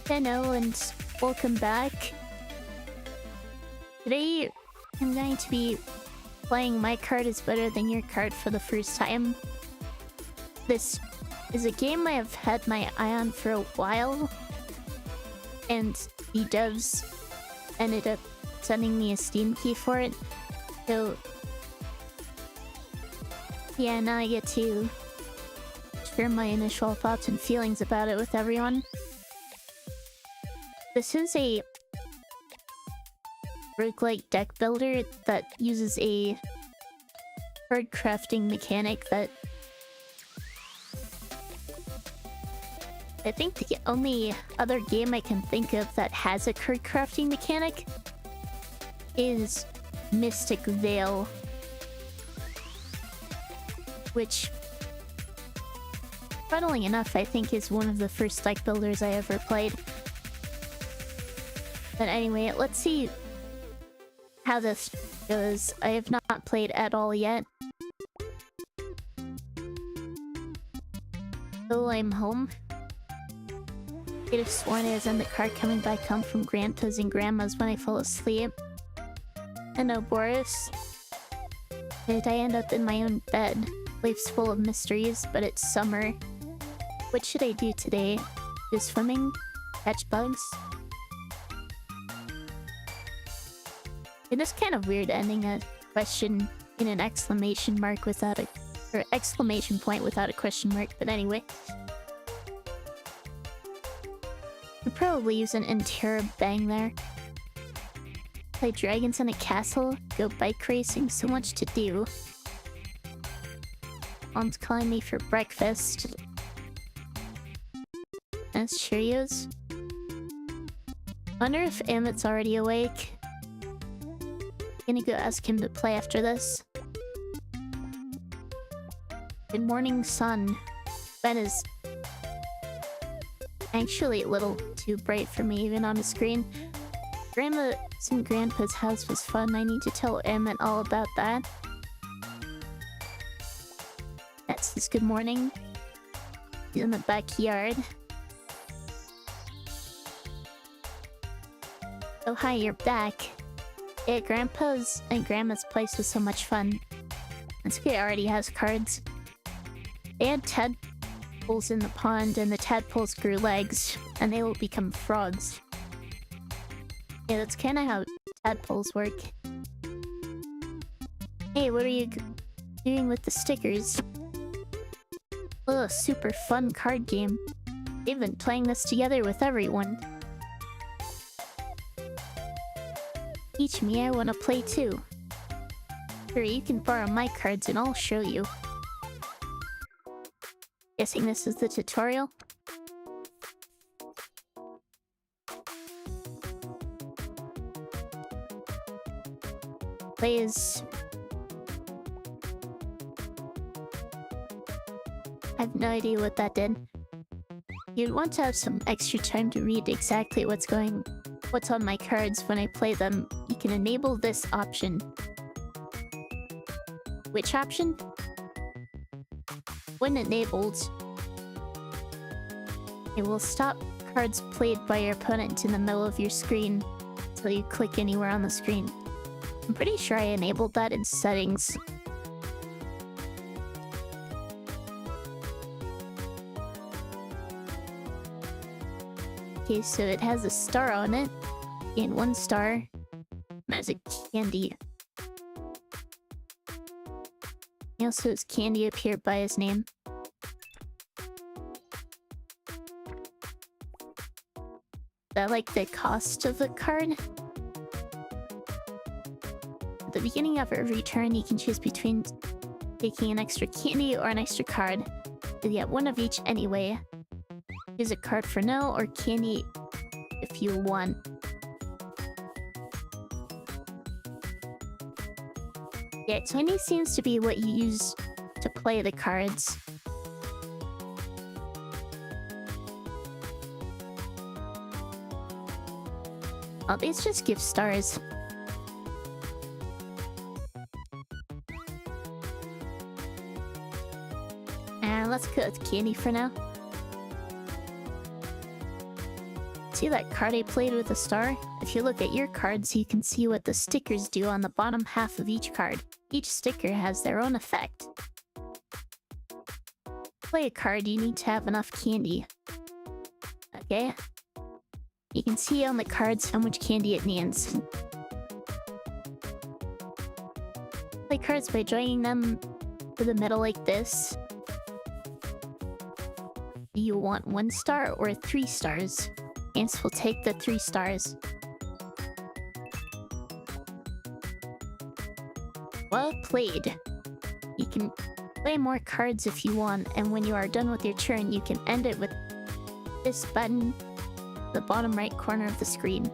Hello and welcome back. Today I'm going to be playing My Card is Better Than Your Card for the first time. This is a game I have had my eye on for a while, and the devs ended up sending me a Steam key for it. So yeah, now I get to share my initial thoughts and feelings about it with everyone. This is a roguelike deck builder that uses a card crafting mechanic that I think the only other game I can think of that has a card crafting mechanic is Mystic Vale, which, funnily enough, I think is one of the first deck builders I ever played. But anyway, let's see how this goes. I have not played at all yet. So I'm home. I could have sworn I was in the car coming back home from Grandpa's and Grandma's when I fell asleep. Hello, Boris. Did I end up in my own bed? Life's full of mysteries, but it's summer. What should I do today? Go swimming? Catch bugs? It is kind of weird ending a question in an exclamation mark without a... or exclamation point without a question mark, but anyway. Could probably use an interrobang there. Play dragons in a castle, go bike racing, so much to do. Mom's calling me for breakfast. That's Cheerios. Wonder if Emmett's already awake. Gonna go ask him to play after this. Good morning, sun. Ben is actually a little too bright for me even on the screen. Grandma's and Grandpa's house was fun. I need to tell Emmett all about that. That's his good morning. He's in the backyard. Oh hi, you're back. Yeah, Grandpa's and Grandma's place was so much fun. This guy already has cards. They had tadpoles in the pond, and the tadpoles grew legs, and they will become frogs. Yeah, that's kind of how tadpoles work. Hey, what are you doing with the stickers? Ugh, super fun card game. They've been playing this together with everyone. Teach me, I want to play too. Sure, you can borrow my cards and I'll show you. Guessing this is the tutorial? Plays... I have no idea what that did. You'd want to have some extra time to read exactly what's on my cards when I play them. You can enable this option. Which option? When enabled, it will stop cards played by your opponent in the middle of your screen until you click anywhere on the screen. I'm pretty sure I enabled that in settings. Okay, so it has a star on it. Gain 1 star. As a candy. He also has candy up here by his name. Is that like the cost of the card? At the beginning of every turn, you can choose between taking an extra candy or an extra card. You get one of each anyway. Use a card for no, or candy if you want. Yeah, 20 seems to be what you use to play the cards. Oh, these just give stars. Let's go with candy for now. See that card I played with a star? If you look at your cards, you can see what the stickers do on the bottom half of each card. Each sticker has their own effect. To play a card, you need to have enough candy. Okay? You can see on the cards how much candy it needs. Play cards by joining them to the middle like this. Do you want 1 star or 3 stars? Ants will take the 3 stars. Well played. You can play more cards if you want, and when you are done with your turn, you can end it with this button at the bottom right corner of the screen.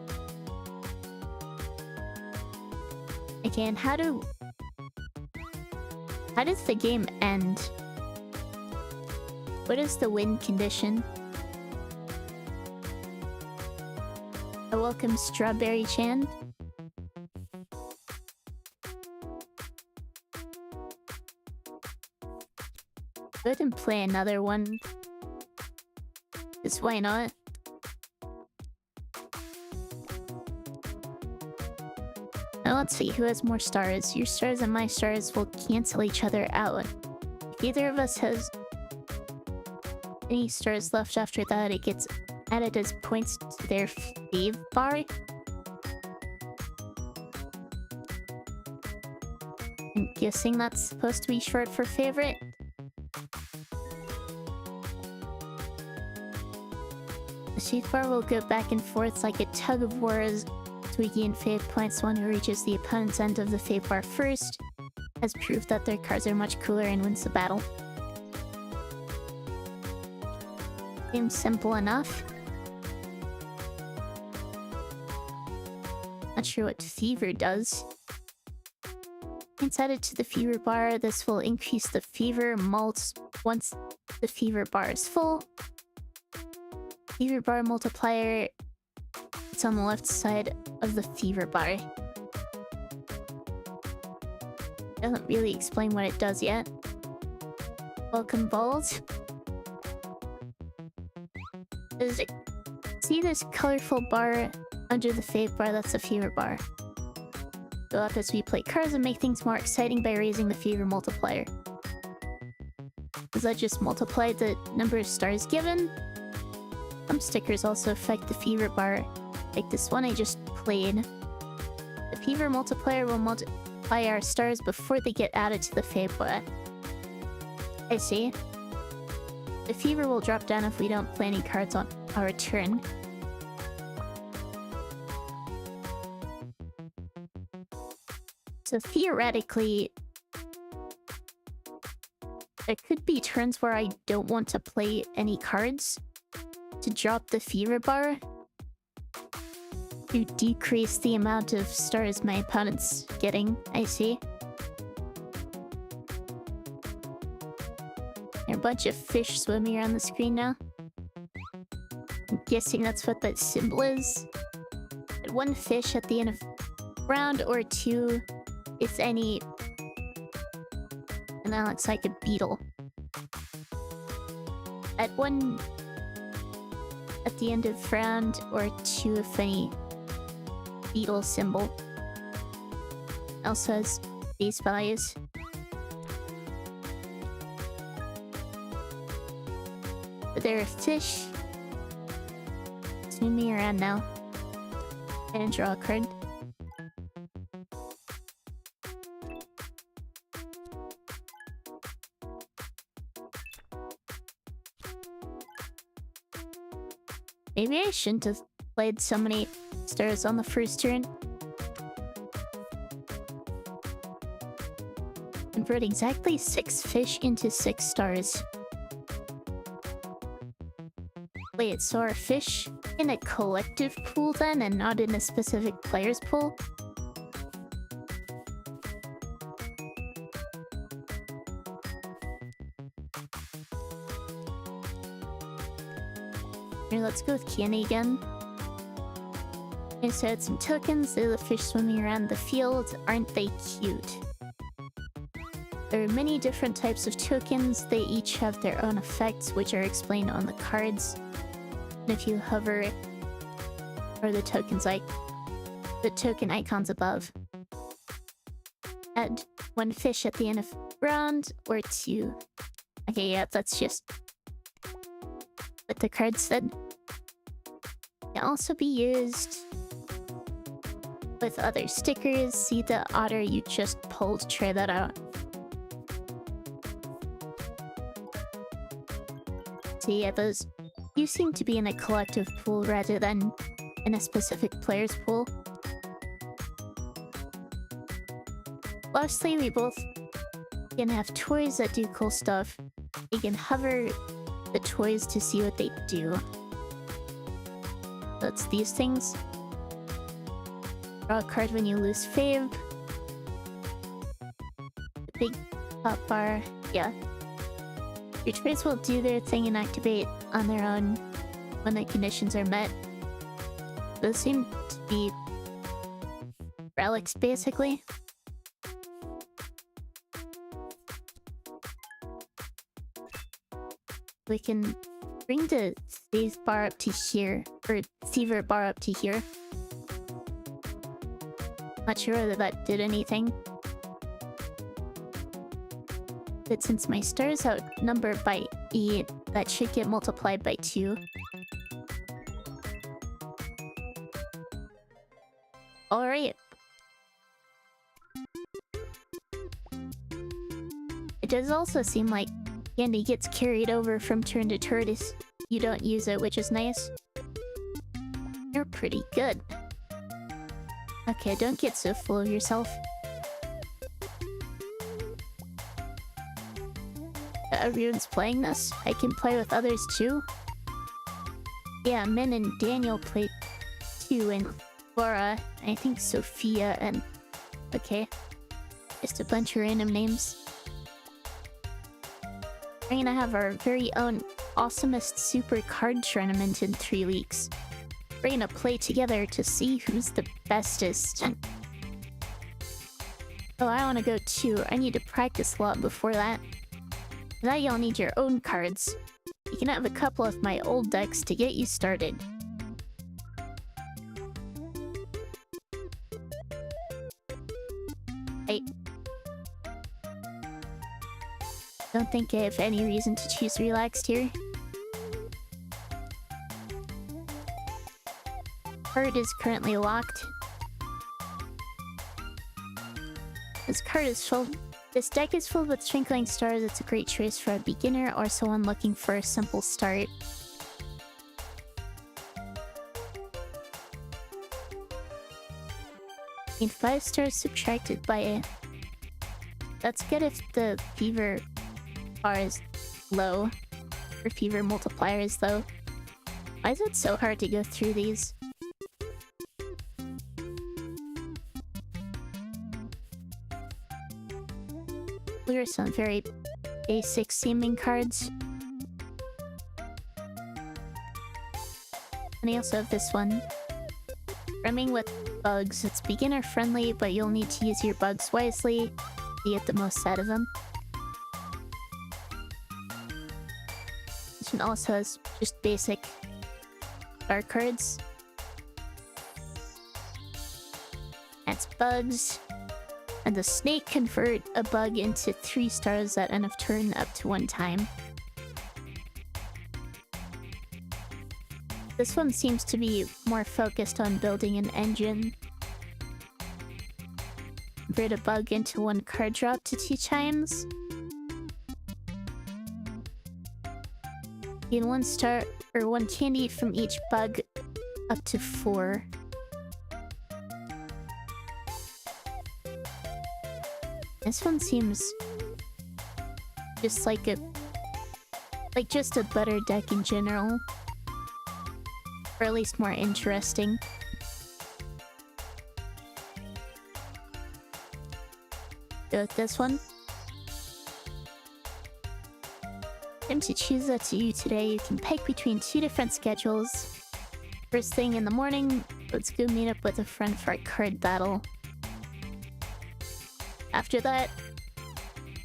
Again, how does the game end? What is the win condition? I welcome Strawberry Chan. Go ahead and play another one. Just why not? Now let's see who has more stars. Your stars and my stars will cancel each other out. If either of us has any stars left after that, it gets added as points to their fave bar. I'm guessing that's supposed to be short for favorite. The sheath bar will go back and forth like a tug of war as we gain fave points. One who reaches the opponent's end of the fave bar first has proof that their cards are much cooler and wins the battle. Seems simple enough. Not sure what fever does. Once added to the fever bar, this will increase the fever malts once the fever bar is full. Fever bar multiplier, it's on the left side of the fever bar. Doesn't really explain what it does yet. Welcome, balls. See this colorful bar under the fave bar? That's a fever bar. Go up as we play cards and make things more exciting by raising the fever multiplier. Does that just multiply the number of stars given? Some stickers also affect the fever bar, like this one I just played. The fever multiplier will multiply our stars before they get added to the fave bar. I see. The fever will drop down if we don't play any cards on our turn. So theoretically, there could be turns where I don't want to play any cards to drop the fever bar to decrease the amount of stars my opponent's getting. I see. There are a bunch of fish swimming around the screen now. I'm guessing that's what that symbol is. But 1 fish at the end of round, or 2 if any. And that looks like a beetle. At 1 at the end of round, or 2 if any beetle symbol. Also has base values. But there are fish swimming around now. And draw a card. Maybe I shouldn't have played so many stars on the first turn. Convert exactly 6 fish into 6 stars. Wait, so are fish in a collective pool then, and not in a specific player's pool? Here, let's go with Kenny again. I just had some tokens. They're the fish swimming around the field. Aren't they cute? There are many different types of tokens. They each have their own effects, which are explained on the cards. And if you hover or the tokens like the token icons above. Add 1 fish at the end of round or 2. Okay, yeah, that's just what the card said. Can also be used with other stickers. See the otter you just pulled, try that out. So yeah, those... You seem to be in a collective pool rather than in a specific player's pool. Lastly, we both can have toys that do cool stuff. You can hover the toys to see what they do. That's these things. Draw a card when you lose fave. The big top bar, yeah. Your toys will do their thing and activate on their own when the conditions are met. Those seem to be relics, basically. We can bring the save bar up to here, or fever bar up to here. Not sure whether that did anything. But since my stars outnumbered by 8, that should get multiplied by 2. Alright. It does also seem like candy gets carried over from turn to turn if you don't use it, which is nice. You're pretty good. Okay, don't get so full of yourself. Everyone's playing this. I can play with others too. Yeah, Min and Daniel played too, and Laura, I think Sophia, and... Okay. Just a bunch of random names. We're gonna have our very own awesomest super card tournament in 3 weeks. We're gonna play together to see who's the bestest. Oh, I wanna go too. I need to practice a lot before that. For that, you'll need your own cards. You can have a couple of my old decks to get you started. I don't think I have any reason to choose relaxed here. Card is currently locked. This card is filled. This deck is filled with twinkling stars. It's a great choice for a beginner or someone looking for a simple start. In 5 stars subtracted by a... That's good if the fever bar is low, or fever multiplier is low. Why is it so hard to go through these? There are some very basic seeming cards. And I also have this one. Brimming with bugs. It's beginner friendly, but you'll need to use your bugs wisely to get the most out of them. This one also has just basic dark cards. That's bugs. And the snake convert a bug into 3 stars at end of turn up to 1 time. This one seems to be more focused on building an engine. Convert a bug into 1 card drop to 2 times. Gain 1 star or 1 candy from each bug up to 4. This one seems just like just a better deck in general. Or at least more interesting. Go with this one. And to choose that to you today, you can pick between 2 different schedules. First thing in the morning, let's go meet up with a friend for a card battle. After that,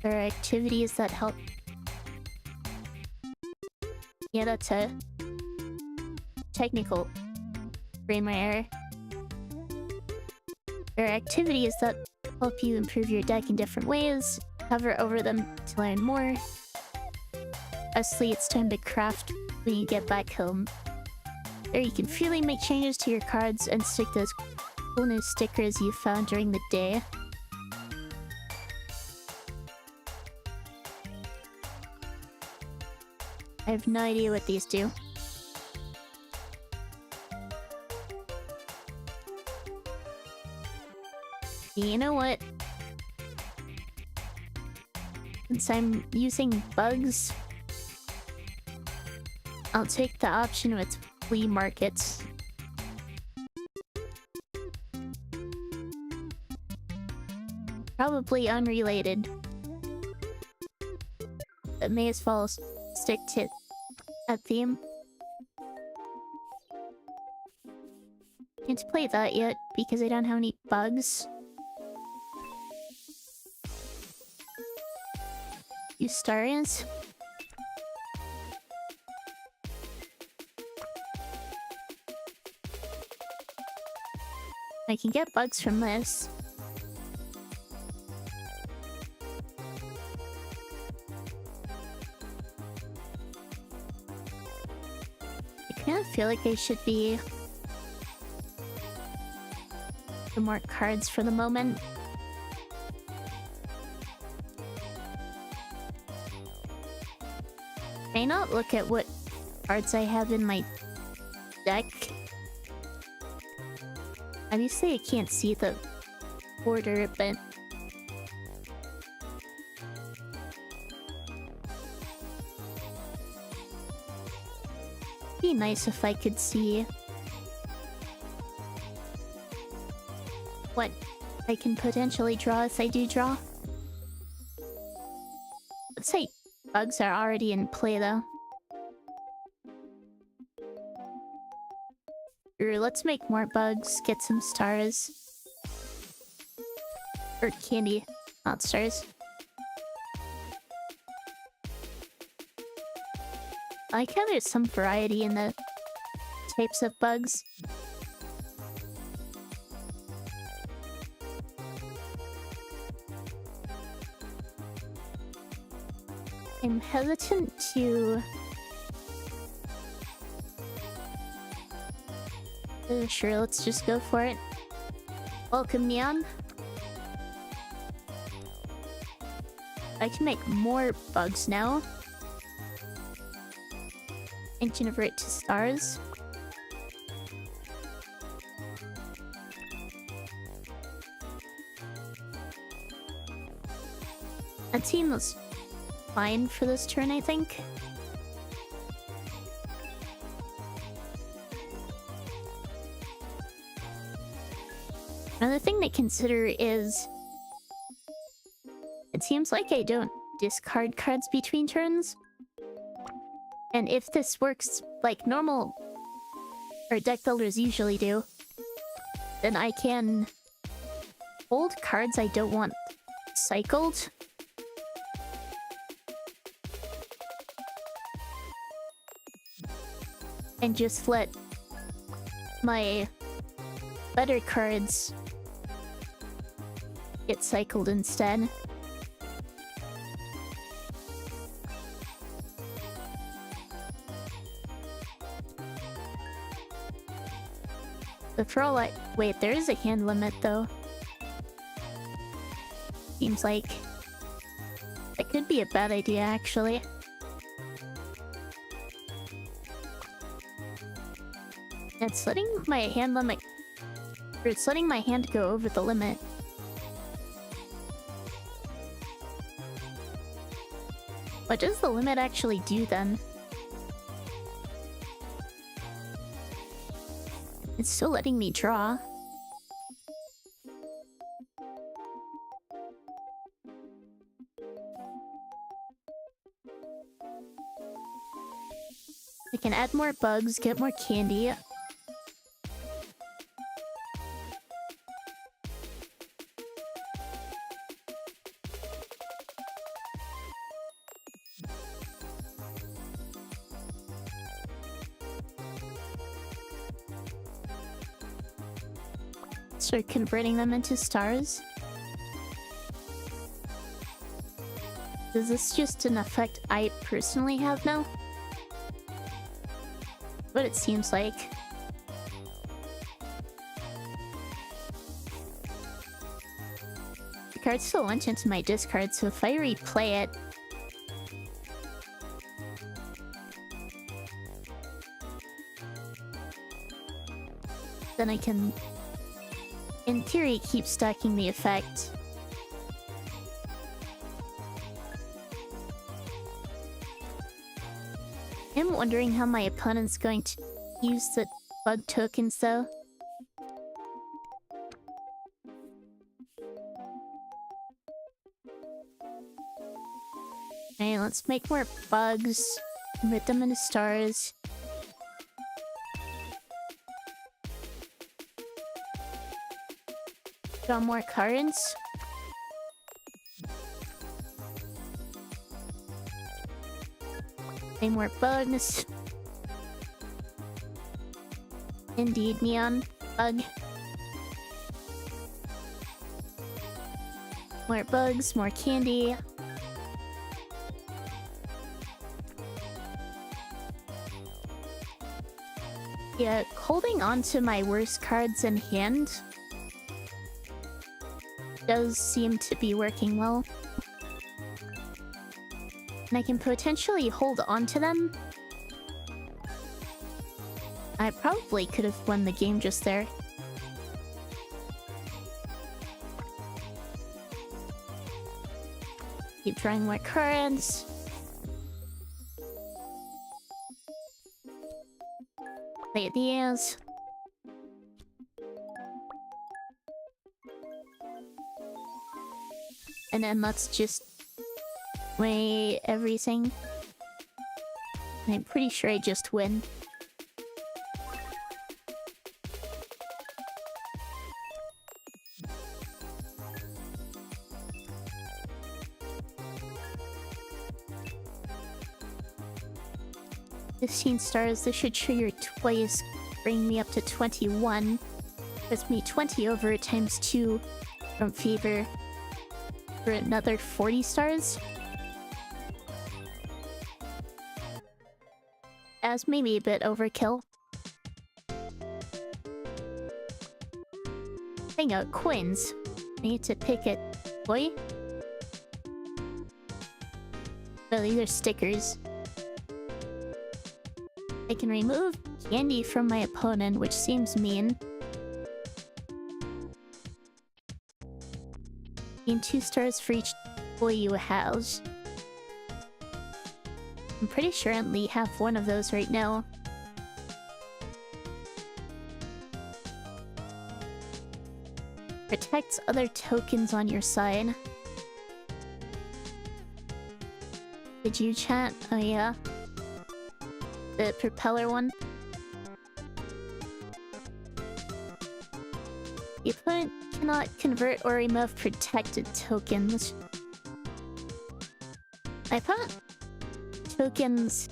there are activities that help. Yeah, that's a technical rare. There are activities that help you improve your deck in different ways. Hover over them to learn more. Lastly, it's time to craft when you get back home. There you can freely make changes to your cards and stick those cool new stickers you found during the day. I have no idea what these do. You know what? Since I'm using bugs, I'll take the option with flea markets. Probably unrelated, but may as well stick to that theme. Can't play that yet because I don't have any bugs. Use stars. I can get bugs from this. I kind of feel like I should be some more cards for the moment. May not look at what cards I have in my deck. Obviously I can't see the order, but it'd be nice if I could see what I can potentially draw if I do draw. Let's say bugs are already in play though. Let's make more bugs, get some stars. Or candy, not stars. I like how there's some variety in the types of bugs. I'm hesitant to... sure, let's just go for it. Welcome, Neon. I can make more bugs now. And convert to stars. That seems fine for this turn, I think. Another thing to consider is... it seems like I don't discard cards between turns. And if this works like normal... or deck builders usually do, then I can hold cards I don't want cycled. And just let my better cards get cycled instead. But for all I... wait, there is a hand limit though. Seems like that could be a bad idea actually. It's letting my hand limit... or it's letting my hand go over the limit. What does the limit actually do then? It's still letting me draw. I can add more bugs, get more candy. start converting them into stars. Is this just an effect I personally have now? What it seems like. The card still went into my discard, so if I replay it... then I can, in theory, keep stacking the effect. I'm wondering how my opponent's going to use the bug tokens, though. Okay, let's make more bugs. Convert them into stars. Draw more cards. Play more bugs. Indeed, neon bug. More bugs, more candy. Yeah, holding on to my worst cards in hand does seem to be working well. And I can potentially hold on to them. I probably could have won the game just there. Keep drawing more cards. Play these. And then let's just weigh everything. I'm pretty sure I just win. $15, this should trigger twice, bring me up to 21. That's me 20 over times 2 from Fever for another 40 stars. As maybe a bit overkill. Hang out, coins. I need to pick a toy. Oh, these are stickers. I can remove candy from my opponent, which seems mean. Gain 2 stars for each toy you house. I'm pretty sure I only have one of those right now. Protects other tokens on your side. Did you chat? Oh yeah. The propeller one. The opponent cannot convert or remove protected tokens. My opponent tokens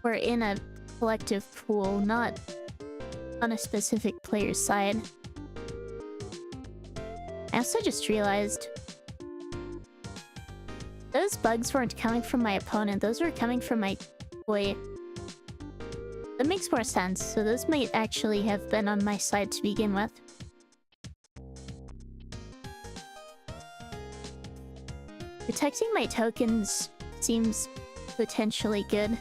were in a collective pool, not on a specific player's side. I also just realized those bugs weren't coming from my opponent, those were coming from my toy. That makes more sense, so those might actually have been on my side to begin with. Protecting my tokens seems potentially good.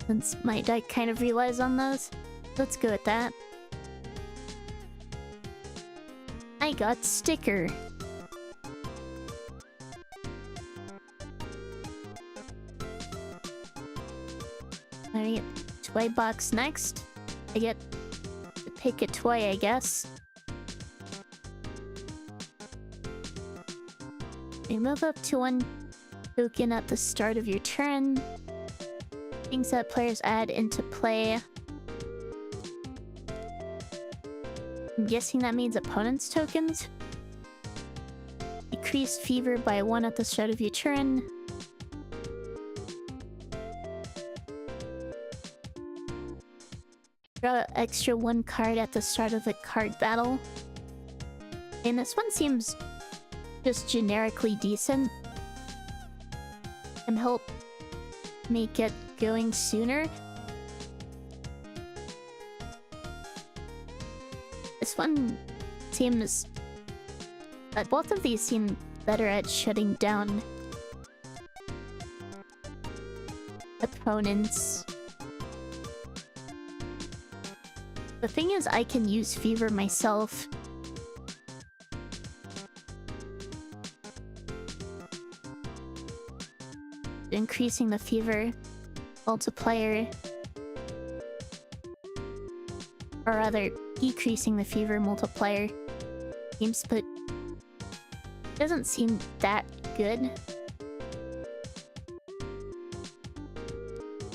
Since my deck kind of relies on those, let's go with that. I got sticker. I get toy box next. I get to pick a toy, I guess. You move up to 1 token at the start of your turn. Things that players add into play. I'm guessing that means opponent's tokens. Decrease fever by 1 at the start of your turn. Draw extra 1 card at the start of the card battle. And this one seems just generically decent. And help me get going sooner. This one seems... both of these seem better at shutting down opponents. The thing is, I can use Fever myself. Increasing the Fever multiplier. Or rather, decreasing the Fever multiplier seems, but doesn't seem that good.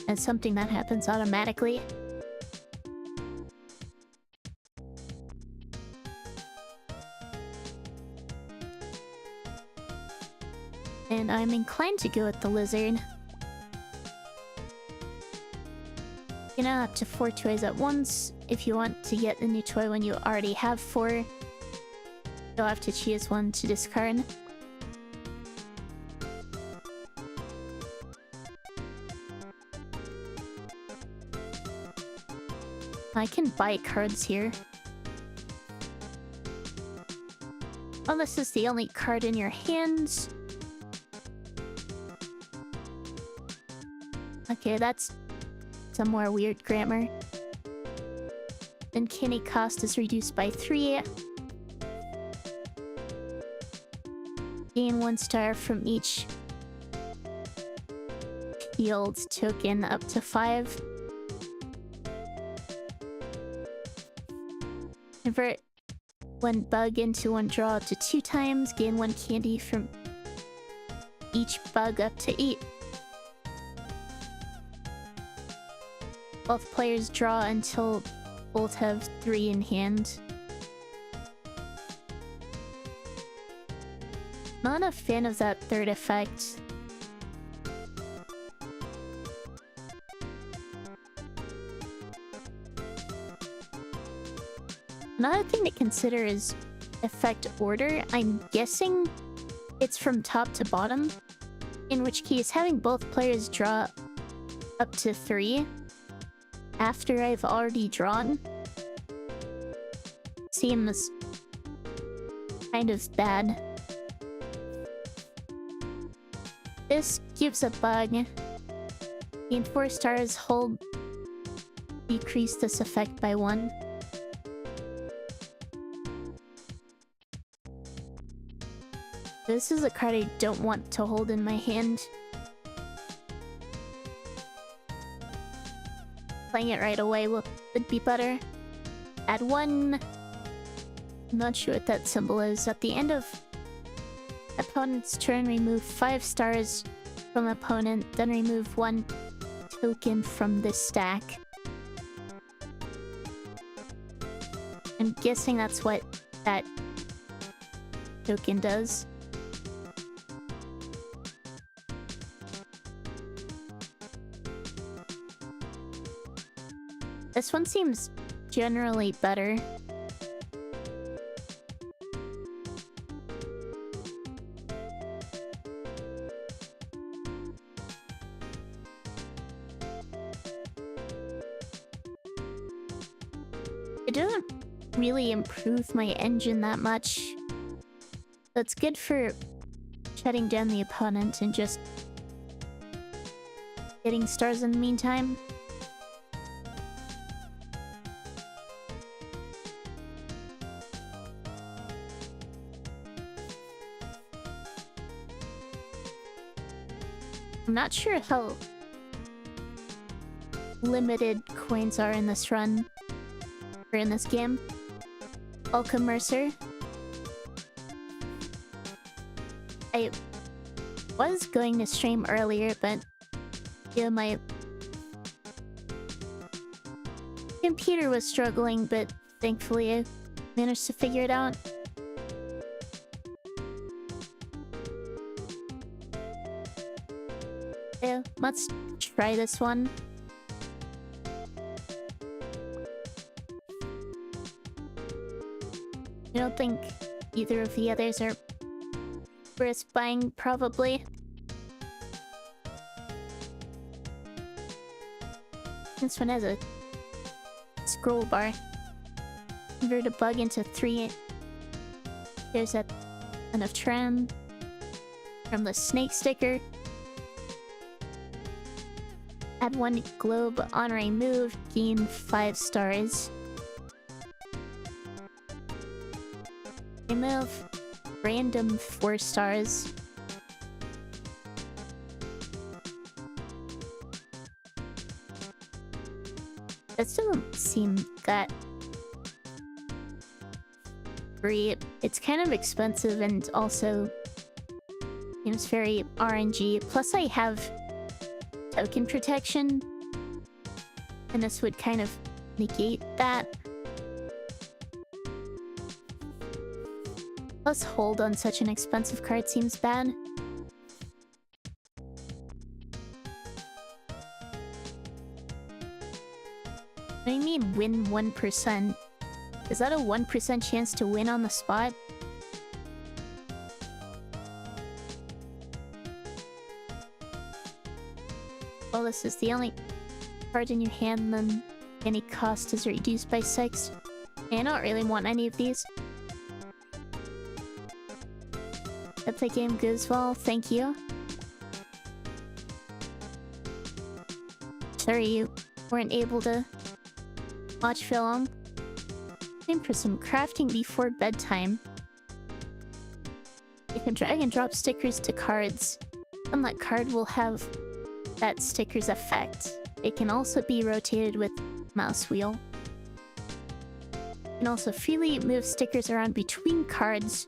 And something that happens automatically. And I'm inclined to go with the Lizard. You know, up to 4 toys at once. If you want to get a new toy when you already have 4, you'll have to choose one to discard. I can buy cards here. Oh, this is the only card in your hands. Okay, that's some more weird grammar. Then candy cost is reduced by 3. Gain 1 star from each field token up to 5. Convert 1 bug into 1 draw up to 2 times. Gain 1 candy from each bug up to 8. Both players draw until both have 3 in hand. Not a fan of that third effect. Another thing to consider is effect order. I'm guessing it's from top to bottom, in which case having both players draw up to 3 after I've already drawn seems kind of bad. This gives a bug. Gain 4 stars, hold, decrease this effect by 1. This is a card I don't want to hold in my hand. Playing it right away would be better. Add 1. I'm not sure what that symbol is. At the end of opponent's turn, remove 5 stars from opponent, then remove 1 token from this stack. I'm guessing that's what that token does. This one seems generally better. It doesn't really improve my engine that much. That's good for shutting down the opponent and just getting stars in the meantime. I'm not sure how limited coins are in this run, or in this game. Welcome, Mercer. I was going to stream earlier, but yeah, my computer was struggling, but thankfully I managed to figure it out. Yeah, let's try this one. I don't think either of the others are worth buying, probably. This one has a scroll bar. Convert a bug into 3. There's enough trim from the snake sticker. Add 1 globe on a move, gain 5 stars. Remove random 4 stars. That doesn't seem that great. It's kind of expensive and also seems very RNG. Plus I have token protection, and this would kind of negate that. Plus hold on such an expensive card seems bad. What do you mean win 1%? Is that a 1% chance to win on the spot? Well, this is the only card in your hand, then any cost is reduced by 6. I don't really want any of these. Hope the game goes well, thank you. Sorry you weren't able to watch film. Time for some crafting before bedtime. You can drag and drop stickers to cards, and that card will have that sticker's effect. It can also be rotated with mouse wheel. You can also freely move stickers around between cards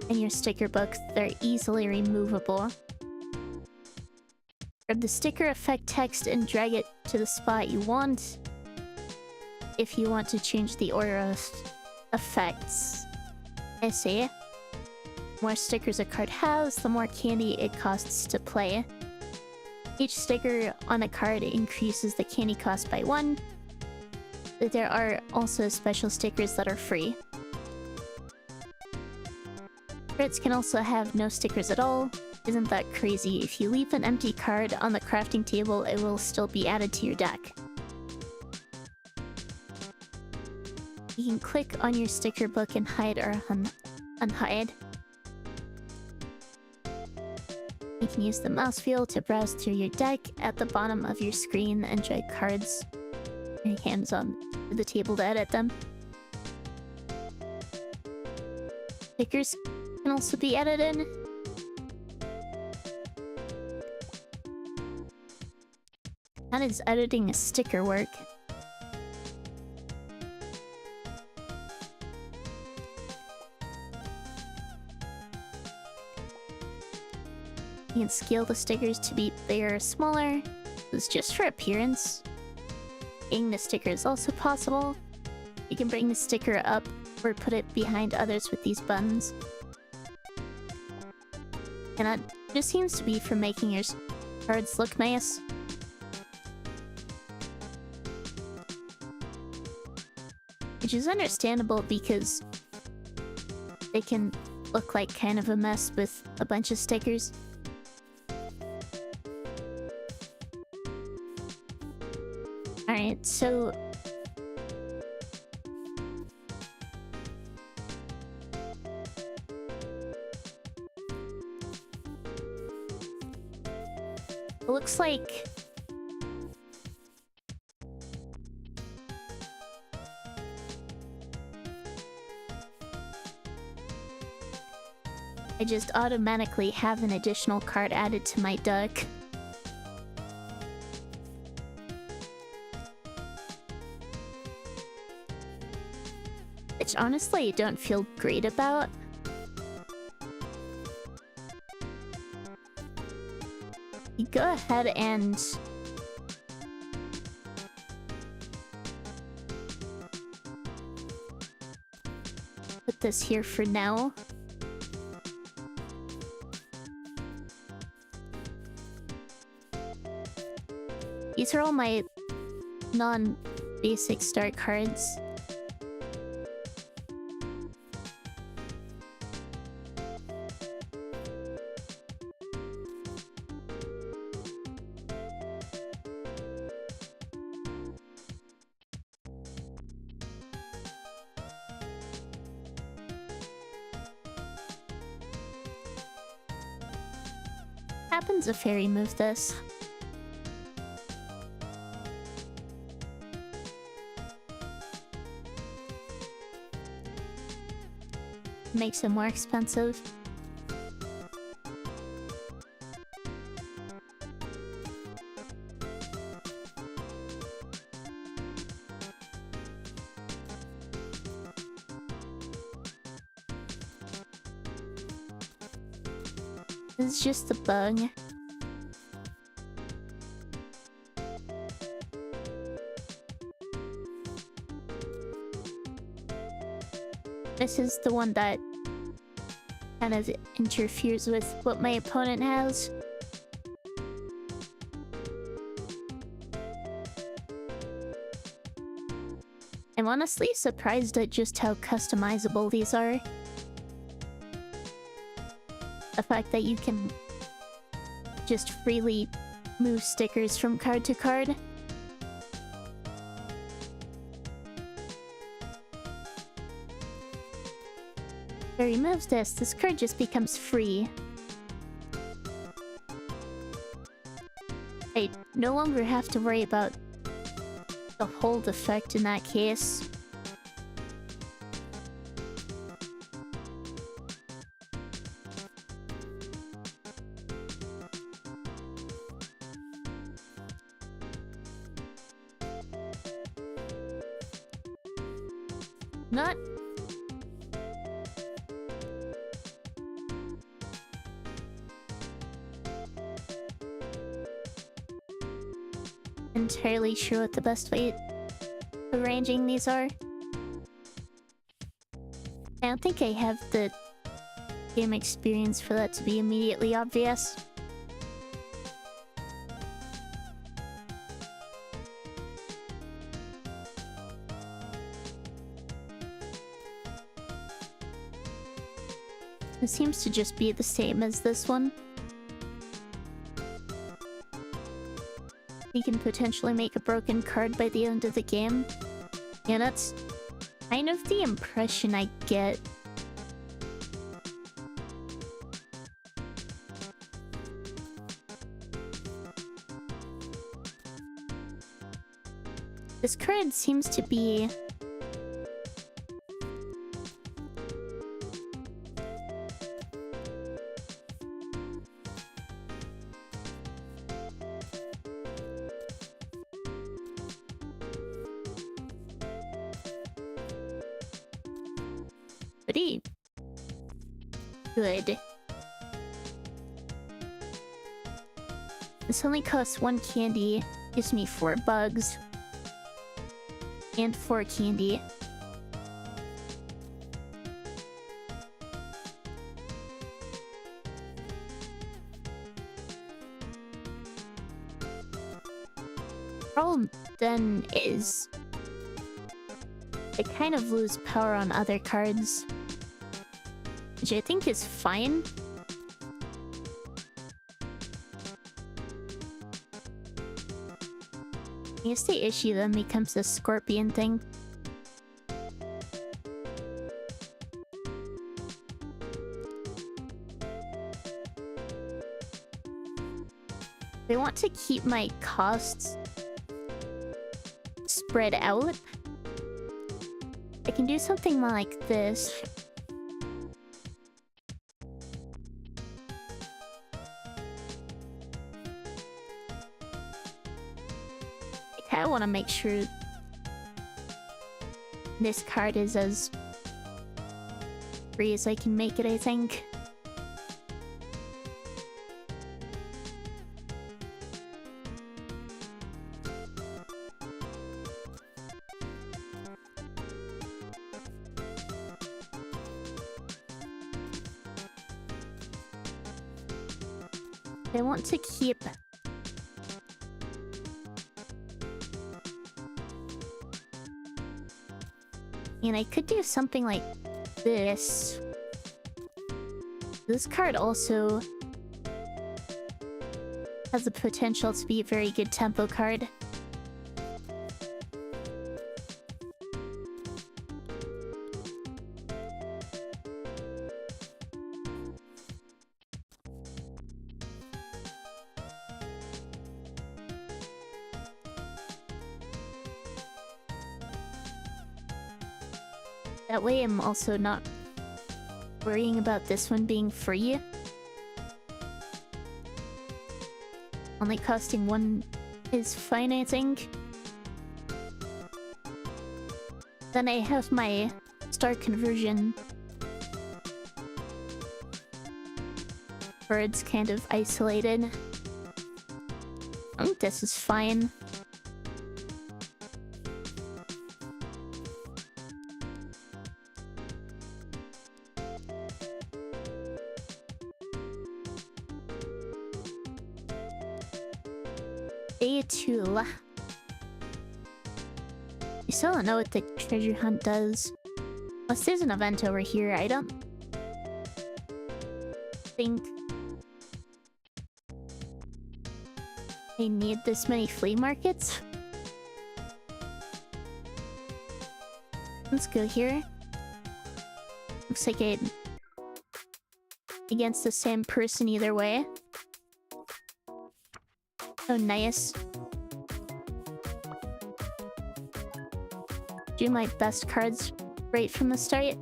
and your sticker books. They're easily removable. Grab the sticker effect text and drag it to the spot you want if you want to change the order of effects. I see. The more stickers a card has, the more candy it costs to play. Each sticker on a card increases the candy cost by 1. But there are also special stickers that are free. Crits can also have no stickers at all. Isn't that crazy? If you leave an empty card on the crafting table, it will still be added to your deck. You can click on your sticker book and hide or unhide. You can use the mouse wheel to browse through your deck at the bottom of your screen and drag cards your hands on the table to edit them. Stickers can also be edited. How does editing a sticker work? You can scale the stickers to be bigger or smaller. It's just for appearance. Hanging the sticker is also possible. You can bring the sticker up or put it behind others with these buttons. And that just seems to be for making your cards look nice. Which is understandable because they can look like kind of a mess with a bunch of stickers. Alright, so it looks like I just automatically have an additional card added to my deck. Which honestly I don't feel great about. You go ahead and put this here for now. These are all my non-basic start cards. happens if I remove this? Makes it more expensive. It's just a bug. This is the one that kind of interferes with what my opponent has. I'm honestly surprised at just how customizable these are. The fact that you can just freely move stickers from card to card. If I remove this card just becomes free. I no longer have to worry about the hold effect in that case. Not entirely sure what the best way of arranging these are. I don't think I have the game experience for that to be immediately obvious. It seems to just be the same as this one. You can potentially make a broken card by the end of the game. Yeah, that's kind of the impression I get. This card seems to be pretty good. This only costs 1 candy, gives me 4 bugs, and 4 candy. Problem then is I kind of lose power on other cards, which I think is fine. I guess the issue then becomes the scorpion thing. I want to keep my costs spread out. I can do something like this. I kind of want to make sure this card is as free as I can make it, I think. I want to keep and I could do something like this. This card also has the potential to be a very good tempo card. That way I'm also not worrying about this one being free. Only costing 1 is fine, I think. Then I have my star conversion birds kind of isolated. I think this is fine. Day 2. I still don't know what the treasure hunt does. Unless there's an event over here, I don't think I need this many flea markets. Let's go here. Looks like I'm against the same person either way. Oh, nice. Do my best cards right from the start.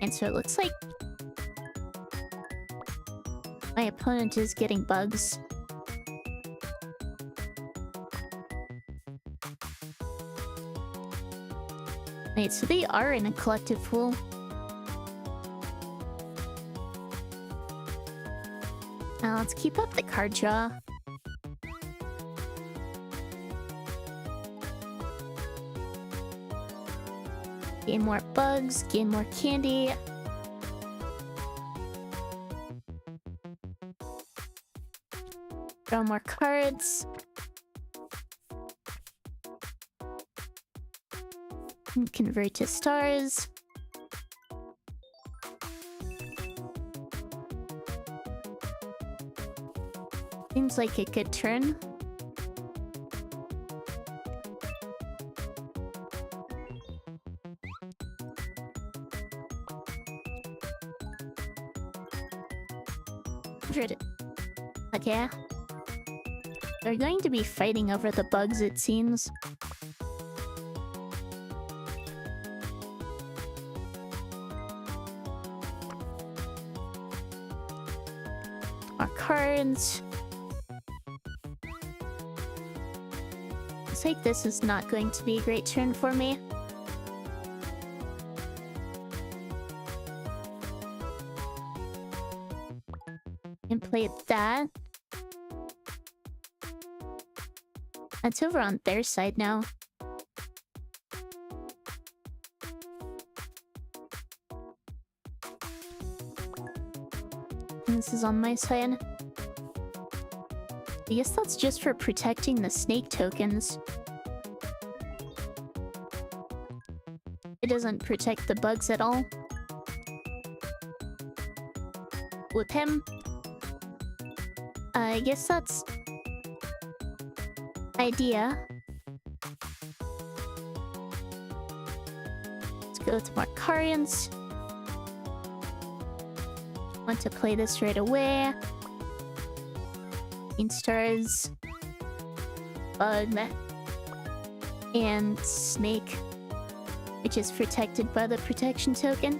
And so it looks like my opponent is getting bugs. Wait, so they are in a collective pool. Now let's keep up the card draw. Gain more bugs, gain more candy. Draw more cards. And convert to stars. Seems like a good turn. Okay. They're going to be fighting over the bugs, it seems. More cards. Looks like this is not going to be a great turn for me. And play that. That's over on their side now. And this is on my side. I guess that's just for protecting the snake tokens. It doesn't protect the bugs at all. Whip him. I guess that's idea. Let's go with more cards. Want to play this right away. Green stars, bug, and snake, which is protected by the protection token.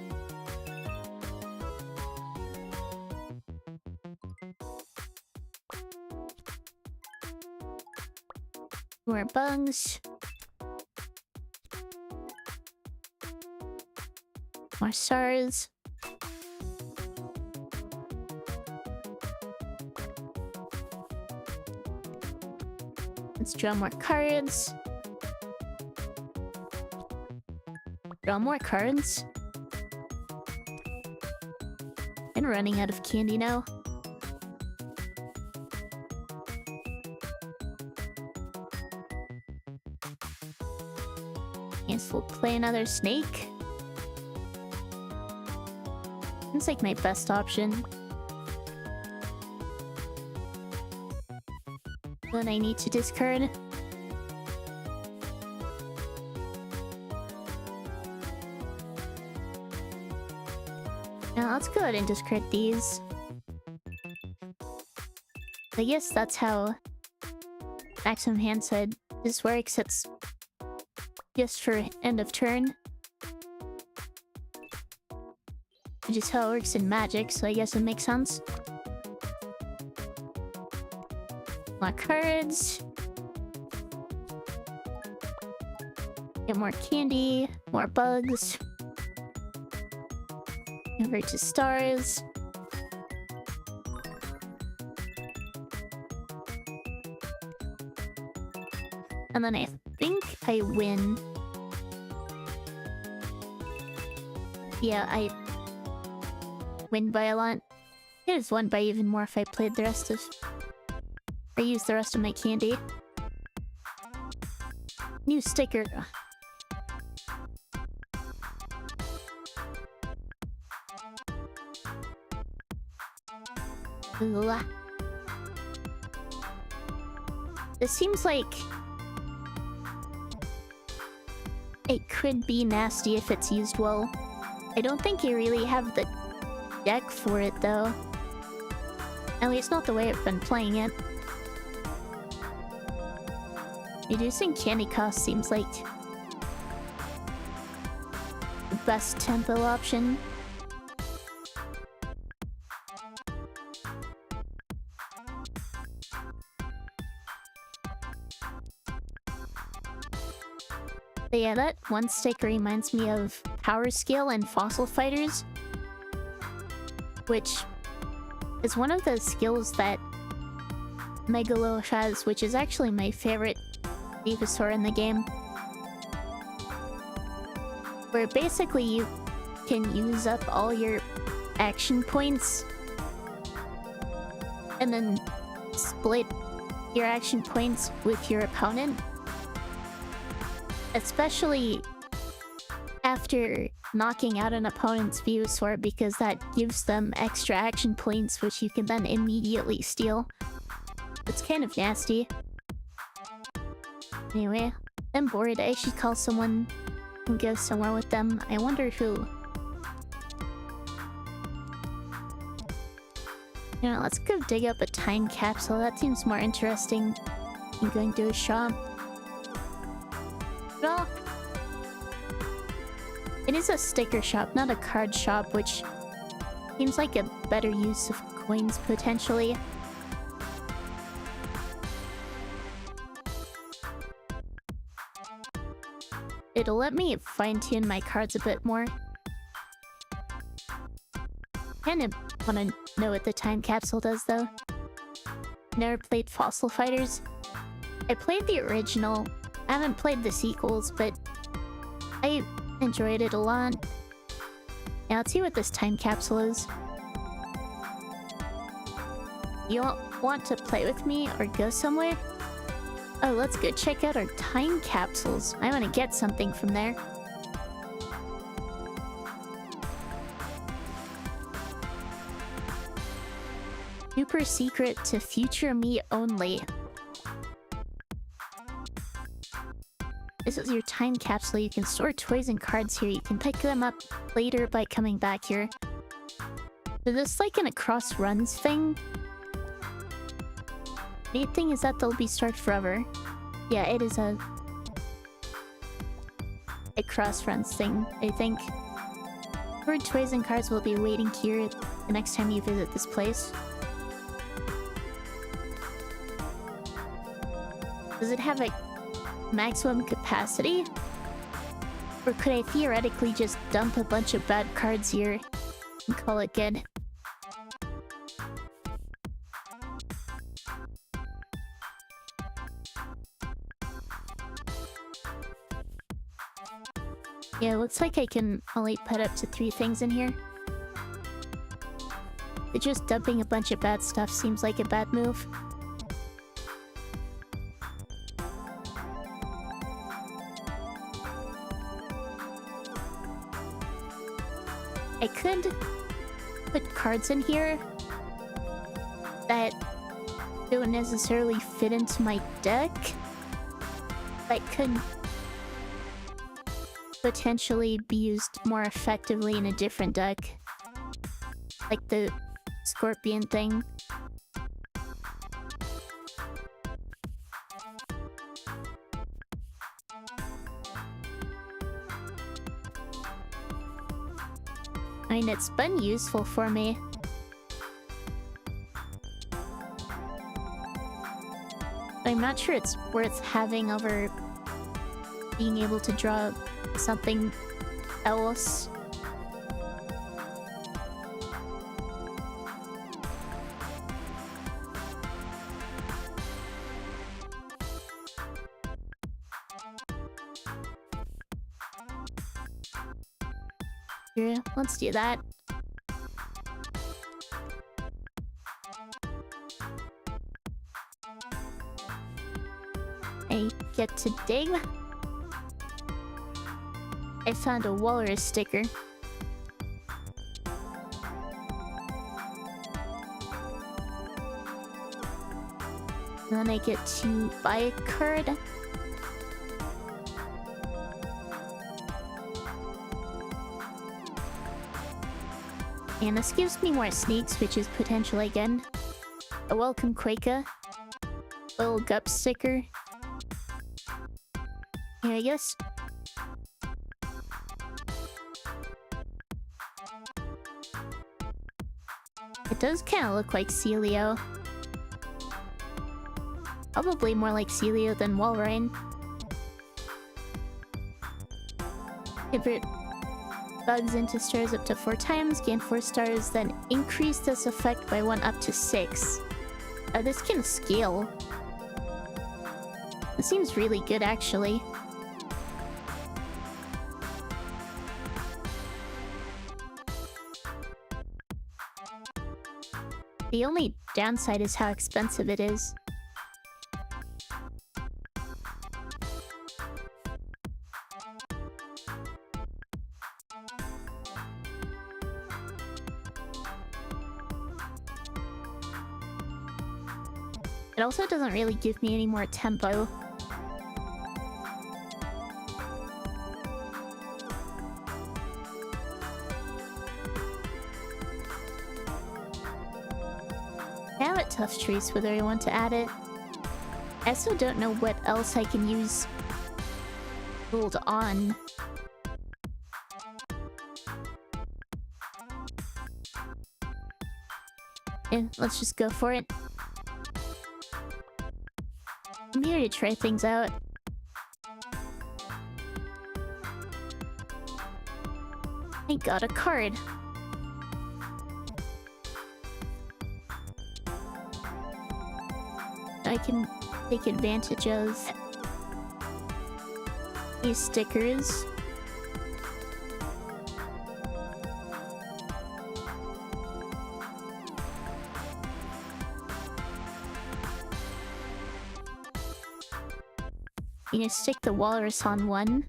More bugs. More stars. Let's draw more cards. Draw more cards. And running out of candy now. Guess we'll play another snake. Seems like my best option. One I need to discard. Now let's go ahead and discard these. I guess that's how maximum hand side. This works, it's just for end of turn. Which is how it works in Magic, so I guess it makes sense. More cards. Get more candy, more bugs. Over to stars. And then I think I win. Yeah, I win by a lot. It is won by even more if I played the rest of... or used the rest of my candy. New sticker. Ugh. This seems like it could be nasty if it's used well. I don't think you really have the deck for it though. At least not the way I've been playing it. Reducing candy cost seems like the best tempo option. But yeah, that one sticker reminds me of Power Scale and Fossil Fighters, which is one of the skills that Megalo has, which is actually my favorite Venusaur in the game. Where basically you can use up all your action points and then split your action points with your opponent. Especially after knocking out an opponent's Venusaur, because that gives them extra action points which you can then immediately steal. It's kind of nasty. Anyway, I'm bored. I should call someone and go somewhere with them. I wonder who. You know, let's go dig up a time capsule. That seems more interesting than going to a shop. Well, it is a sticker shop, not a card shop, which seems like a better use of coins, potentially. It'll let me fine-tune my cards a bit more. Kinda wanna know what the time capsule does, though. Never played Fossil Fighters. I played the original. I haven't played the sequels, but I enjoyed it a lot. Now let's see what this time capsule is. You want to play with me or go somewhere? Oh, let's go check out our time capsules. I want to get something from there. Super secret to future me only. This is your time capsule. You can store toys and cards here. You can pick them up later by coming back here. Is this like an across runs thing? Neat thing is that they'll be stored forever. Yeah, it is a cross runs thing, I think. Stored toys and cards will be waiting here the next time you visit this place. Does it have a maximum capacity? Or could I theoretically just dump a bunch of bad cards here and call it good? Yeah, looks like I can only put up to 3 things in here. But just dumping a bunch of bad stuff seems like a bad move. I could put cards in here that don't necessarily fit into my deck. That could potentially be used more effectively in a different deck. Like the Scorpion thing. I mean, it's been useful for me. I'm not sure it's worth having over being able to draw something else. Here, let's do that. I get to dig. I found a walrus sticker. Then I get to buy a card. And this gives me more sneaks, which is potential again. A welcome Quaker. Little gup sticker. Here, I guess. It does kind of look like Celio. Probably more like Celio than Walrein. If it bugs into stars up to 4 times, gain 4 stars, then increase this effect by 1 up to 6. This can scale. It seems really good, actually. The only downside is how expensive it is. It also doesn't really give me any more tempo. I have a tough choice whether I want to add it. I also don't know what else I can use gold on. Yeah, let's just go for it. I'm here to try things out. I got a card. I can take advantage of these stickers. You can stick the walrus on one.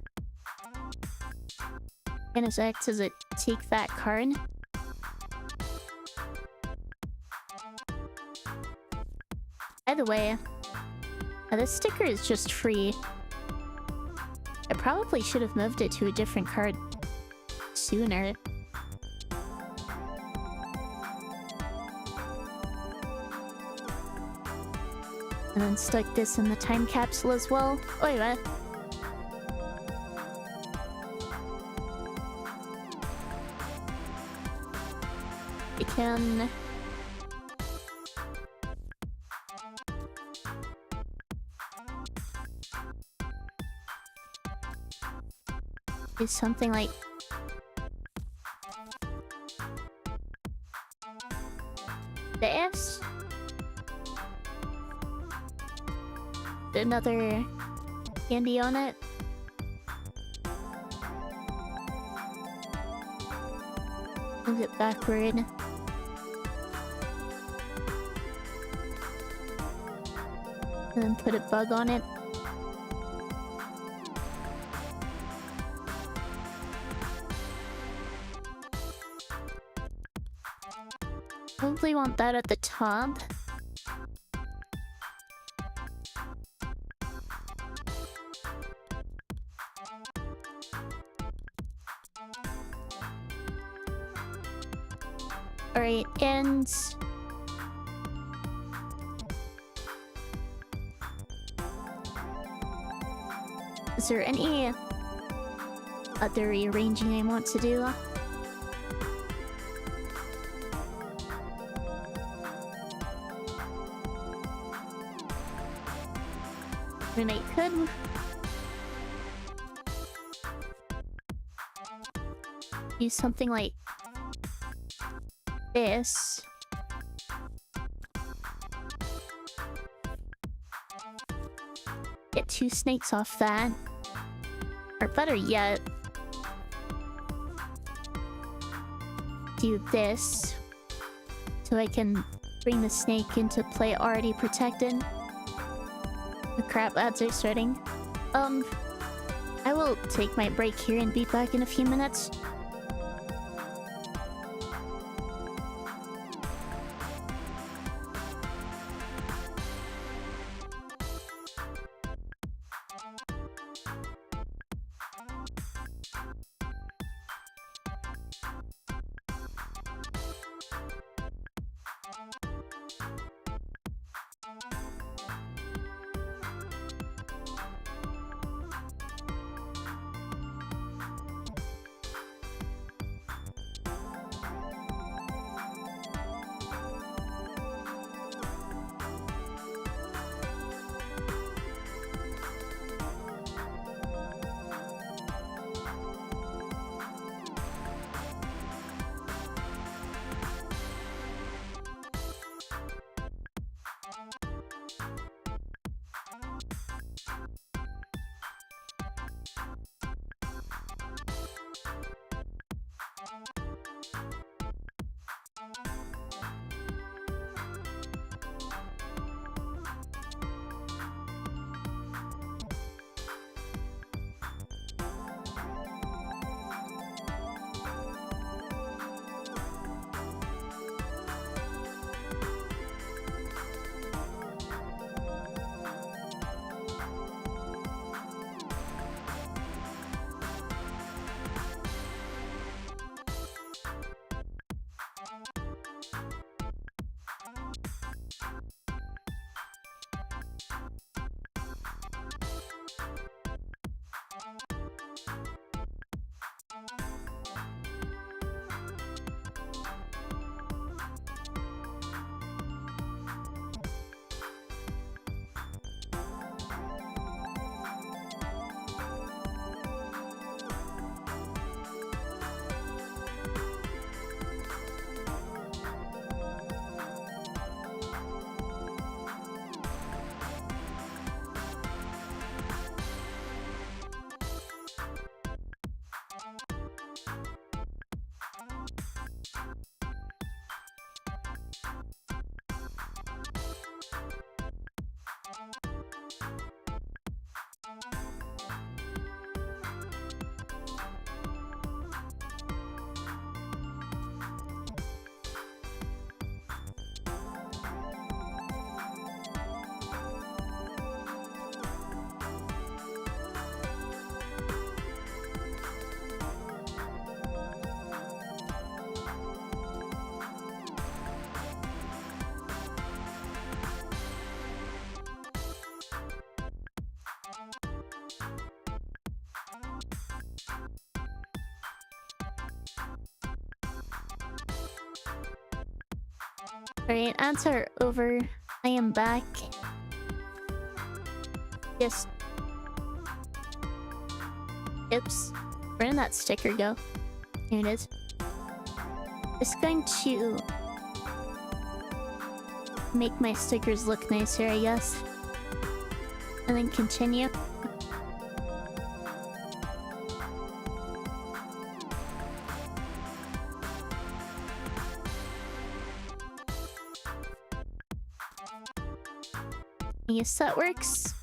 And it acts as a take that card. By the way, this sticker is just free. I probably should have moved it to a different card sooner. And then stuck this in the time capsule as well. Oh, wait, what? I can... do something like... this? Another candy on it. Move it backward. And then put a bug on it. Probably want that at the top. Alright, and... is there any other rearranging I want to do? When I could use something like this. Get 2 snakes off that. Or better yet, do this so I can bring the snake into play already protected. The crap ads are starting. I will take my break here and be back in a few minutes. Alright, ads are over. I am back. Yes. Oops. Where did that sticker go? Here it is. Just going to make my stickers look nicer, I guess. And then continue. Yes, that works.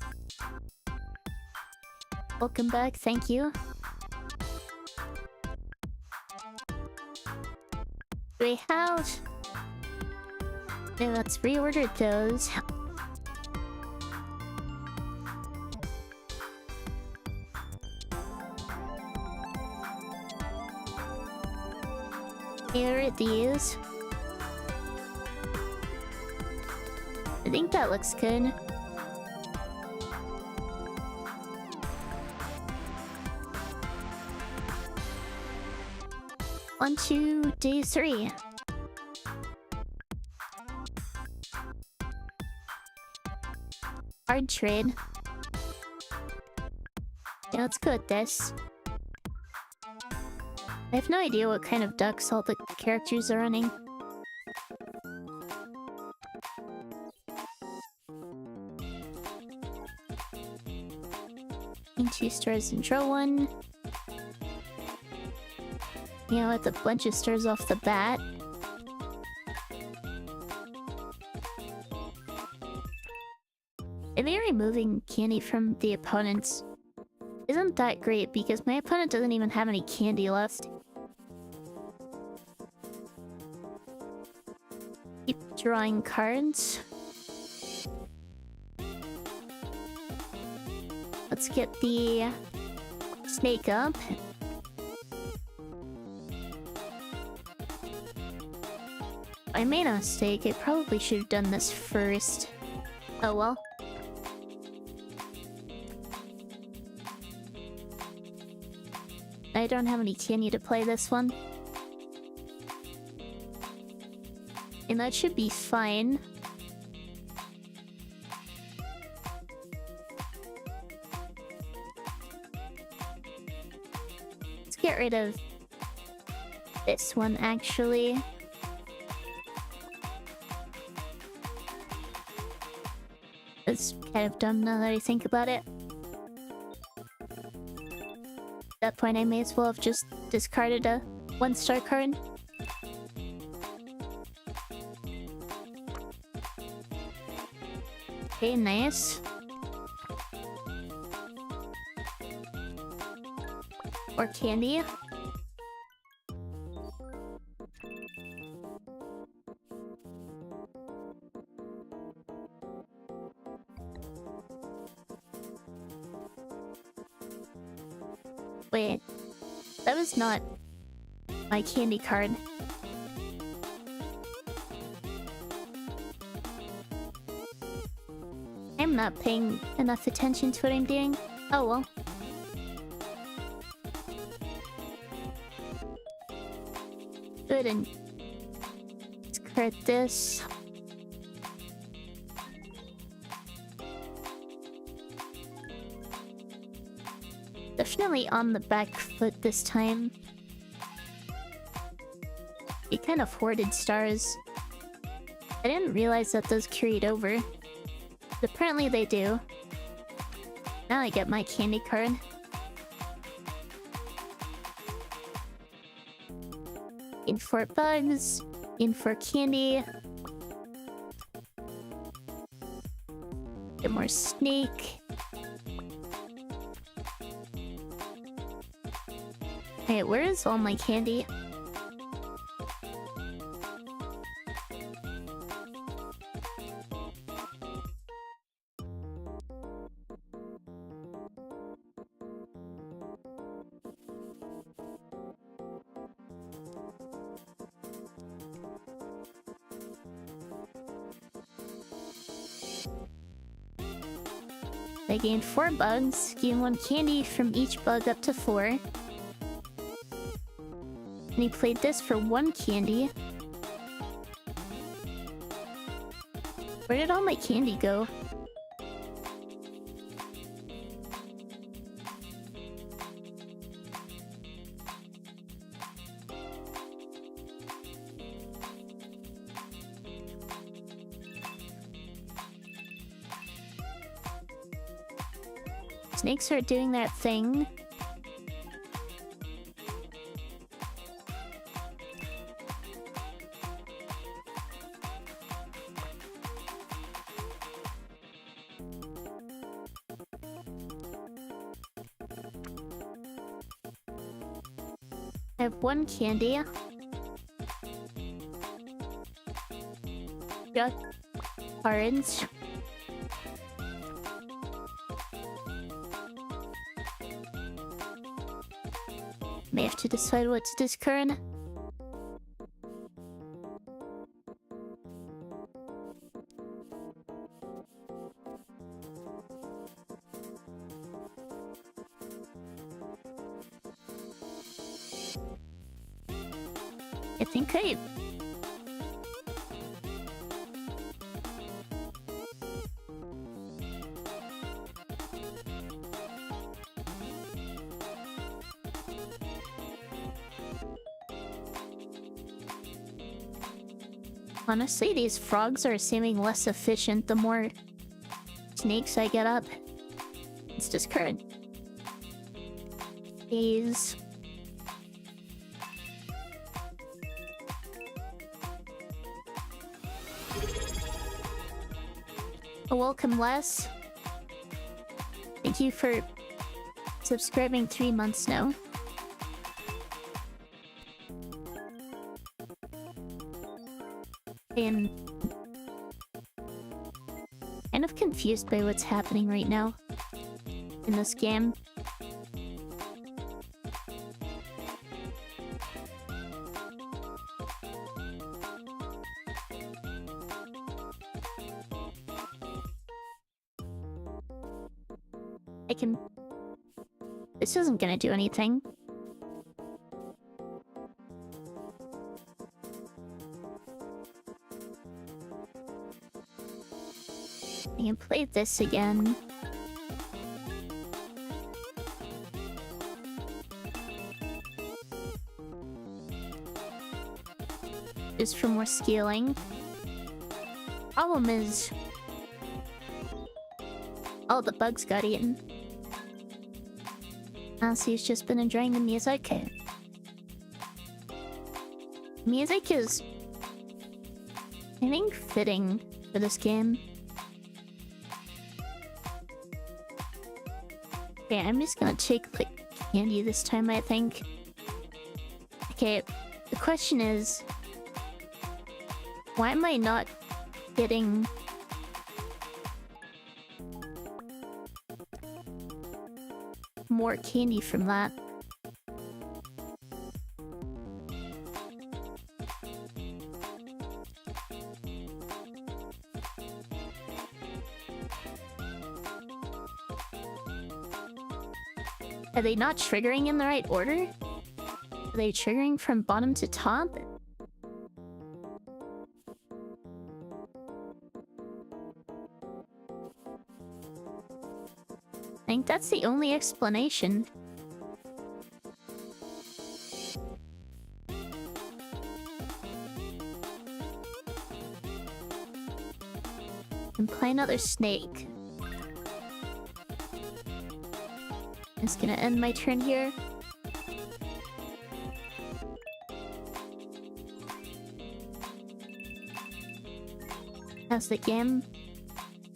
Welcome back, thank you. Do I have... No, let's reorder those. Here are these. I think that looks good. On to day 3. Hard trade. Yeah, let's go with this. I have no idea what kind of ducks all the characters are running. In 2 stars and draw 1. You know, with a bunch of stars off the bat. Maybe removing candy from the opponents isn't that great because my opponent doesn't even have any candy left. Keep drawing cards. Let's get the snake up. I made a mistake. I probably should have done this first. Oh well. I don't have any candy to play this one. And that should be fine. Let's get rid of this one, actually. It's kind of dumb now that I think about it. At that point, I may as well have just discarded a 1-star card. Okay, nice. Or candy. Wait, that was not my candy card. I'm not paying enough attention to what I'm doing. Oh well. Good, and let's crit this. Definitely on the back foot this time. He kind of hoarded stars. I didn't realize that those carried over. But apparently they do. Now I get my candy card. In for bugs. In for candy. Get more snake. Hey, where is all my candy? I gained 4 bugs, gain 1 candy from each bug up to 4. And he played this for 1 candy. Where did all my candy go? Snakes are doing that thing. I have 1 candy. Got cards. May have to decide what to discard. I think I... Honestly, these frogs are seeming less efficient the more snakes I get up. Let's discard these. Welcome, Les. Thank you for subscribing 3 months now. I'm kind of confused by what's happening right now in this game. This isn't gonna do anything. I can play this again. Just for more scaling. Problem is, all the bugs got eaten. He's just been enjoying the music. Music is, I think, fitting for this game. Okay, I'm just gonna take the candy this time, I think. Okay, the question is, why am I not getting more candy from that? Are they not triggering in the right order? Are they triggering from bottom to top? I think that's the only explanation. And play another snake. I'm just gonna end my turn here. How's the game?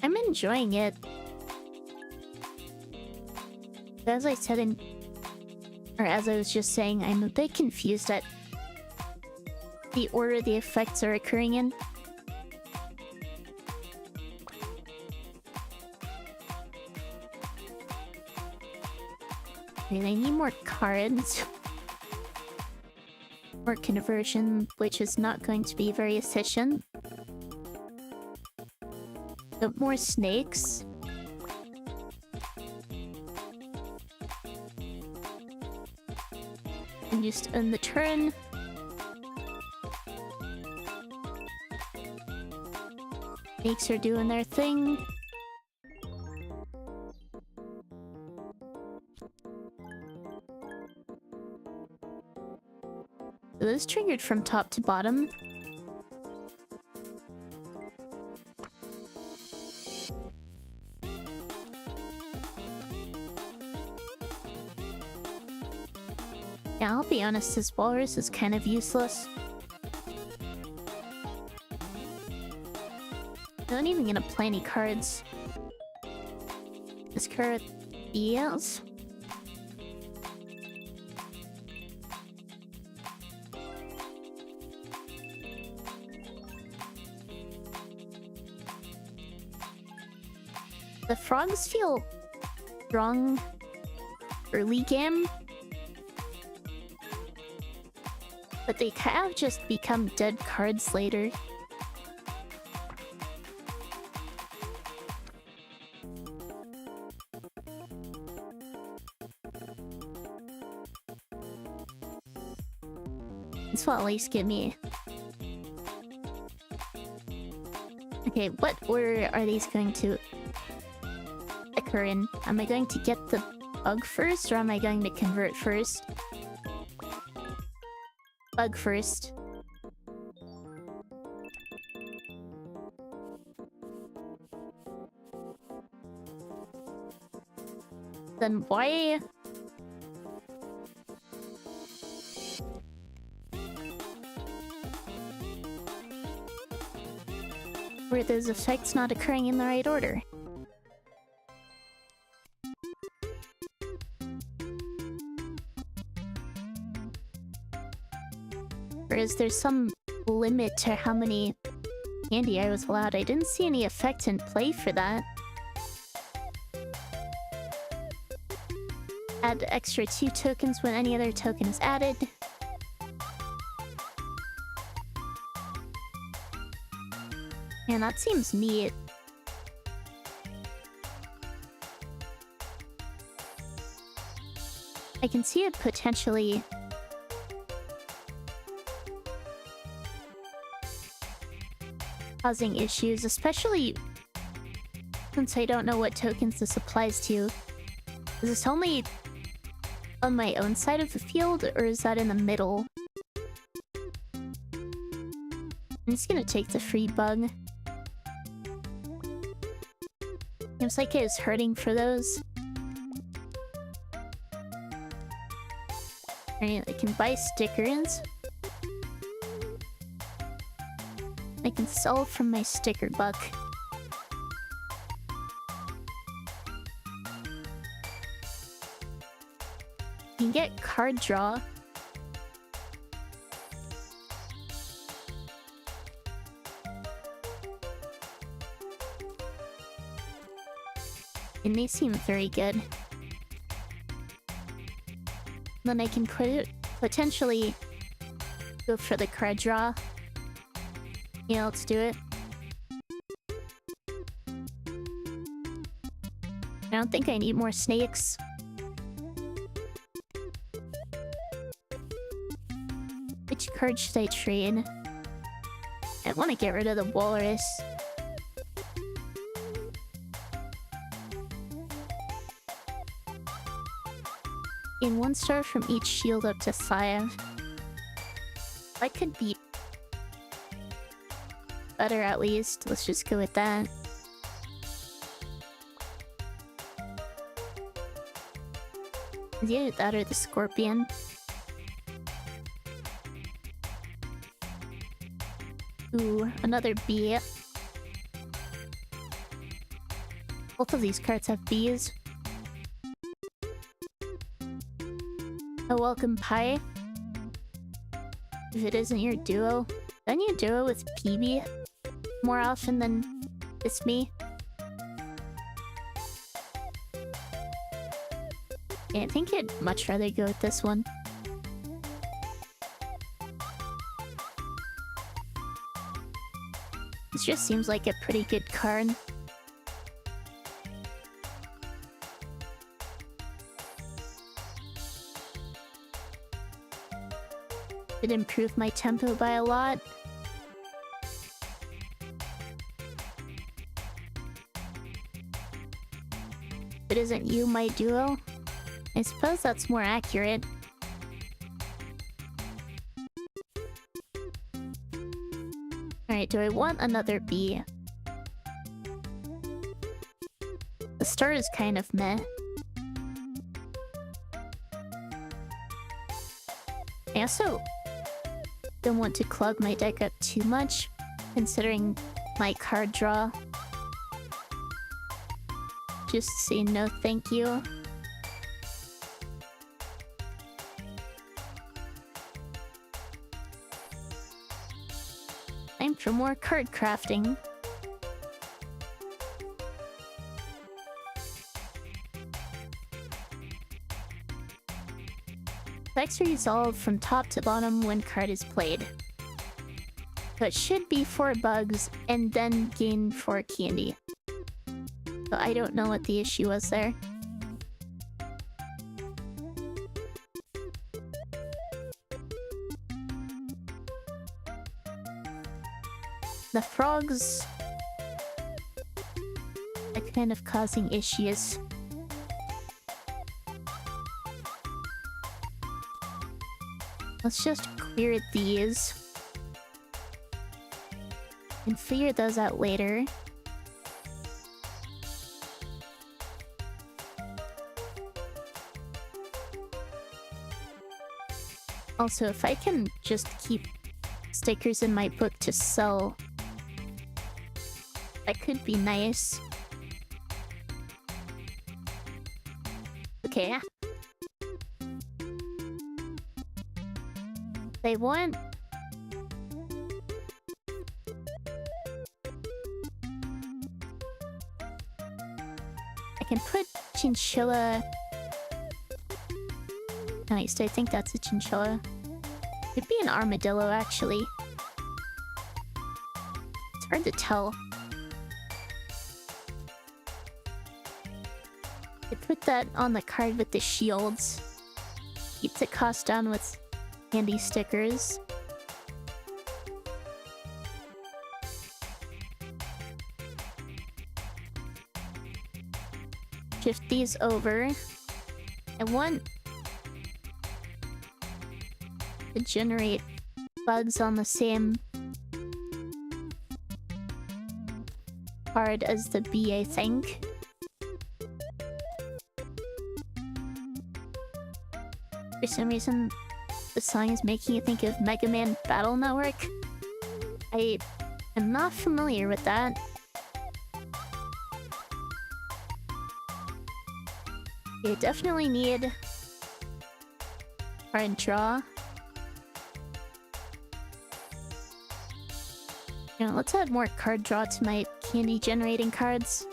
I'm enjoying it. As I said as I was just saying, I'm a bit confused at the order the effects are occurring in. I need more cards. More conversion, which is not going to be very efficient. But more snakes. And just end the turn. Snakes are doing their thing. So this triggered from top to bottom. Yeah, I'll be honest, this walrus is kind of useless. I'm not even gonna play any cards. This card, yes. The frogs feel strong early game, but they kind of just become dead cards later. This will at least give me... Okay, what order are these going to occur in? Am I going to get the bug first, or am I going to convert first? Bug first. Then why... were those effects not occurring in the right order? Or is there some limit to how many candy I was allowed? I didn't see any effect in play for that. Add extra 2 tokens when any other token is added. Man, that seems neat. I can see it potentially causing issues, especially since I don't know what tokens this applies to. Is this only on my own side of the field, or is that in the middle? I'm just gonna take the free bug. Seems like it is hurting for those. Alright, I can buy stickers. I can sell from my sticker buck. You can get card draw. And they seem very good. Then I can potentially go for the card draw. Yeah, let's do it. I don't think I need more snakes. Which card should I trade? I want to get rid of the walrus. In 1 star from each shield up to 5. I could beat better at least. Let's just go with that. Yeah, that or the scorpion. Ooh, another bee. Both of these cards have bees. A welcome pie. If it isn't your duo, then you duo with PB more often than it's me. Yeah, I think I'd much rather go with this one. This just seems like a pretty good card. It improved my tempo by a lot. It isn't you, my duo. I suppose that's more accurate. Alright, do I want another bee? The star is kind of meh. I also don't want to clog my deck up too much, considering my card draw. Just say no thank you. Time for more card crafting. Effects resolve from top to bottom when card is played. So it should be 4 bugs and then gain 4 candy. So I don't know what the issue was there. The frogs are kind of causing issues. Let's just clear these and figure those out later. Also, if I can just keep stickers in my book to sell, that could be nice. Okay. They want... I can put chinchilla... Nice, I think that's a chinchilla. Could be an armadillo, actually. It's hard to tell. I put that on the card with the shields. Keep the cost down with candy stickers. Shift these over. I want to generate bugs on the same card as the bee, I think. For some reason, the song is making you think of Mega Man Battle Network. I am not familiar with that. You definitely need card draw. You know, let's add more card draw to my candy generating cards.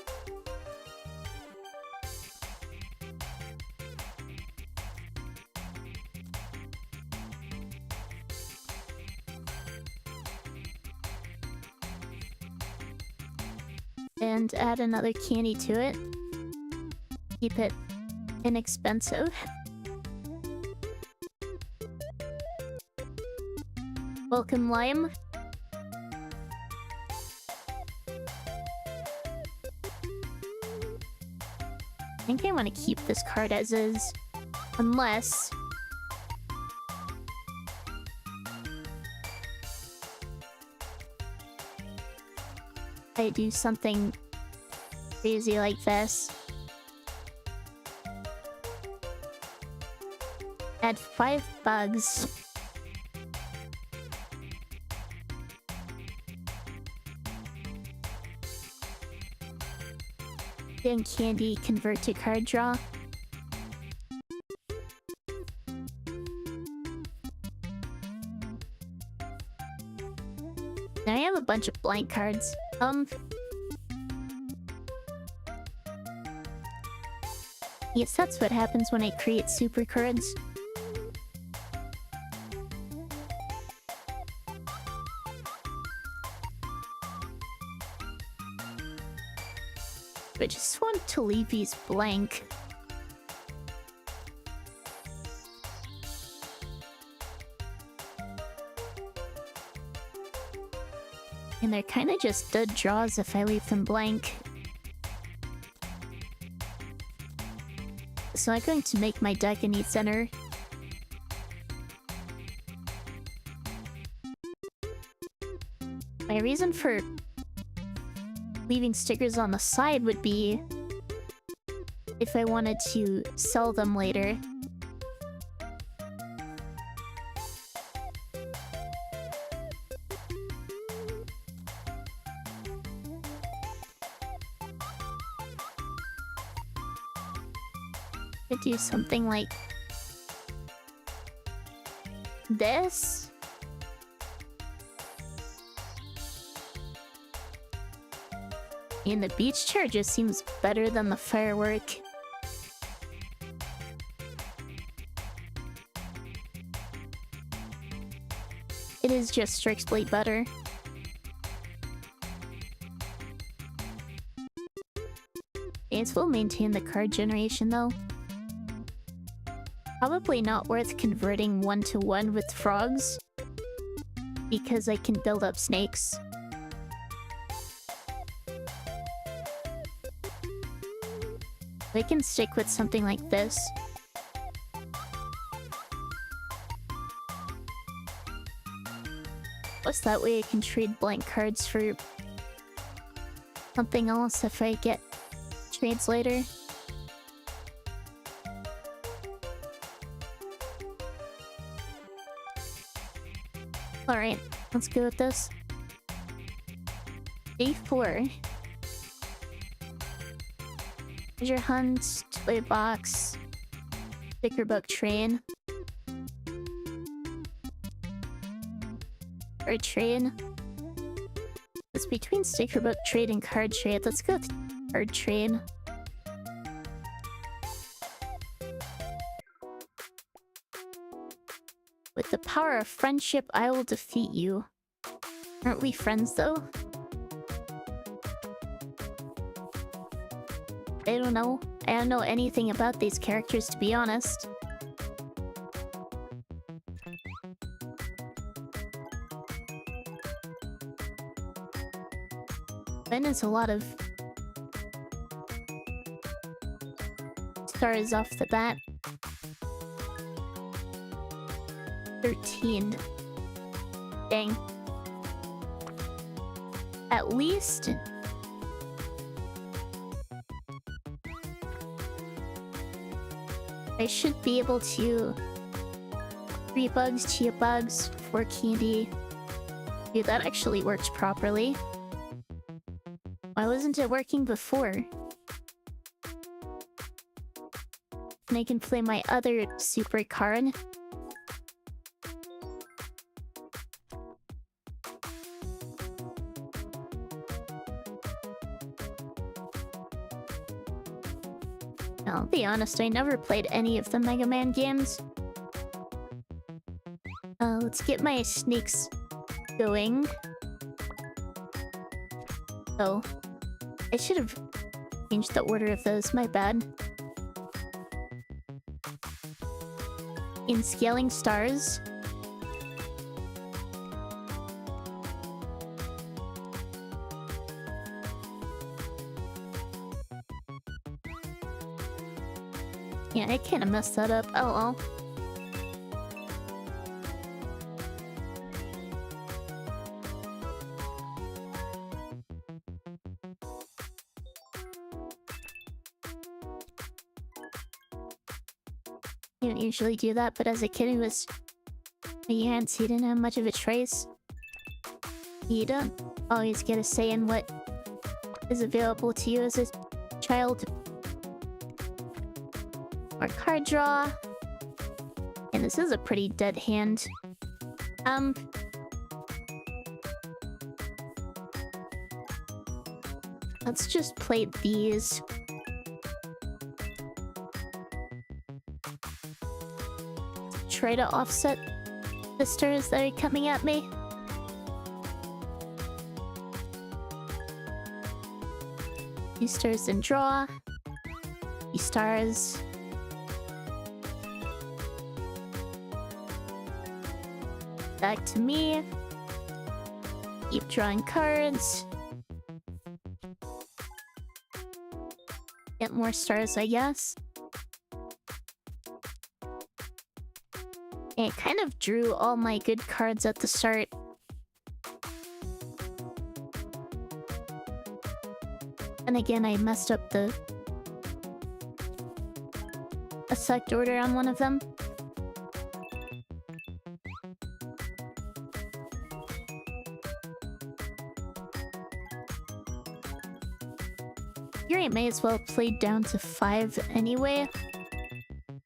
And add another candy to it. Keep it inexpensive. Welcome, Lime. I think I want to keep this card as is, unless I do something crazy like this. Add 5 bugs. And candy convert to card draw. Now I have a bunch of blank cards. Yes, that's what happens when I create super cards. I just want to leave these blank. And they're kind of just dead draws if I leave them blank. So I'm going to make my deck an center. My reason for leaving stickers on the side would be if I wanted to sell them later. Could do something like this. And the beach chair just seems better than the firework. It is just strictly better. It will maintain the card generation though. Probably not worth converting 1-to-1 with frogs, because I can build up snakes. I can stick with something like this. Plus that way I can trade blank cards for something else if I get trades later. Alright, let's go with this. Day 4. Treasure hunt, toy box, sticker book train. Card trade. It's between sticker book trade and card trade. Let's go with card trade. With the power of friendship, I will defeat you. Aren't we friends, though? I don't know. I don't know anything about these characters, to be honest. Ben is a lot of stars off the bat. 13. Dang. At least I should be able to 3 bugs, chia bugs, 4 candy. Dude, that actually works properly. Why wasn't it working before? And I can play my other super card. I'll be honest, I never played any of the Mega Man games. Let's get my snakes going. Oh. I should have changed the order of those, my bad. In scaling stars. Yeah, I kinda messed that up. Oh well. You don't usually do that, but as a kid who was enhanced, he didn't have much of a choice. You don't always get a say in what is available to you as a child. Or card draw. And this is a pretty dead hand. Let's just play these. Try to offset the stars that are coming at me. Few stars and draw. Few stars. Back to me. Keep drawing cards. Get more stars, I guess. I kind of drew all my good cards at the start. And again, I messed up the select order on one of them. Here I may as well play down to 5 anyway,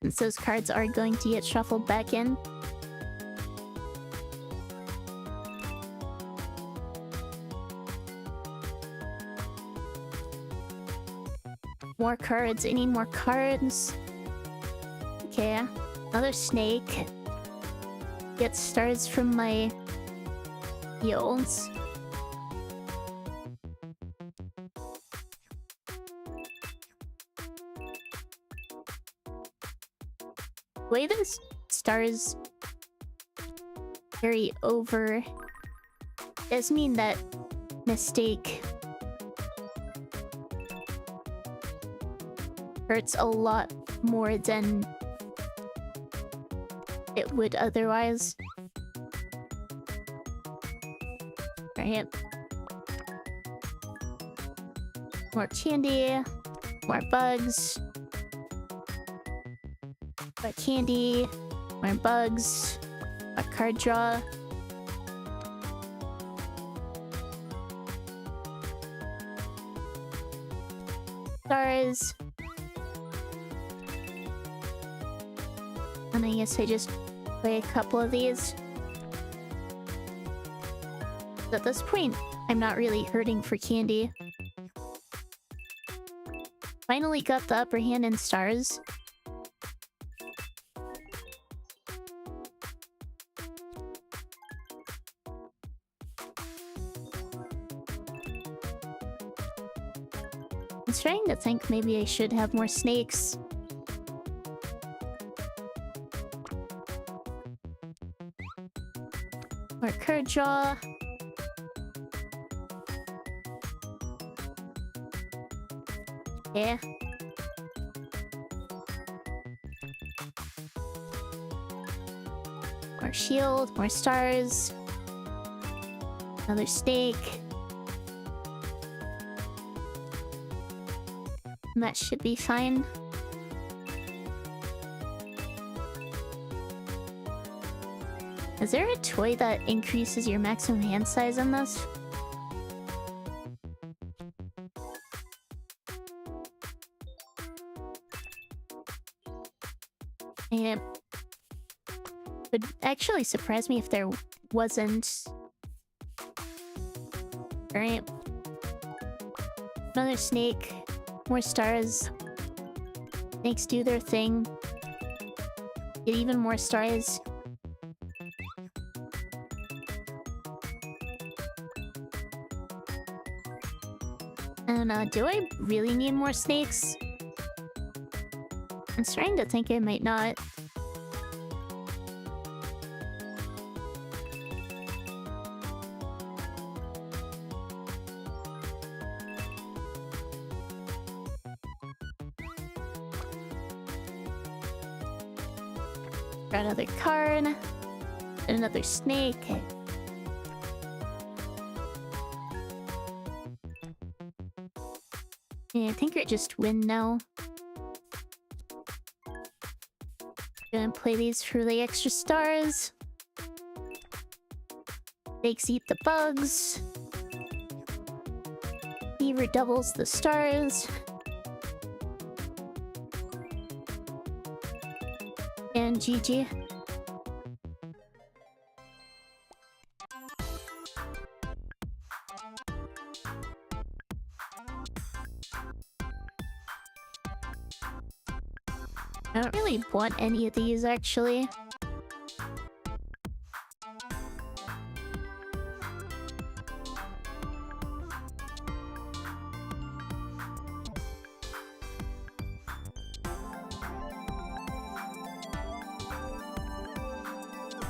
since those cards are going to get shuffled back in. More cards, I need more cards. Okay, another snake. Get stars from my yields. The way those stars carry over does mean that mistake hurts a lot more than it would otherwise. Right. More candy, more bugs. More candy, more bugs, a card draw. stars. And I guess I just play a couple of these. At this point, I'm not really hurting for candy. Finally got the upper hand in stars. I'm starting to think maybe I should have more snakes. More card draw. Yeah. More shield, more stars. Another snake. And that should be fine. Is there a toy that increases your maximum hand size in this? It would actually surprise me if there wasn't. Alright. Another snake. More stars. Snakes do their thing. Get even more stars. And do I really need more snakes? I'm starting to think I might not. Got another card. Another snake. Yeah, I think I just win now. Gonna play these for the extra stars. Snakes eat the bugs. Fever doubles the stars. And GG. I don't really want any of these, actually.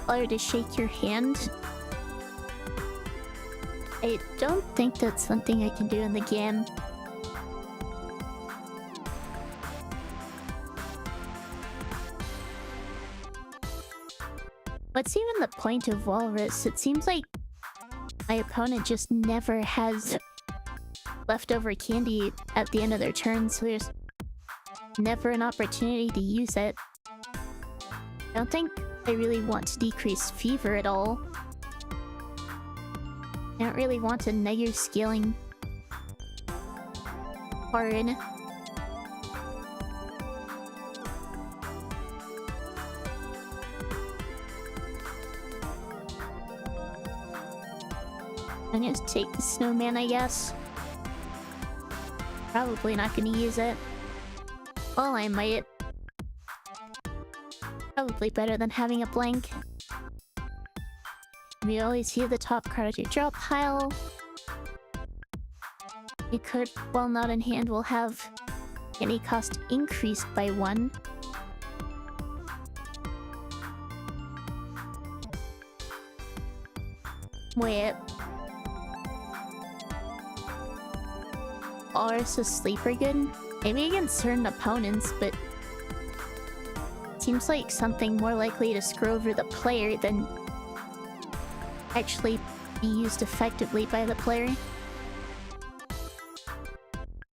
Or to shake your hand. I don't think that's something I can do in the game. What's even the point of Walrus? It seems like my opponent just never has leftover candy at the end of their turn, so there's never an opportunity to use it. I don't think I really want to decrease fever at all. I don't really want a negative scaling card. I'm gonna just take the snowman, I guess. Probably not gonna use it. Well, I might. Probably better than having a blank. We always see the top card of your draw pile. You could, while not in hand, will have any cost increased by 1. Wait. Or is a sleeper good? Maybe against certain opponents, but seems like something more likely to screw over the player than actually be used effectively by the player.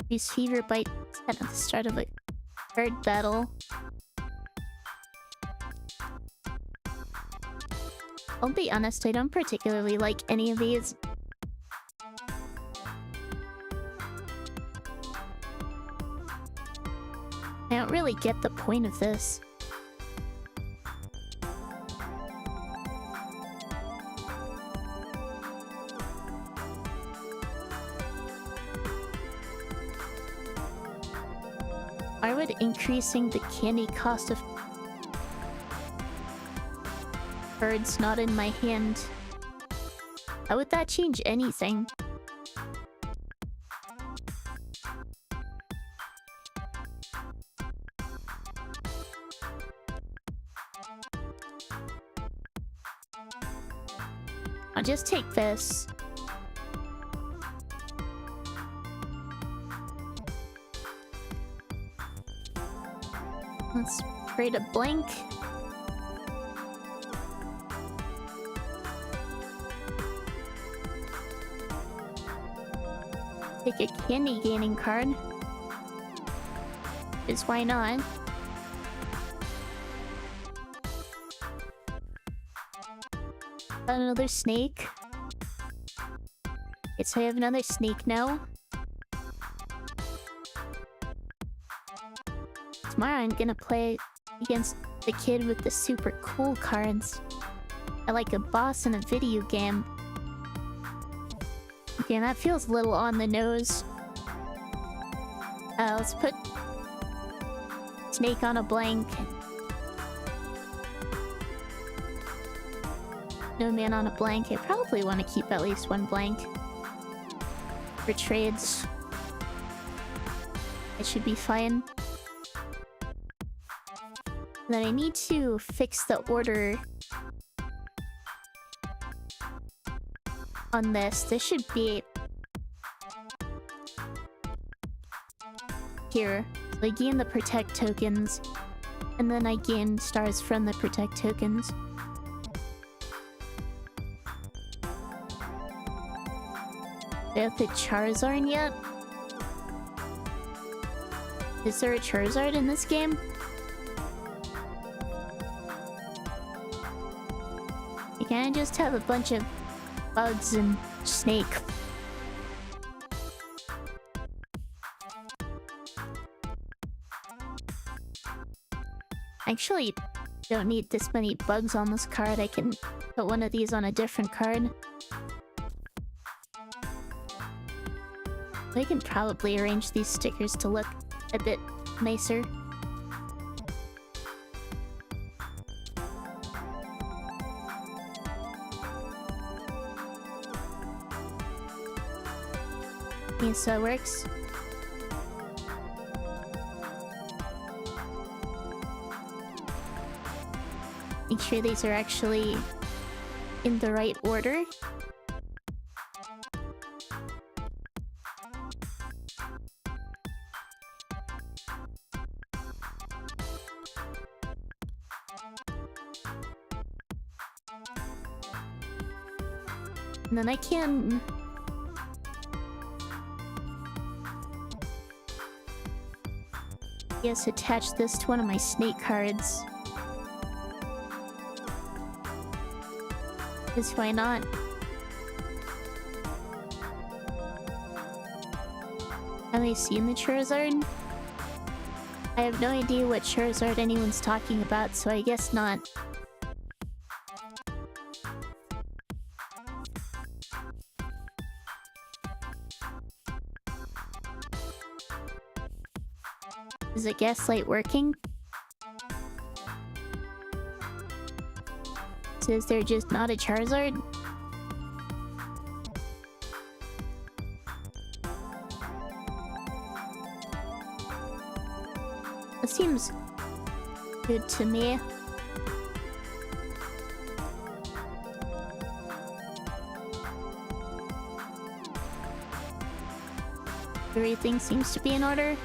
Use Fever Bite at the start of a card battle. I'll be honest, I don't particularly like any of these. really get the point of this. Why would increasing the candy cost of birds not in my hand? How would that change anything? I'll just take this. Let's create a blank. Take a candy gaining card. Because why not? Another snake. Okay, so I have another snake now. Tomorrow I'm gonna play against the kid with the super cool cards. I like a boss in a video game. Okay, that feels a little on the nose. Let's put snake on a blank. No man on a blank. I probably want to keep at least one blank for trades. It should be fine. And then I need to fix the order on this. This should be here. So I gain the protect tokens, and then I gain stars from the protect tokens. Do I have the Charizard yet? Is there a Charizard in this game? Can I just have a bunch of bugs and snake? Actually, don't need this many bugs on this card. I can put one of these on a different card. I can probably arrange these stickers to look a bit nicer. Yeah, so it works. Make sure these are actually in the right order. And then I can... yes, attach this to one of my snake cards. Because why not? Have I seen the Charizard? I have no idea what Charizard anyone's talking about, so I guess not. Is the gaslight working? So is there just not a Charizard? That seems good to me. Everything seems to be in order.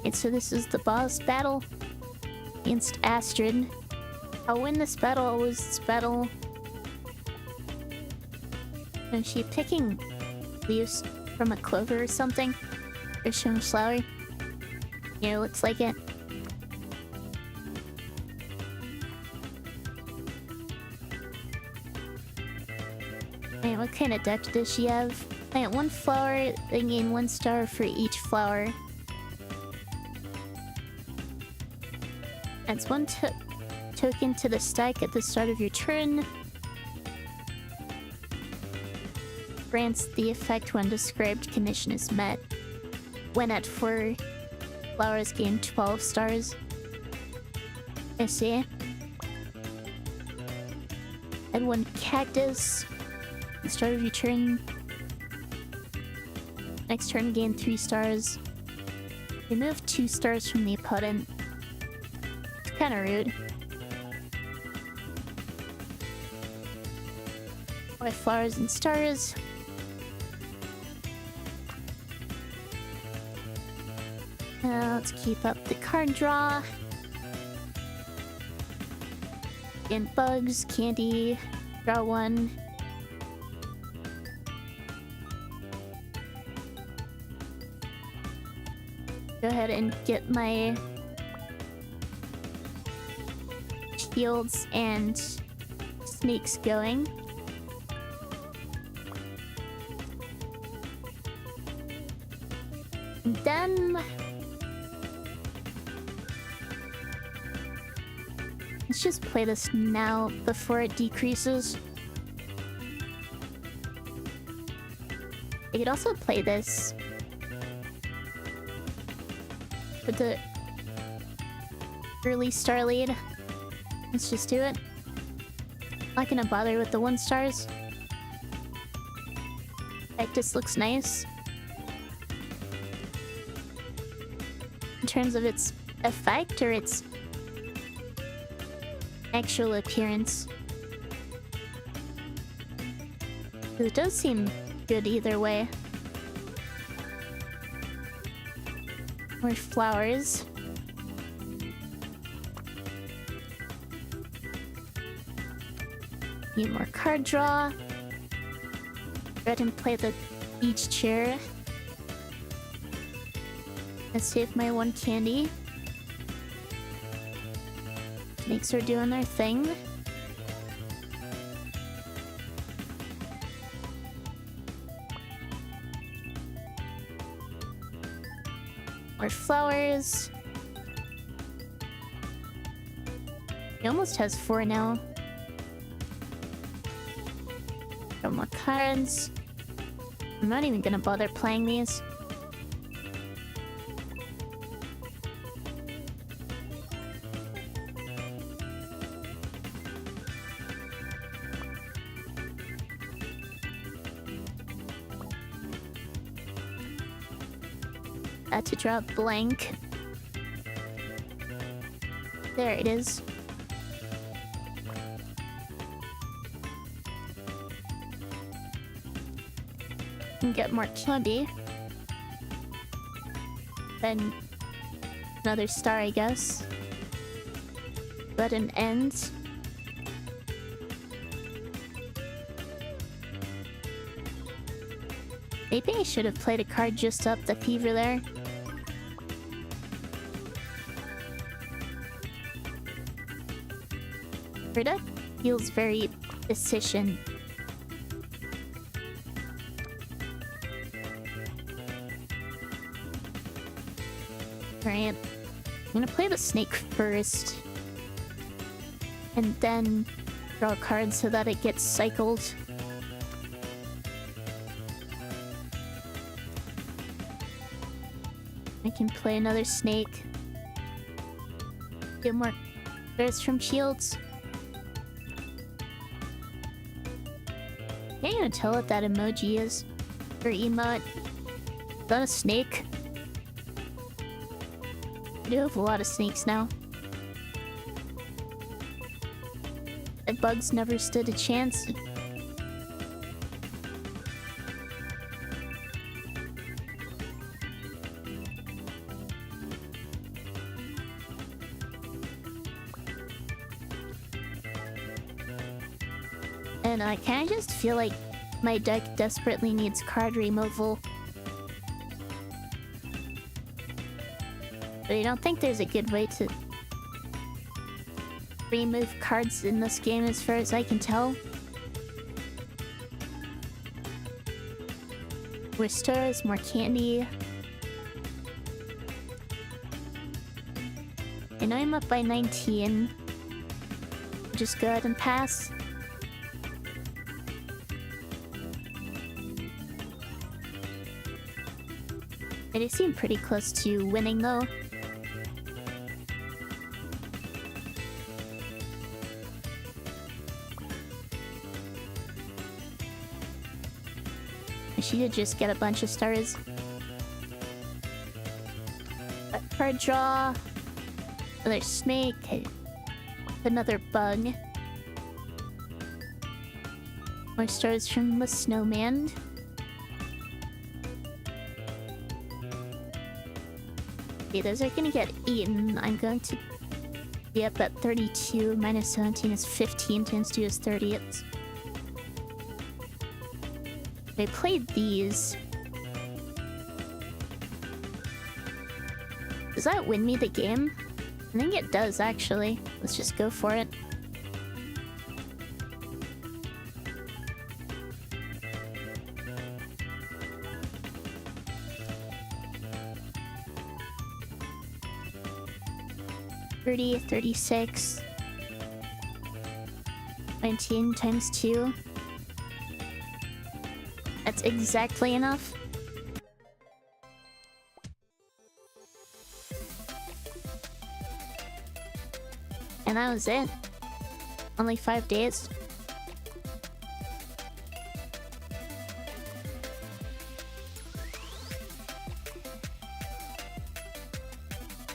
And so this is the boss battle against Astrid. I'll win this battle, I'll lose this battle. Is she picking leaves from a clover or something? Or some flower? Yeah, looks like it. Alright, what kind of deck does she have? Plant one flower, then gain 1 star for each flower. Adds 1 token to the stack at the start of your turn. Grants the effect when described condition is met. When at 4 flowers, gain 12 stars. I see. Add 1 cactus. At the start of your turn. Next turn, gain 3 stars. Remove 2 stars from the opponent. It's kinda rude. 5 flowers and stars. Let's keep up the card draw. And bugs, candy, draw 1. Go ahead and get my shields and snakes going. And then let's just play this now before it decreases. I could also play this with the early star lead. Let's just do it. Not gonna bother with the 1 stars. Cactus looks nice. In terms of its effect or its actual appearance. It does seem good either way. More flowers. Need more card draw. Go ahead and play the beach chair. Let's save my 1 candy. Snakes are doing their thing. More flowers. He almost has 4 now. Got more cards. I'm not even gonna bother playing these. To draw blank. There it is. And get more candy. Then another star, I guess. But an end. Maybe I should have played a card just up the fever there. Her deck feels very efficient. Alright, I'm gonna play the snake first. And then draw a card so that it gets cycled. I can play another snake. Get more cards from shields. Can't even tell what that emoji is. Or emote. Is that a snake? I do have a lot of snakes now. And bugs never stood a chance. And I kinda just feel like my deck desperately needs card removal. But I don't think there's a good way to remove cards in this game as far as I can tell. More stars, more candy. I know I'm up by 19. Just go ahead and pass. I do seem pretty close to winning though. I should just get a bunch of stars. A card draw. Another snake. Another bug. More stars from the snowman. Okay, those are gonna get eaten. I'm going to be up at 32. Minus 17 is 15. Times 2 is 30. I played these. Does that win me the game? I think it does, actually. Let's just go for it. $30, $36. 19 times 2. That's exactly enough. And that was it. Only 5 days.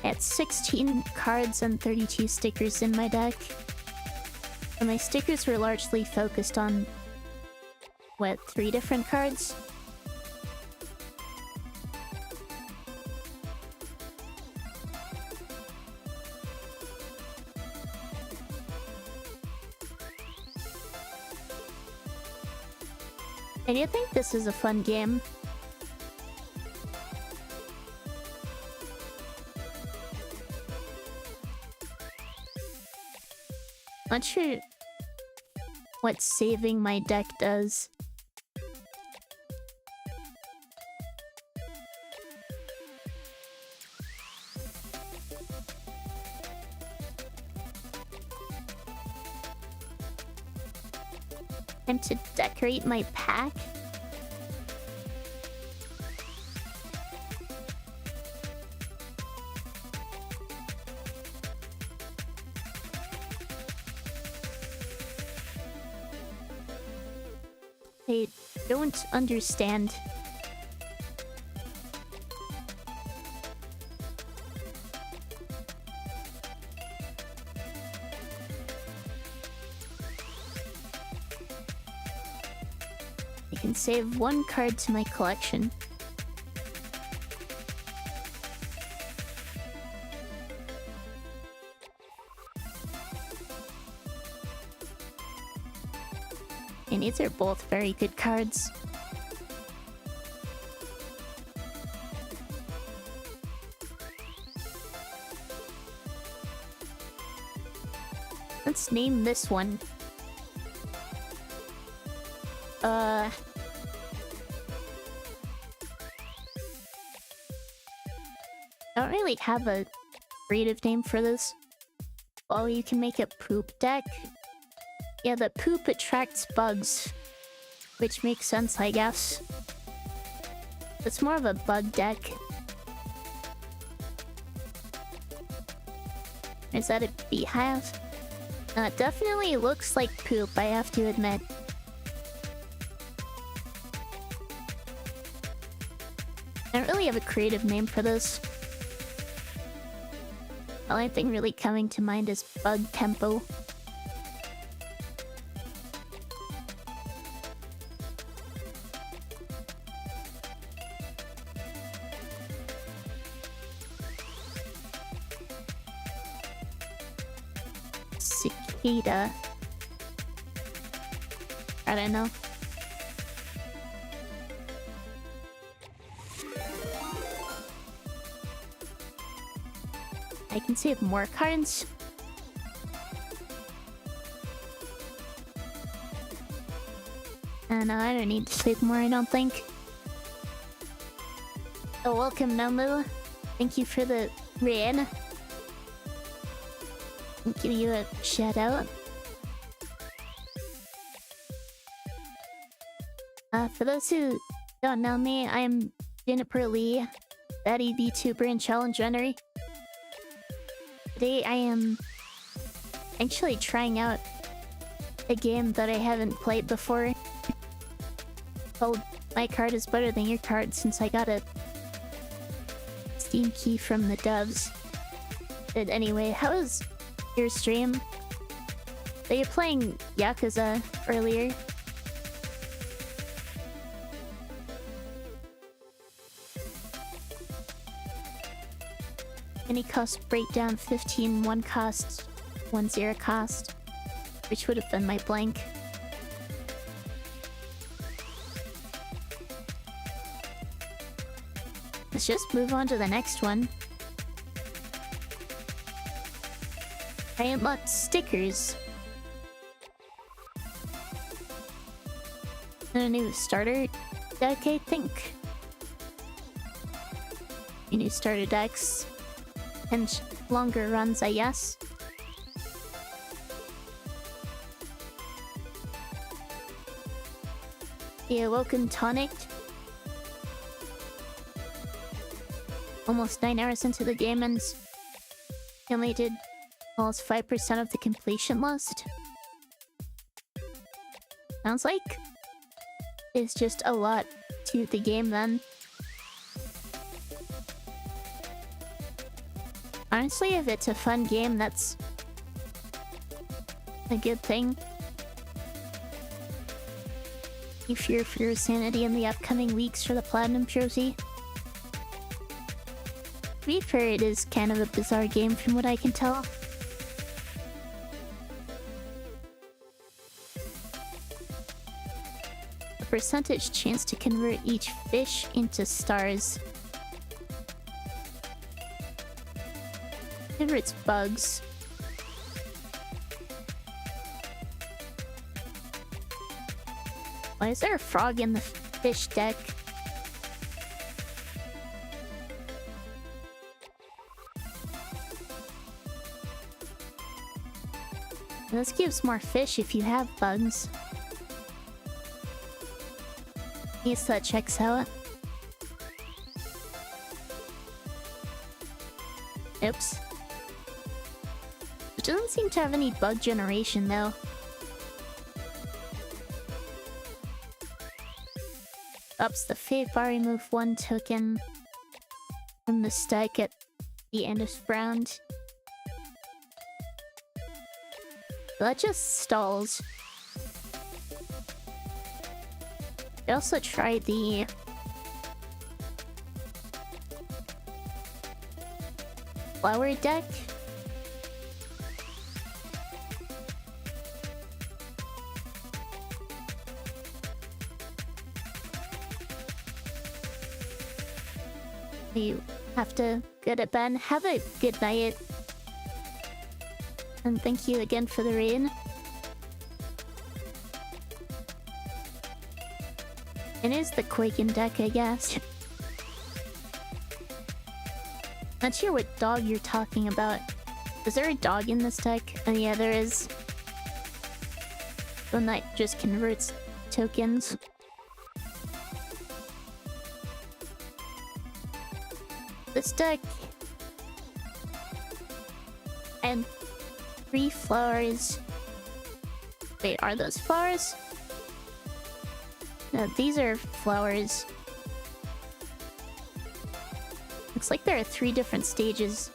I had 16 cards and 32 stickers in my deck. And my stickers were largely focused on, what, 3 different cards? I do think this is a fun game. Not sure what saving my deck does. And to decorate my pack? I don't understand. I can save 1 card to my collection. And these are both very good cards. Let's name this one. I don't really have a creative name for this. Oh, you can make a poop deck. Yeah, the poop attracts bugs. Which makes sense, I guess. It's more of a bug deck. Is that a beehive? It definitely looks like poop, I have to admit. I don't really have a creative name for this. The only thing really coming to mind is Bug Tempo. Cicada. I don't know. I can save more cards. And I don't need to save more, I don't think. Oh, welcome, Nomu. Thank you for the raid. I'll give you a shout out. For those who don't know me, I'm Juniper Lee, Betty VTuber and Challenge Runner. Today I am actually trying out a game that I haven't played before. Called My Card is Better Than Your Card, since I got a Steam key from the devs. But anyway, how was your stream? So you're playing Yakuza earlier. Any cost breakdown 15, 1 cost, 1 0 cost, which would have been my blank. Let's just move on to the next one. I unlocked stickers. And a new starter deck, I think. A new starter decks. And longer runs, I guess. The Awoken Tonic. Almost 9 hours into the game and only did almost 5% of the completion list. Sounds like it's just a lot to the game then. Honestly, if it's a fun game, that's a good thing. You fear for your sanity in the upcoming weeks for the Platinum Trophy. To be fair, it is kind of a bizarre game from what I can tell. A percentage chance to convert each fish into stars. It's bugs. Why is there a frog in the fish deck? This gives more fish if you have bugs. Yes, that checks out. Oops. It doesn't seem to have any bug generation though. Ups the fate bar, remove 1 token from the stack at the end of round. That just stalls. I also tried the flower deck. You have to go to bed. Have a good night. And thank you again for the raid. It is the Quaken deck, I guess. Not sure what dog you're talking about. Is there a dog in this deck? Oh yeah, there is. One that just converts tokens. This deck and 3 flowers. Wait, are those flowers? No, these are flowers. Looks like there are 3 different stages.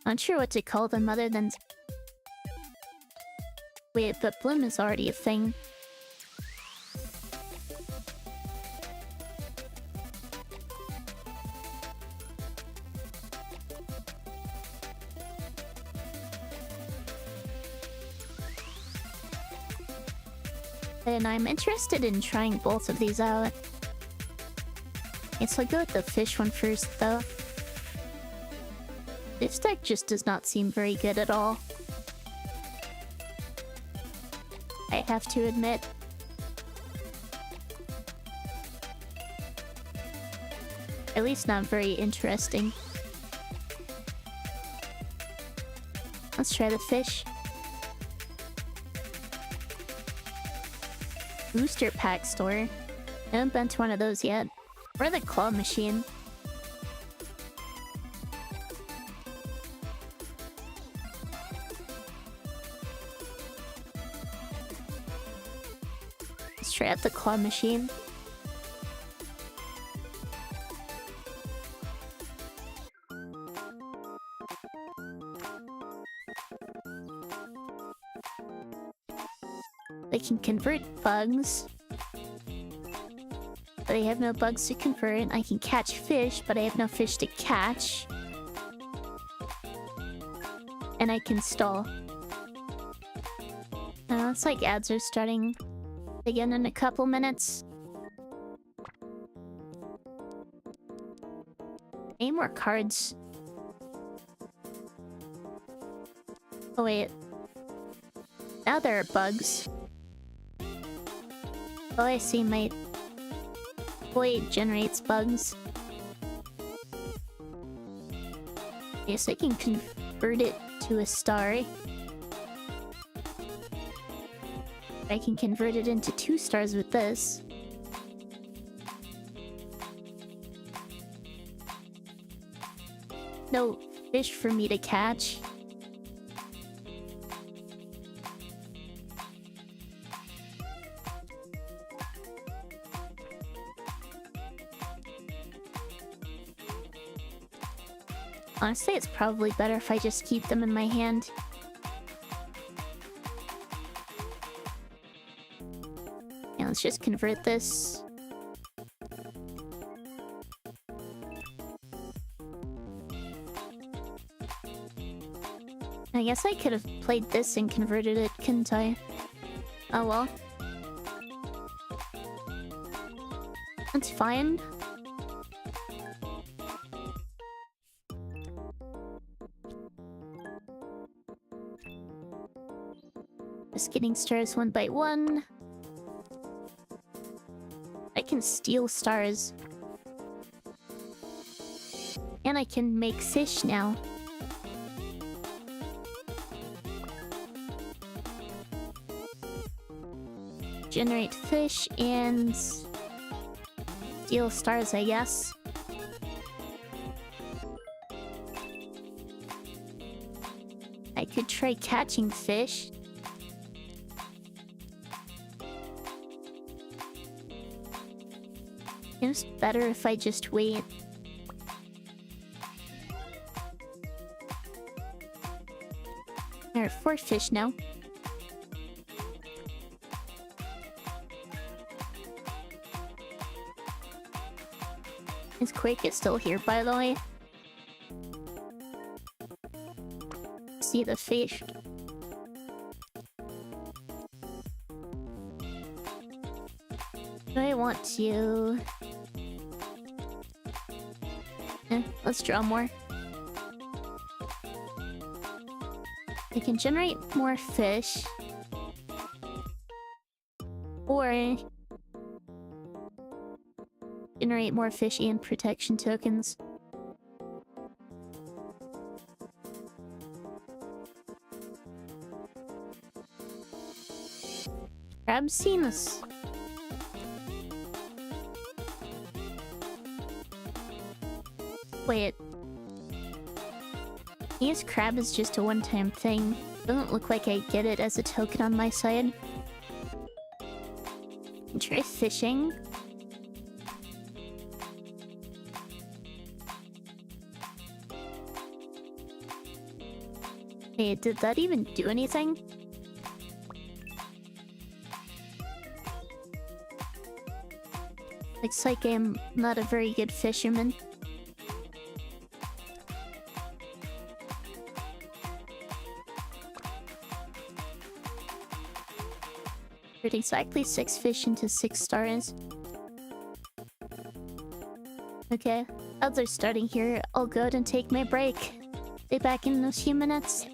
Not sure what to call them other than... Wait, but Bloom is already a thing. And I'm interested in trying both of these out. So I'll go with the fish one first, though. This deck just does not seem very good at all. I have to admit. At least not very interesting. Let's try the fish. Booster pack store. I haven't been to one of those yet. Or the claw machine. Let's try out the claw machine. I can convert bugs, but I have no bugs to convert. I can catch fish, but I have no fish to catch. And I can stall. It's like ads are starting again in a couple minutes. Any more cards? Oh wait. Now there are bugs. Oh, I see, my blade generates bugs. Yes, I can convert it to a star. I can convert it into 2 stars with this. No fish for me to catch. Honestly, it's probably better if I just keep them in my hand. Yeah, let's just convert this. I guess I could have played this and converted it, couldn't I? Oh well. That's fine. Just getting stars 1 by 1. I can steal stars. And I can make fish now. Generate fish and steal stars, I guess. I could try catching fish. It's better if I just wait. There are 4 fish now. Is Quake is still here, by the way? See the fish. Do I want to... let's draw more. I can generate more fish. Or... generate more fish and protection tokens. Crab seen us. Wait. Use crab is just a one-time thing. Doesn't look like I get it as a token on my side. Try fishing. Hey, did that even do anything? Looks like I'm not a very good fisherman. Put exactly 6 fish into 6 stars. Okay, as they're starting here, I'll go ahead and take my break. Be back in a few minutes.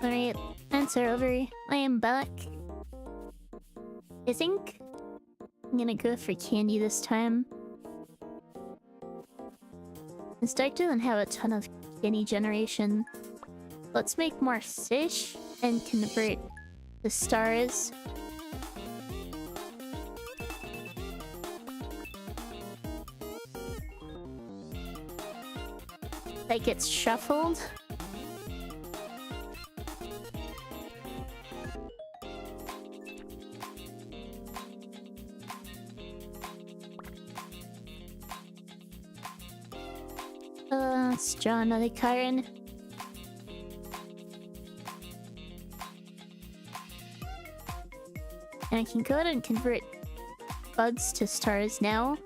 Alright, answer over. I am back. I think I'm gonna go for candy this time. Since Dark doesn't have a ton of candy generation, let's make more fish and convert the stars. That gets shuffled. Let's draw another card. And I can go ahead and convert bugs to stars now.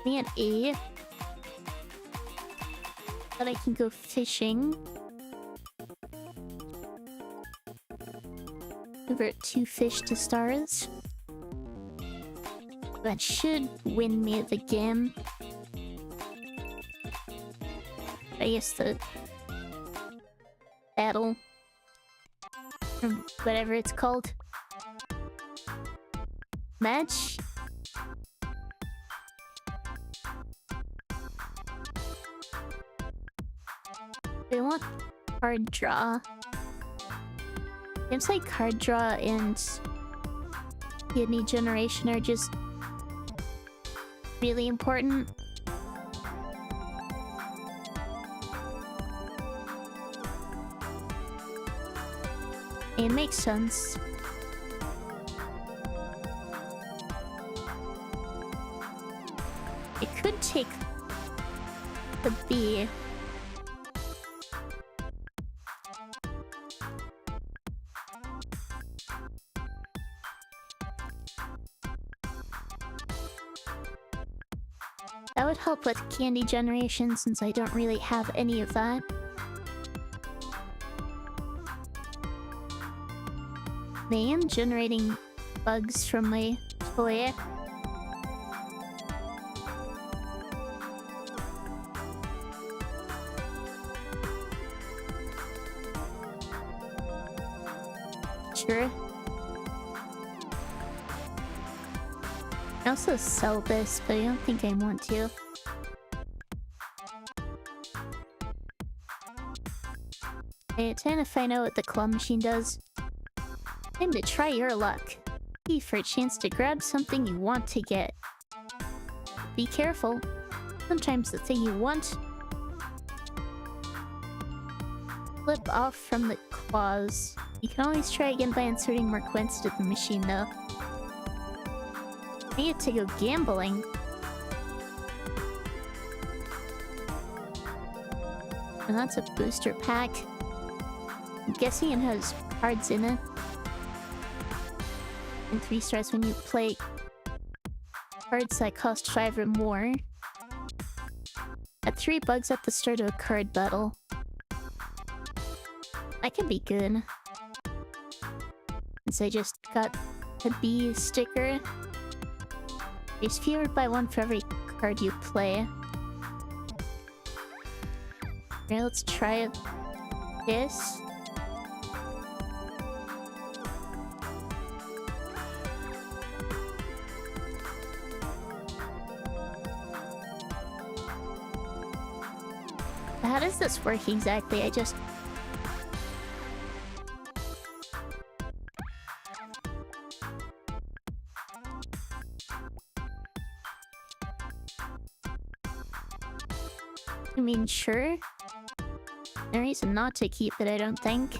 Me and A. But I can go fishing. Convert 2 fish to stars. That should win me the game. I guess the battle, or whatever it's called, match. I want card draw. Games like card draw and kidney generation are just really important. It makes sense. It could take the B. That would help with candy generation since I don't really have any of that. I am generating bugs from my toy. Sure. I also sell this, but I don't think I want to. Okay, time to find out what the claw machine does. Time to try your luck. Key for a chance to grab something you want to get. Be careful. Sometimes the thing you want flip off from the claws. You can always try again by inserting more coins to the machine though. I get to go gambling. And that's a booster pack. I'm guessing it has cards in it. And 3 stars when you play cards that cost 5 or more. At 3 bugs at the start of a card battle. That could be good. Since I just got a B sticker. There's fewer by 1 for every card you play. Okay, let's try this. How does this work exactly? I just... I mean, sure. No reason not to keep it, I don't think.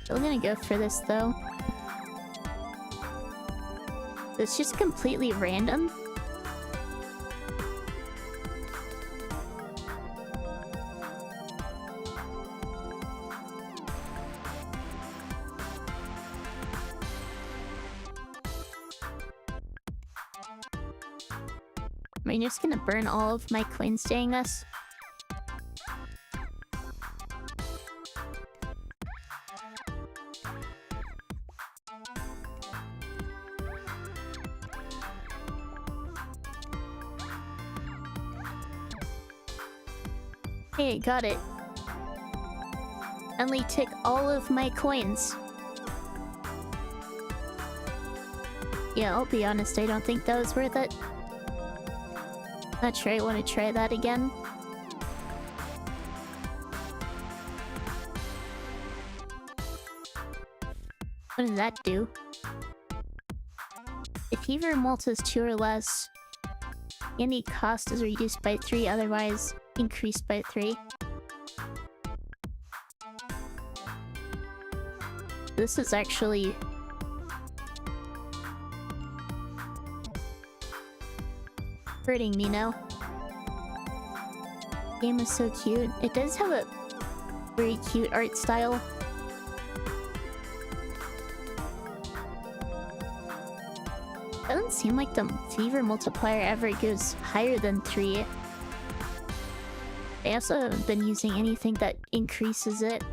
Still gonna go for this, though. It's just completely random. Am I just gonna burn all of my coins doing this? Hey, got it. Only took all of my coins. Yeah, I'll be honest, I don't think that was worth it. Not sure I want to try that again. What does that do? If either malt is 2 or less, any cost is reduced by 3, otherwise increased by 3. This is actually... hurting me now. Game is so cute. It does have a very cute art style. Doesn't seem like the fever multiplier ever goes higher than 3. I also haven't been using anything that increases it,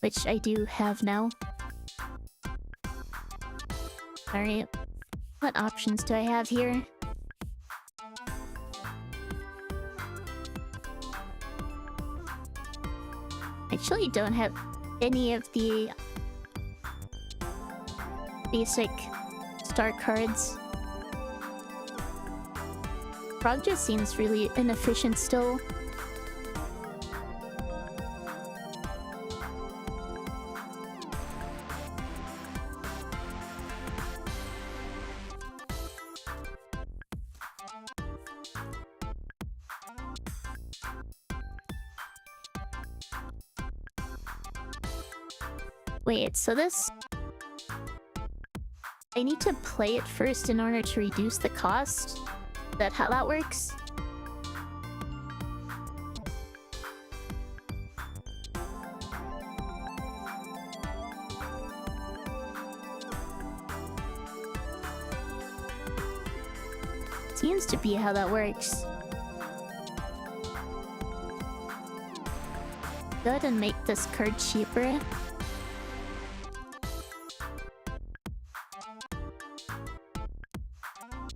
which I do have now. Alright, what options do I have here? I actually don't have any of the basic star cards. Frog just seems really inefficient still. Wait, so this... I need to play it first in order to reduce the cost? Is that how that works? Seems to be how that works. Go ahead and make this card cheaper.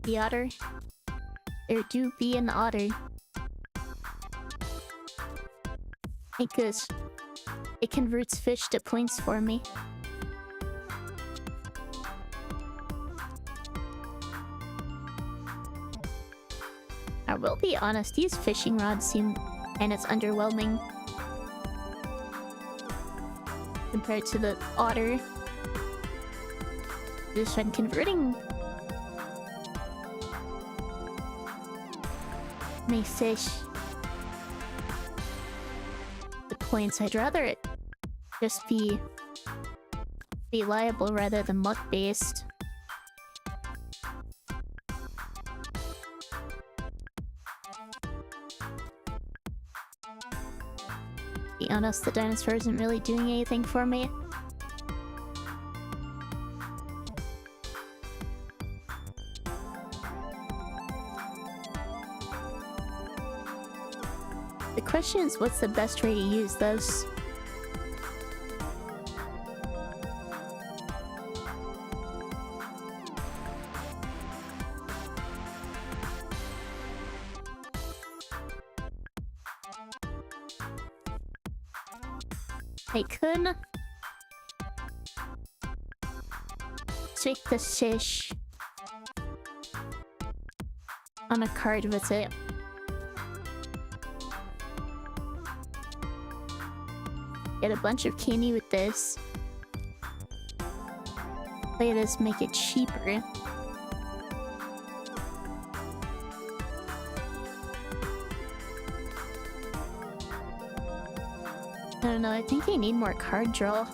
The otter. There do be an otter. Because it converts fish to points for me. I will be honest, these fishing rods seem kind of underwhelming compared to the otter. This one converting my fish the points. I'd rather it just be reliable rather than luck based. Be honest, the dinosaur isn't really doing anything for me. The question is, what's the best way to use this? I could take the fish on a card with it. Get a bunch of candy with this. Play this, make it cheaper. I don't know, I think I need more card draw.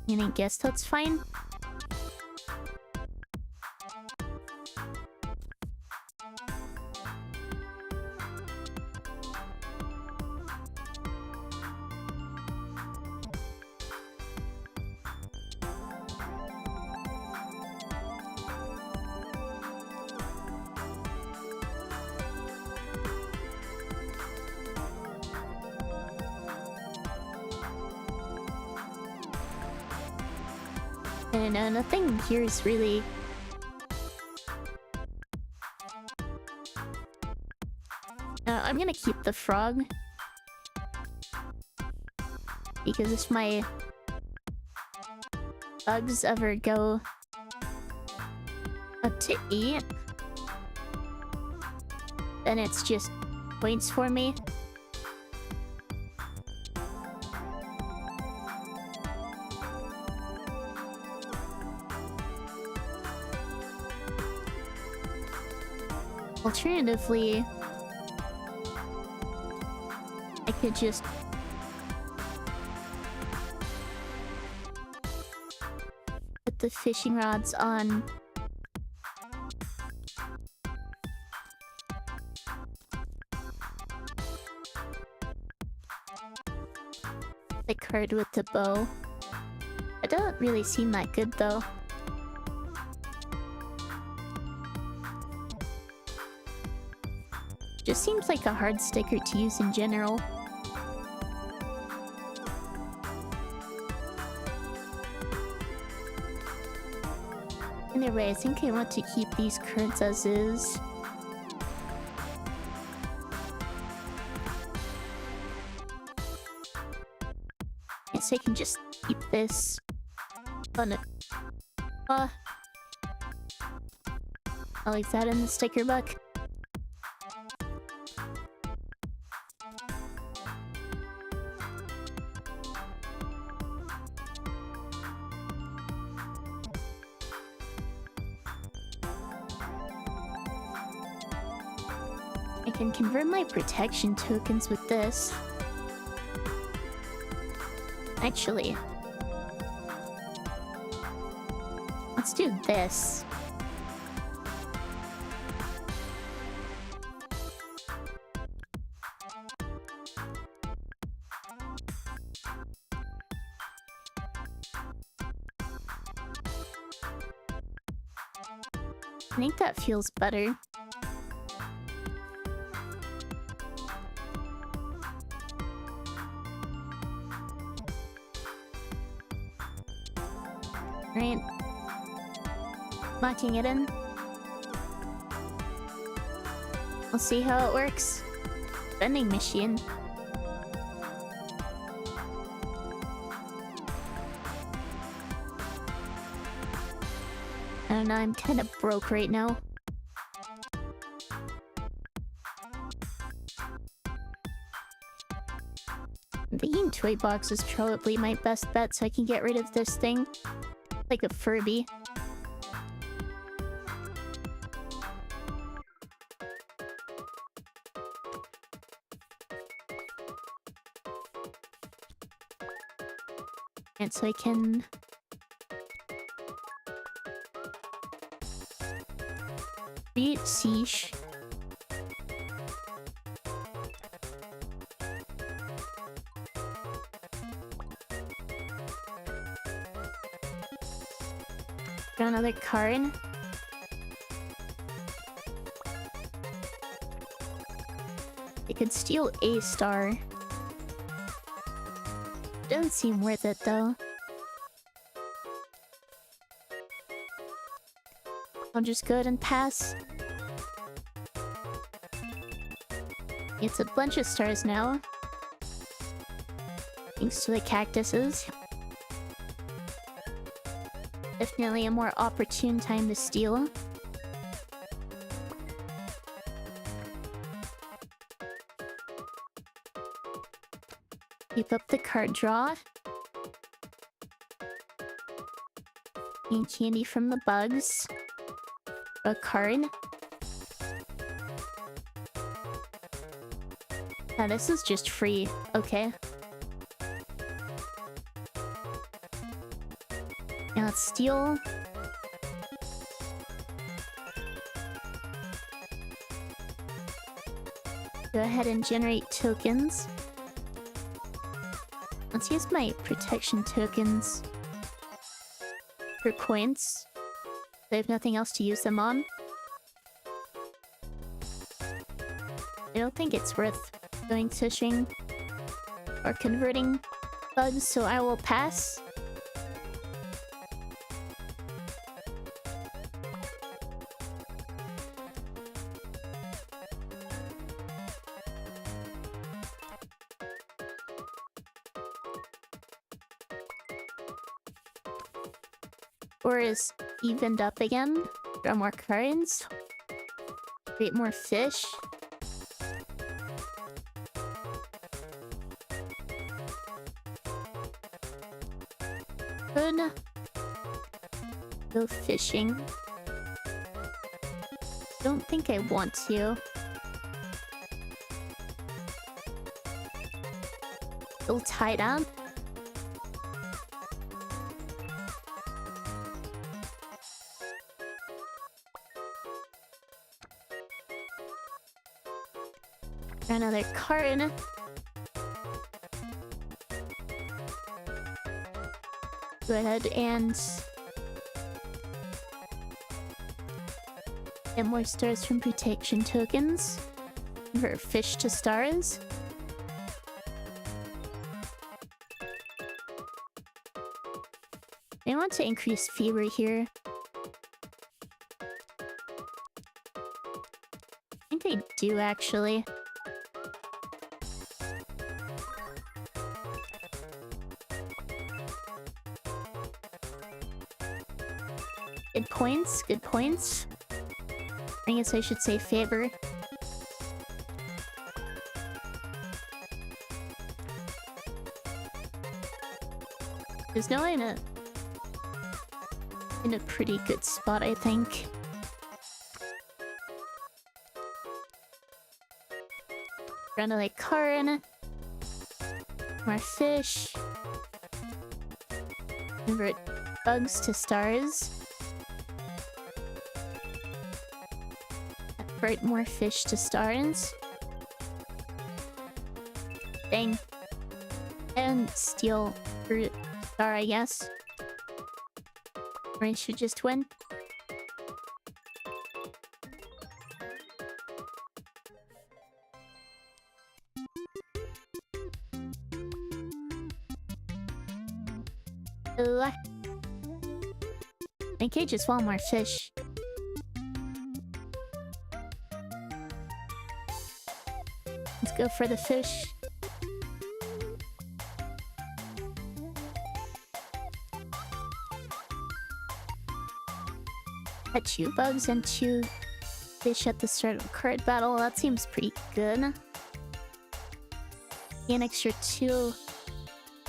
And I guess that's fine. And nothing here is really... I'm gonna keep the frog. Because if my bugs ever go up to 8, then it's just points for me. Alternatively, I could just put the fishing rods on the card with the bow. It doesn't really seem that good though. Just seems like a hard sticker to use in general. Anyway, I think I want to keep these cards as is. Guess I can just keep this on it. I'll leave that in the sticker book. I can convert my protection tokens with this. Actually, let's do this. I think that feels better. Right. Locking it in. We'll see how it works. Vending machine. I don't know, I'm kind of broke right now. I'm thinking toy box is probably my best bet so I can get rid of this thing. Like a Furby. And so I can... create Siege. Got another card. I could steal a star. Doesn't seem worth it though. I'll just go ahead and pass. It's a bunch of stars now. Thanks to the cactuses. Definitely a more opportune time to steal. Keep up the card draw. Gain candy from the bugs. A card. Now this is just free. Okay. Now let's steal. Go ahead and generate tokens. Let's use my protection tokens for coins. I have nothing else to use them on. I don't think it's worth going fishing or converting bugs, so I will pass. score is evened up again. Draw more cards. Create more fish. Could go fishing. Don't think I want to. Still tied up. Another card. Go ahead and get more stars from protection tokens. Convert fish to stars. I want to increase fever here. I think I do actually. Good points, good points. I guess I should say favor. There's no in a pretty good spot, I think. Run a like card. More fish. Convert bugs to stars. Convert more fish to stars. Dang. And steal for star, I guess. Or I should just win. Okay, just want more fish. Let's go for the fish. Had 2 bugs and 2 fish at the start of a card battle. That seems pretty good. An extra 2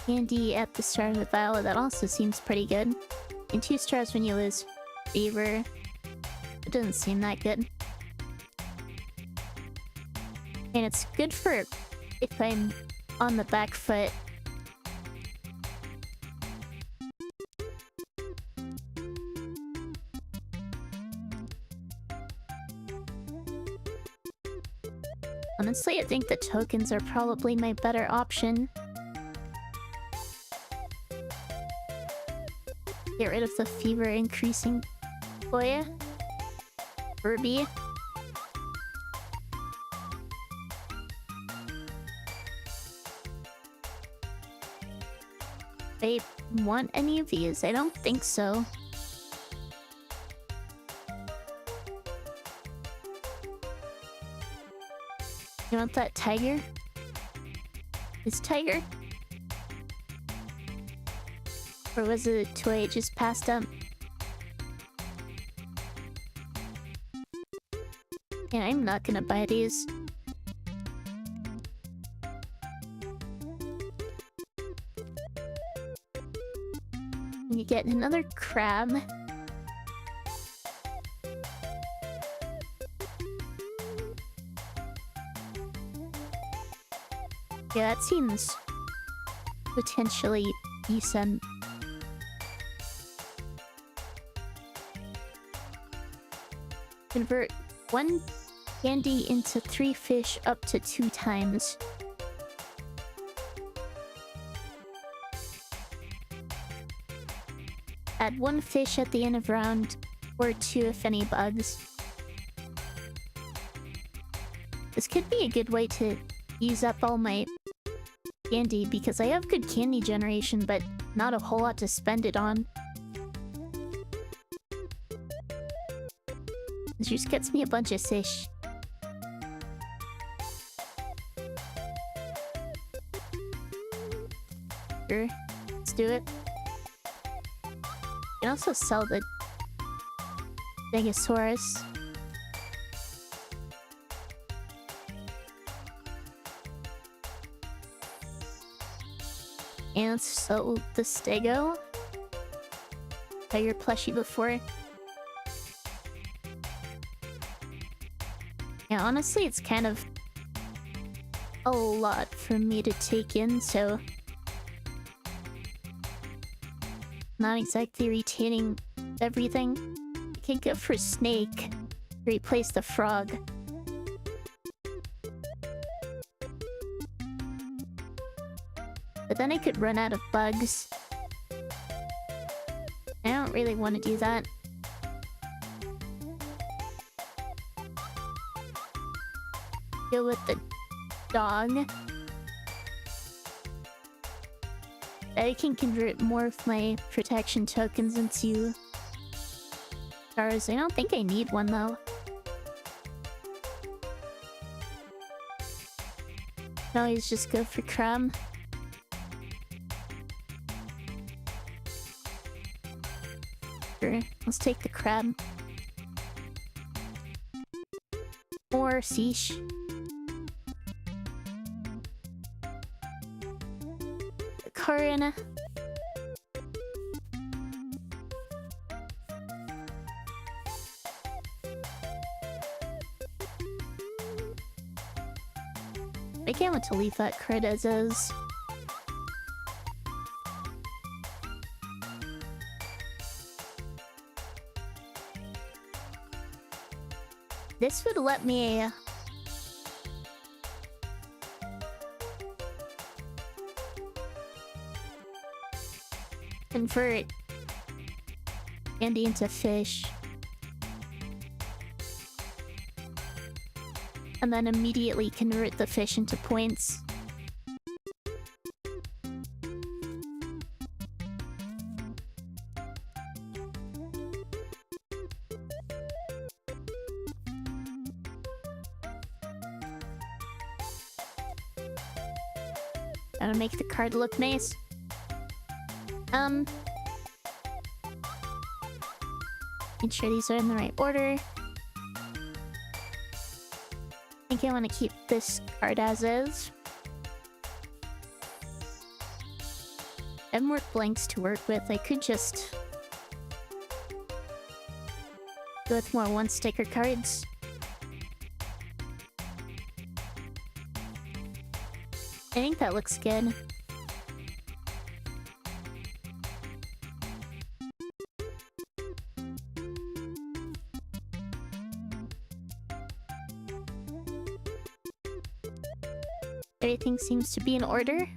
candy at the start of the battle. That also seems pretty good. And 2 stars when you lose fever. It doesn't seem that good. And it's good for if I'm on the back foot. Honestly, I think the tokens are probably my better option. Get rid of the fever increasing boy. Furby. I want any of these? I don't think so. You want that tiger? Is tiger? Or was it a toy I just passed up? Yeah, I'm not gonna buy these. You get another crab. Yeah, that seems potentially decent. Convert 1 candy into 3 fish up to 2 times. Add 1 fish at the end of round, or 2 if any bugs. This could be a good way to use up all my candy, because I have good candy generation, but not a whole lot to spend it on. This just gets me a bunch of fish. Sure, let's do it. can also sell the Stegosaurus. And sell the Stego. Tiger plushie before. Yeah, honestly, it's kind of a lot for me to take in, so not exactly retaining everything. I can go for Snake to replace the Frog. But then I could run out of bugs. I don't really want to do that. Go with the dog. I can convert more of my protection tokens into stars. I don't think I need one though. Can always just go for Crumb. Sure, let's take the crab. Or Seesh. Karina. I can't wait to leave that card as is. This would let me convert Andy into fish. And then immediately convert the fish into points. Gotta make the card look nice. Make sure these are in the right order. I think I want to keep this card as is. I have more blanks to work with. I could just go with more one-sticker cards. I think that looks good. Everything seems to be in order.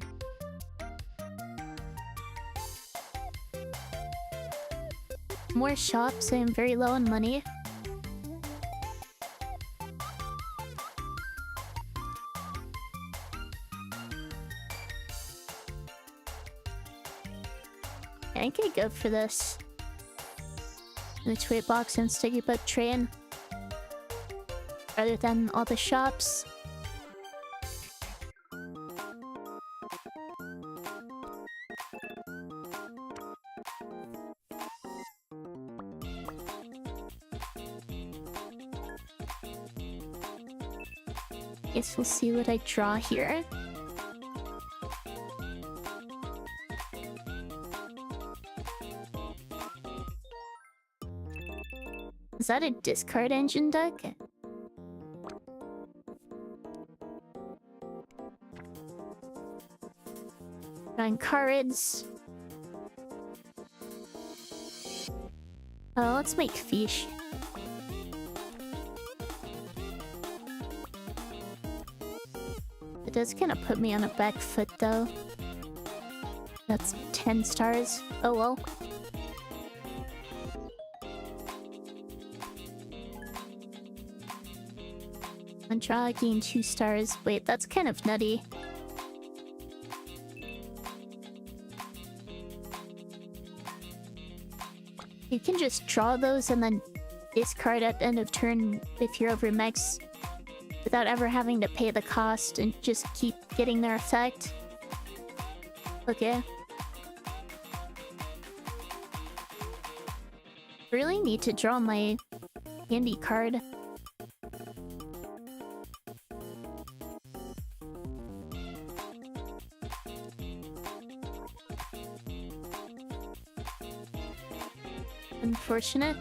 More shops. I am very low on money. I could go for this. The toy box and sticky book train. Rather than all the shops. Guess we'll see what I draw here. Is that a discard engine deck? Drawing cards. Let's make fish. It does kind of put me on a back foot though. That's 10 stars. Oh well. On draw, gain 2 stars. Wait, that's kind of nutty. You can just draw those and then discard at the end of turn if you're over max without ever having to pay the cost and just keep getting their effect. Okay. Really need to draw my candy card. Unfortunate.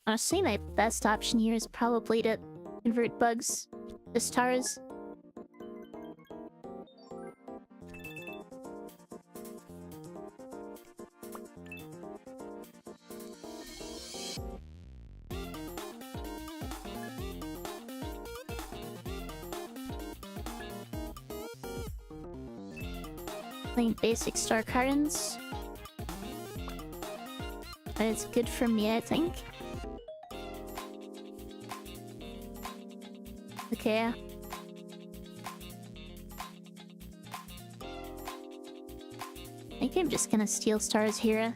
Honestly, my best option here is probably to convert bugs to stars. Playing basic star cards. But it's good for me, I think. Okay. I think I'm just gonna steal stars here.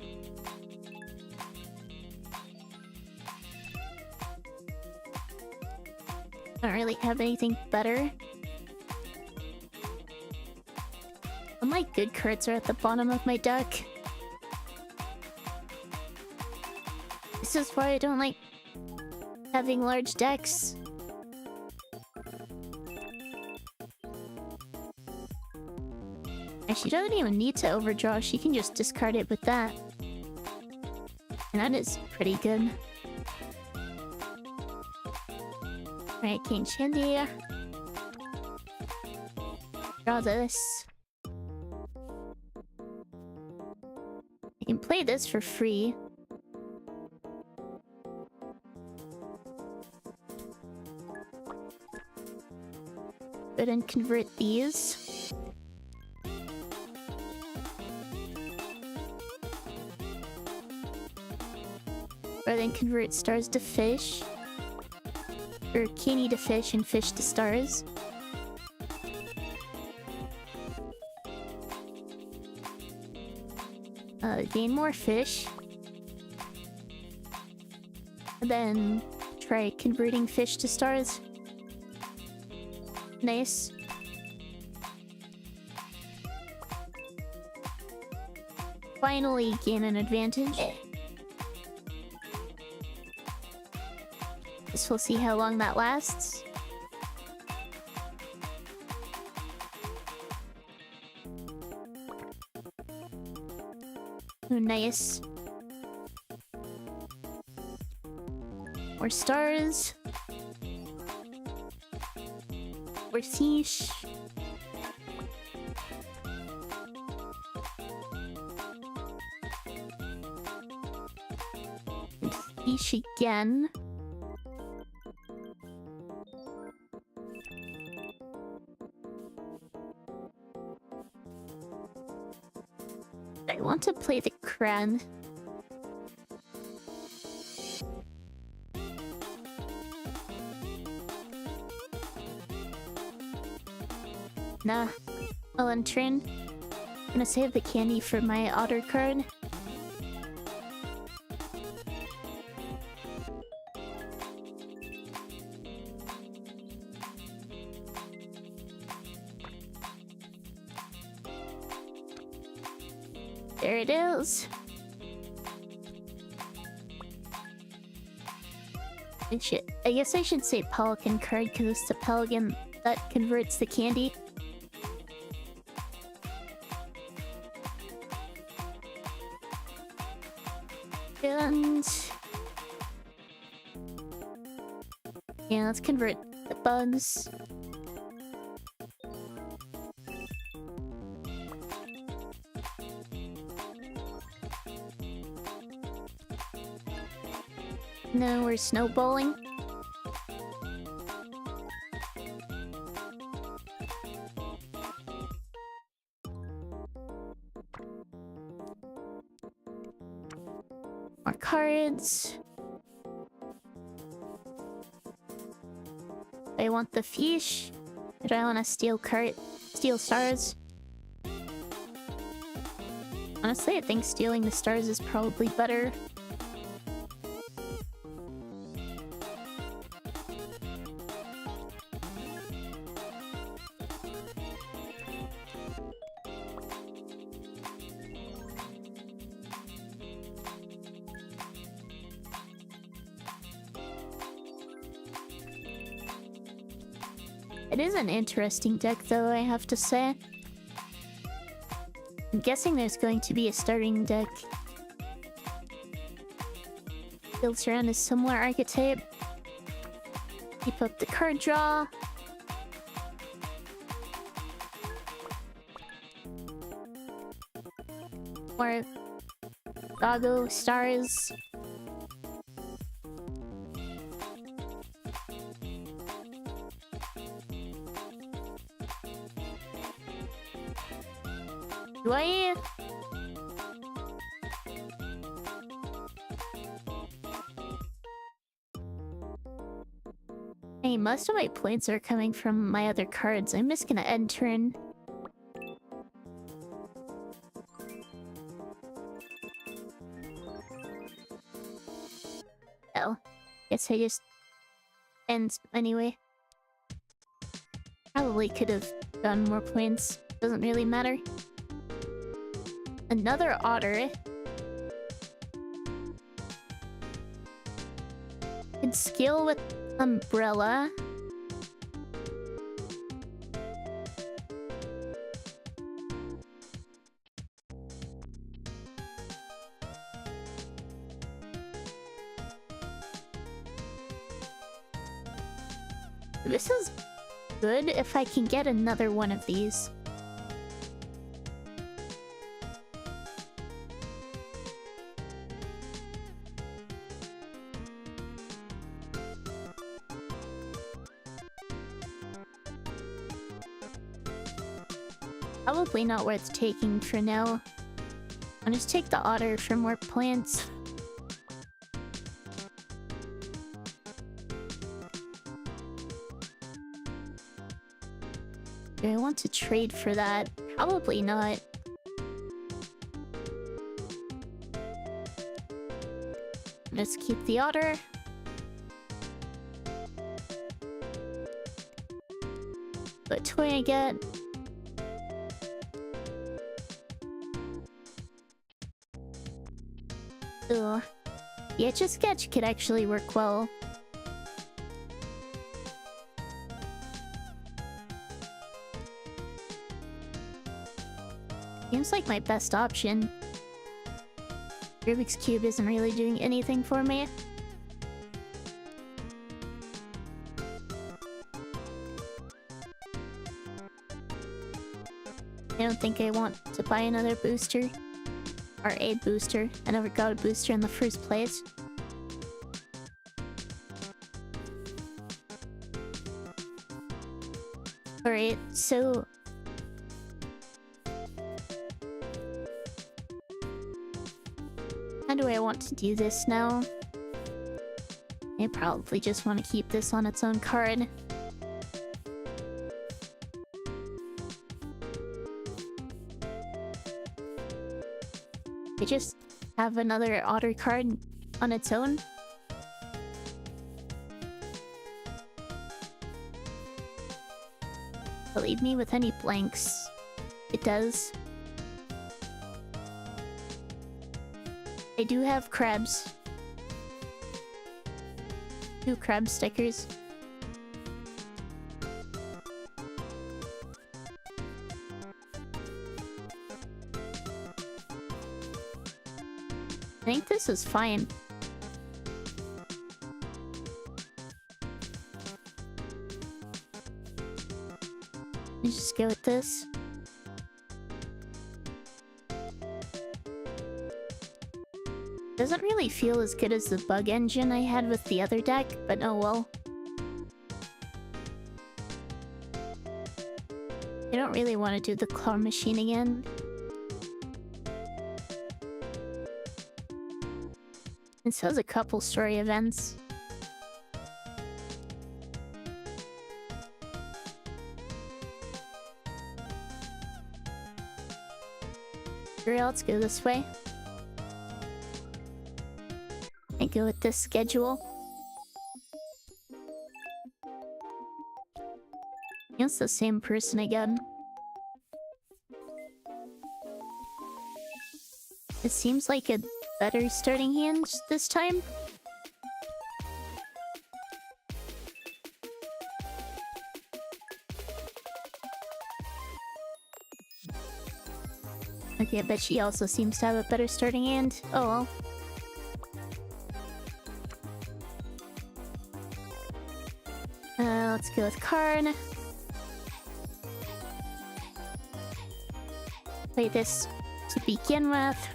Don't really have anything better. All my good cards are at the bottom of my deck. This is why I don't like having large decks. And she doesn't even need to overdraw, she can just discard it with that. And that is pretty good. Alright, King Shandy. Draw this. I can play this for free. Go ahead and convert these. Or then convert stars to fish. Or candy to fish and fish to stars. Gain more fish. And then try converting fish to stars. Nice. Finally gain an advantage. Guess we'll see how long that lasts. Oh, nice. More stars. More fish. And fish again. I want to play the cran. Nah, I'll untrain. I'm gonna save the candy for my otter card. There it is. I guess I should say pelican card because it's the pelican that converts the candy. And yeah, let's convert the bugs. Now we're snowballing. More cards. I want the fish. Or do I want to steal stars? Honestly, I think stealing the stars is probably better. It is an interesting deck, though, I have to say. I'm guessing there's going to be a starting deck built around a similar archetype. Keep up the card draw. More Gago stars. Do I... Hey, most of my points are coming from my other cards. I'm just gonna end turn. Oh, guess I just end anyway. Probably could have done more points. Doesn't really matter. Another otter. Can scale with umbrella. This is good if I can get another one of these. Probably not worth taking for now. I'll just take the otter for more plants. Do I want to trade for that? Probably not. Let's keep the otter. What toy I get? Ugh. The Etch-a-Sketch could actually work well. Seems like my best option. Rubik's Cube isn't really doing anything for me. I don't think I want to buy another booster. Or a booster. I never got a booster in the first place. Alright, so... how do I want to do this now? I probably just want to keep this on its own card. I just have another otter card on its own. Will it leave me with any blanks? It does. I do have crabs. 2 crab stickers. I think this is fine. Let's just go with this. Doesn't really feel as good as the bug engine I had with the other deck, but oh well. I don't really want to do the claw machine again. It says a couple story events. Sure, let's go this way. I go with this schedule. It's the same person again. It seems like a better starting hand this time. Okay, I bet she also seems to have a better starting hand. Oh well. Let's go with Karn. Play this to begin with.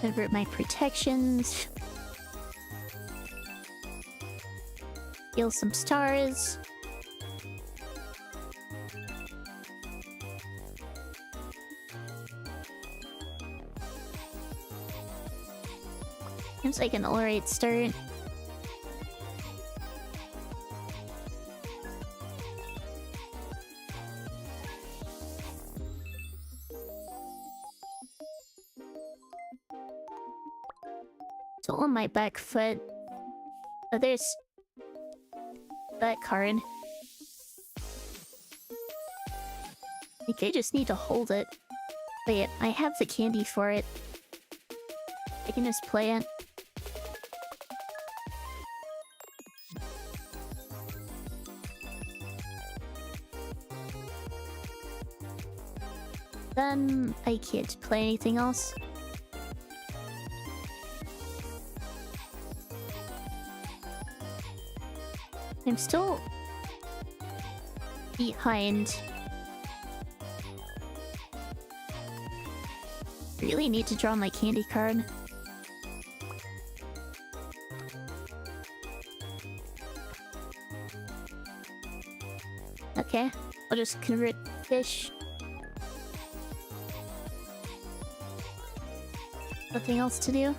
Convert my protections. Heal some stars. Seems like an alright start. Still on my back foot. Oh, there's that card. I think I just need to hold it. Wait, I have the candy for it. I can just play it. Then I can't play anything else. I'm still behind. Really need to draw my candy card. Okay, I'll just convert fish. Nothing else to do.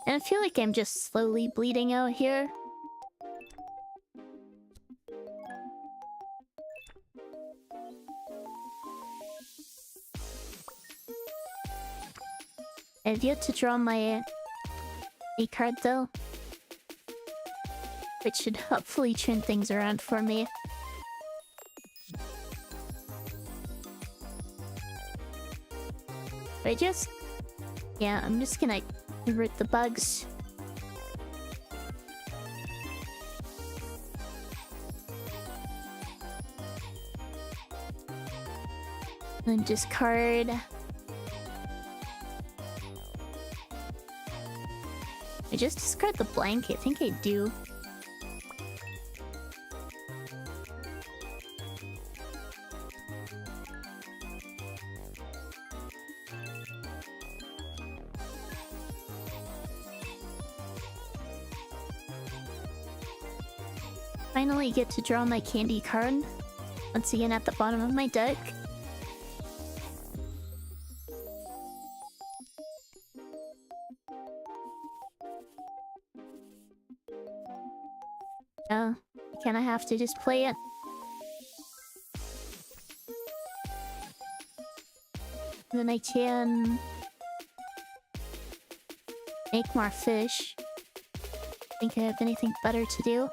And I feel like I'm just slowly bleeding out here. I've yet to draw my A card though, which should hopefully turn things around for me. Yeah, I'm just gonna convert the bugs. And discard. I just discard the blank? I think I do. Finally get to draw my candy card. Once again at the bottom of my deck. I kinda have to just play it. And then I can make more fish. Think I have anything better to do?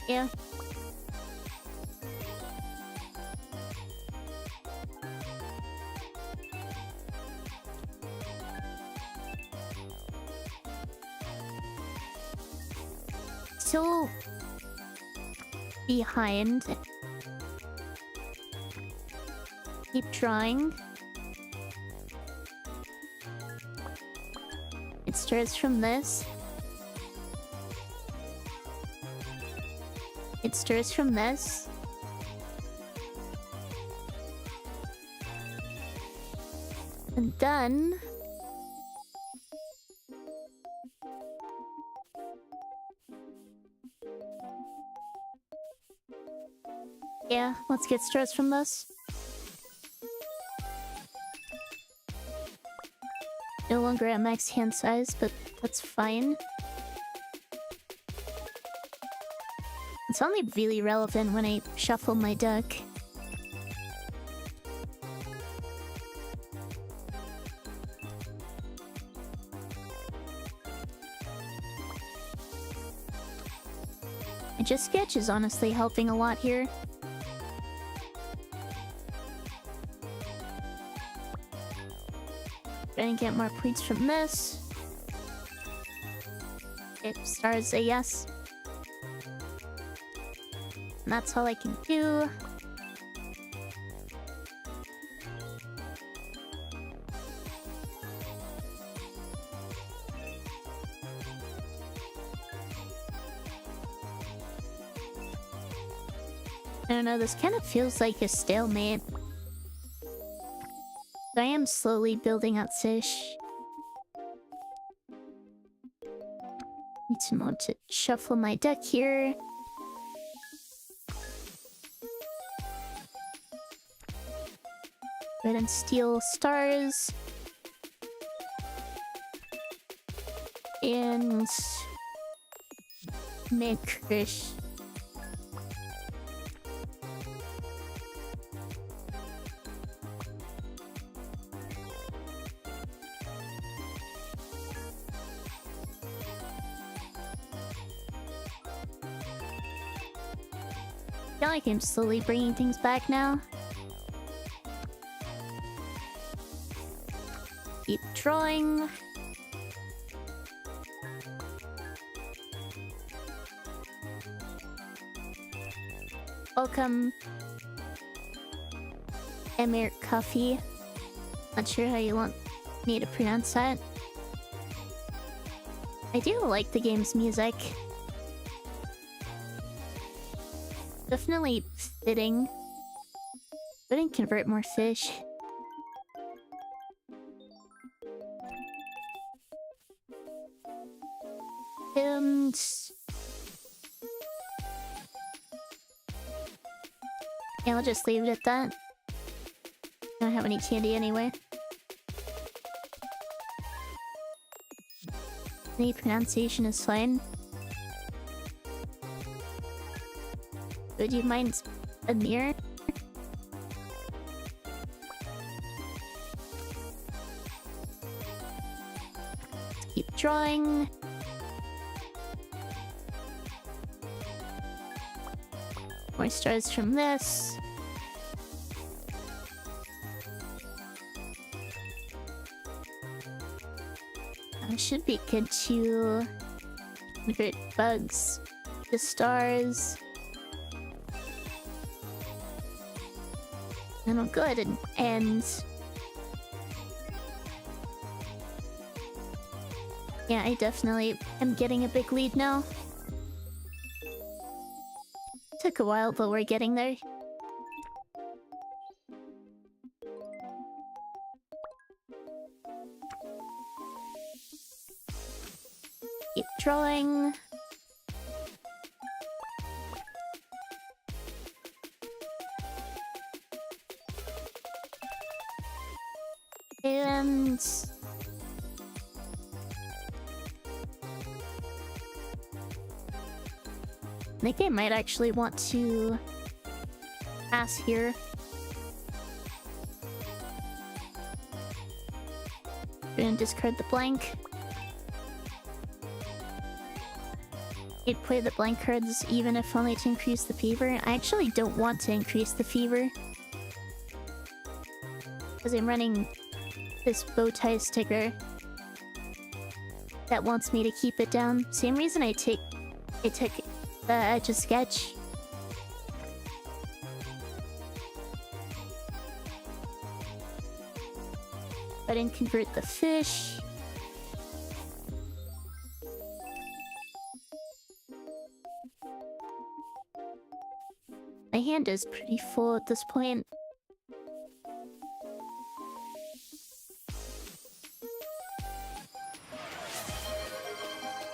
Yeah. Still behind. Keep trying. It starts from this. It stirs from this. And then... yeah, let's get stressed from this. No longer at max hand size, but that's fine. It's only really relevant when I shuffle my deck. Just sketch is honestly helping a lot here. Trying to get more points from this. If stars say yes. And that's all I can do. I don't know, this kind of feels like a stalemate. I am slowly building up fish. Need some more to shuffle my deck here. Red and steal stars. And make fish. I feel like I'm slowly bringing things back now. Keep drawing. Welcome, Emir Coffee. Not sure how you want me to pronounce that. I do like the game's music. Definitely fitting. Couldn't convert more fish. And yeah, I'll just leave it at that. I don't have any candy anyway. Any pronunciation is fine. Would you mind a mirror? Let's keep drawing. More stars from this. I should be good to convert bugs to stars. And I'll go ahead and end. Yeah, I definitely am getting a big lead now. Took a while, but we're getting there. Keep drawing. And I think I might actually want to pass here. Gonna discard the blank. I'd play the blank cards even if only to increase the fever. I actually don't want to increase the fever, because I'm running this bow tie sticker that wants me to keep it down. Same reason I took the Edge of Sketch. I didn't convert the fish. My hand is pretty full at this point.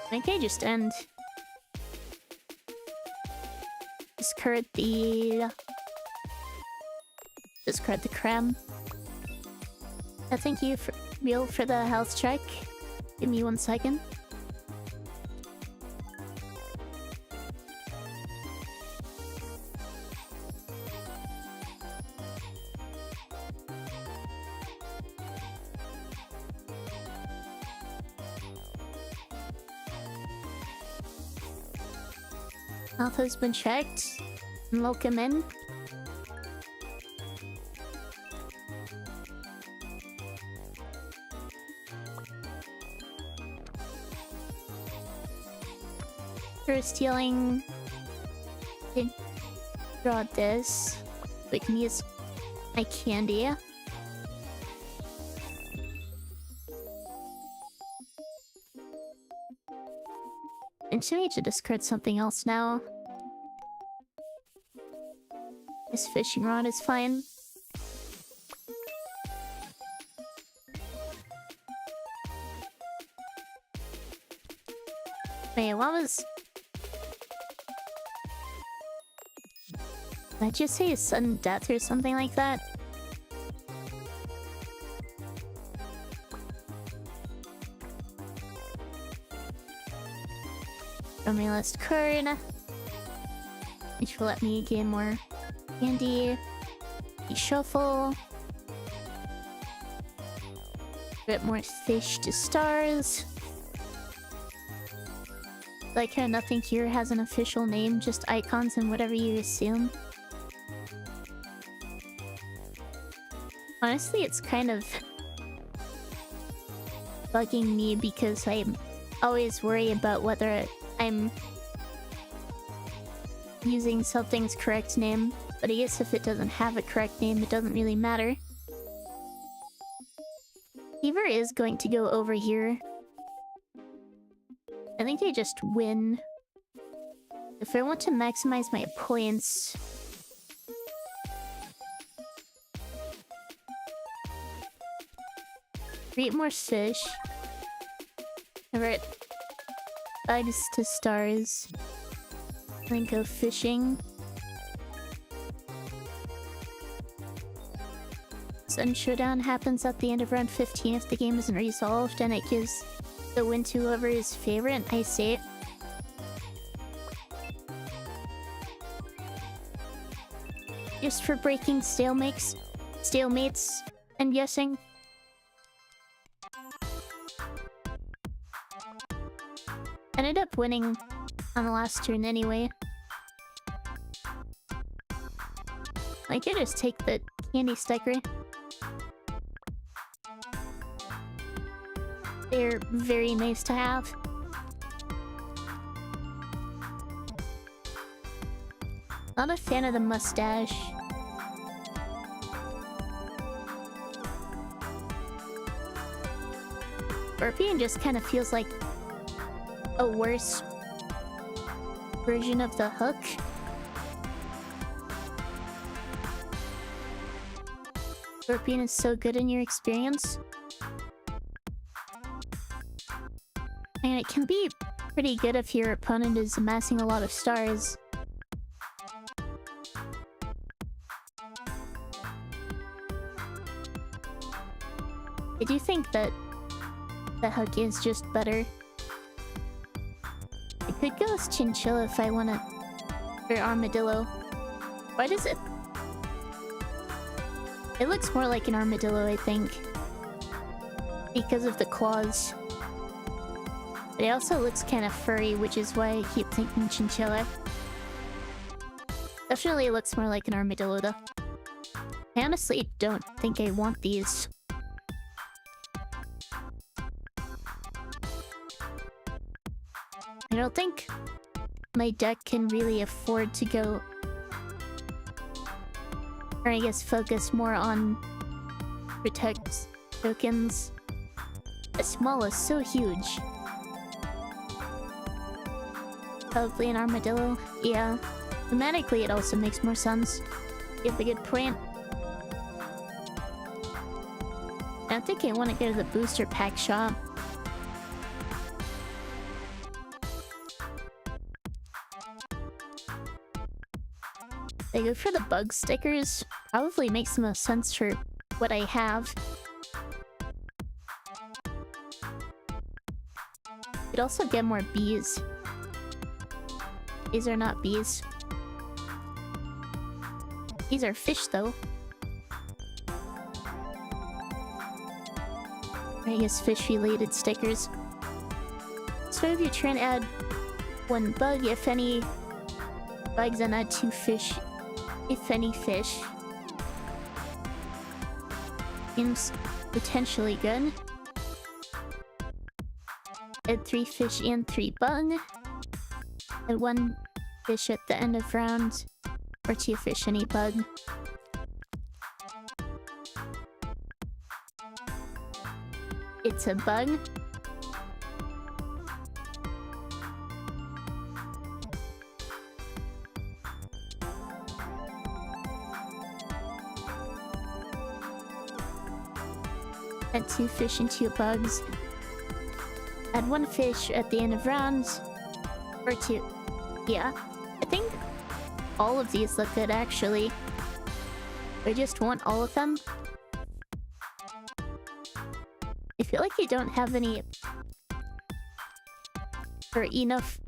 I think I just end. Discard the creme. Thank you for real for the health check. Give me 1 second. Health has been checked. And lock him in. For stealing. Okay. Draw this. We can use my candy. And so I need to discard something else now. This fishing rod is fine. Wait, what was... Did I just say a sudden death or something like that? From my last card, which will let me gain more candy. Shuffle. A bit more fish to stars. Like how nothing here has an official name, just icons and whatever you assume. Honestly, it's kind of bugging me because I always worry about whether I'm using something's correct name, but I guess if it doesn't have a correct name, it doesn't really matter. Fever is going to go over here. I think I just win. If I want to maximize my points... Create more fish. Convert bugs to stars. Then go fishing. Sun Showdown happens at the end of round 15 if the game isn't resolved, and it gives the win to whoever is favorite. I see. Just for breaking stalemates, I'm guessing. Ended up winning on the last turn anyway. I could just take the candy sticker. They're very nice to have. Not a fan of the mustache. Scorpion just kind of feels like a worse version of the hook. Scorpion is so good in your experience. And it can be pretty good if your opponent is amassing a lot of stars. I do think that the hook is just better. I could go as Chinchilla if I wanna... or Armadillo. Why does it... It looks more like an armadillo, I think. Because of the claws. But it also looks kind of furry, which is why I keep thinking Chinchilla. Definitely looks more like an armadillo, though. I honestly don't think I want these. I don't think my deck can really afford to go... or I guess focus more on protect tokens. The small is so huge. Probably an armadillo. Yeah. Thematically it also makes more sense. You have a good point. I don't think I want to go to the booster pack shop. I go for the bug stickers. Probably makes the most sense for what I have. Could also get more bees. These are not bees. These are fish, though. I guess fish-related stickers. So if you try and add one bug, if any, bugs and add 2 fish, if any fish. Seems potentially good. Add 3 fish and 3 bug. Add 1 fish at the end of round. Or 2 fish and 8 bug. It's a bug. Add 2 fish and 2 bugs. Add 1 fish at the end of rounds. Or 2. Yeah, I think all of these look good actually. I just want all of them. I feel like I don't have any... or enough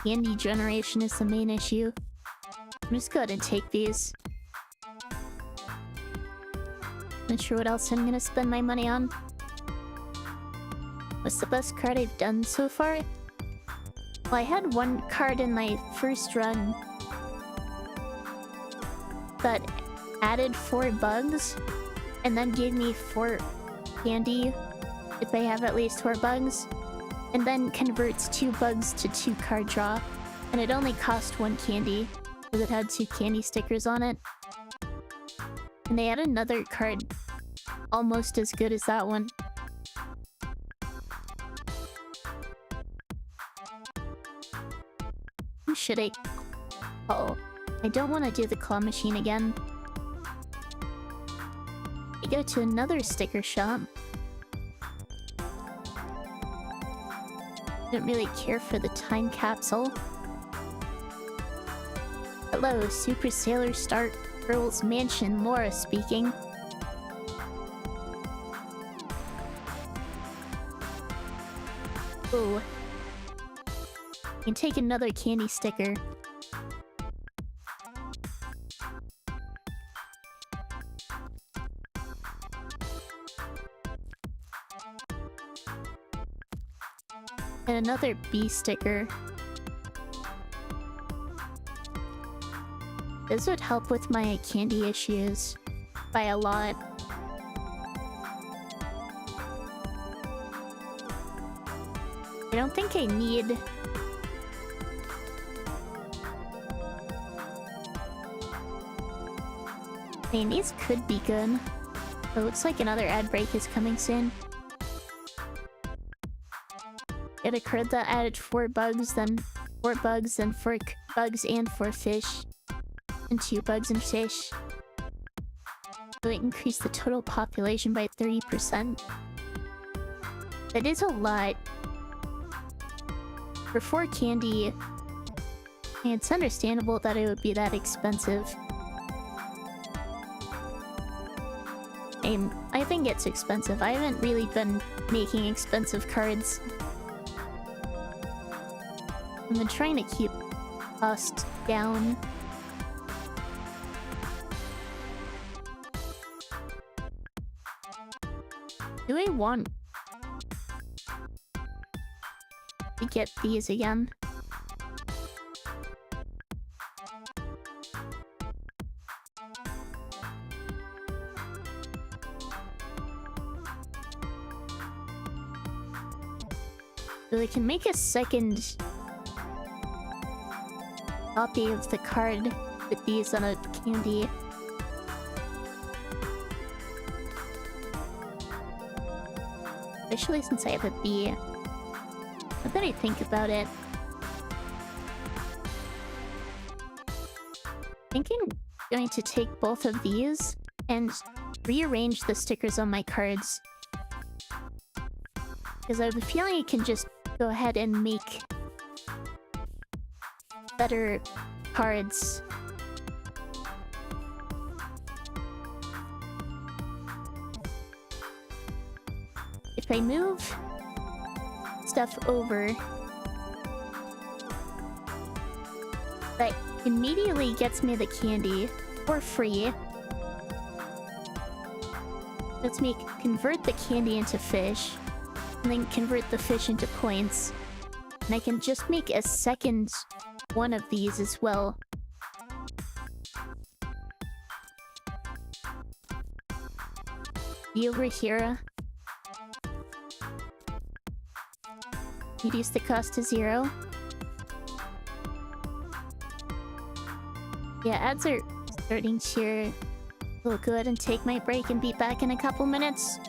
candy generation is the main issue. I'm just go ahead and take these. Not sure what else I'm gonna spend my money on. What's the best card I've done so far? Well, I had 1 card in my first run that added 4 bugs and then gave me 4 candy if I have at least 4 bugs, and then converts 2 bugs to 2 card draw, and it only cost 1 candy because it had 2 candy stickers on it. And they had another card almost as good as that one. Who should I... Oh, I don't want to do the claw machine again. I go to another sticker shop. Don't really care for the time capsule. Hello, Super Sailor Star Girl's Mansion, Laura speaking. Ooh. I can take another candy sticker. And another B sticker. This would help with my candy issues by a lot. I don't think I need... I mean, these could be good. It looks like another ad break is coming soon. It occurred that I added 4 bugs, then 4 bugs, then 4 bugs and 4 fish. And 2 bugs and fish. So it increased the total population by 30%. That is a lot. For 4 candy, it's understandable that it would be that expensive. I think it's expensive. I haven't really been making expensive cards. I've been trying to keep costs down. Do I want to get these again? So we can make a second copy of the card with these on a candy. Especially since I have a B. Now that I think about it, I think I'm going to take both of these and rearrange the stickers on my cards. Because I have a feeling I can just go ahead and make better cards. If I move stuff over, that immediately gets me the candy for free. Let's convert the candy into fish, and then convert the fish into points. And I can just make a second one of these as well. be over here. Reduce the cost to 0. Yeah, ads are starting to look good, and take my break and be back in a couple minutes.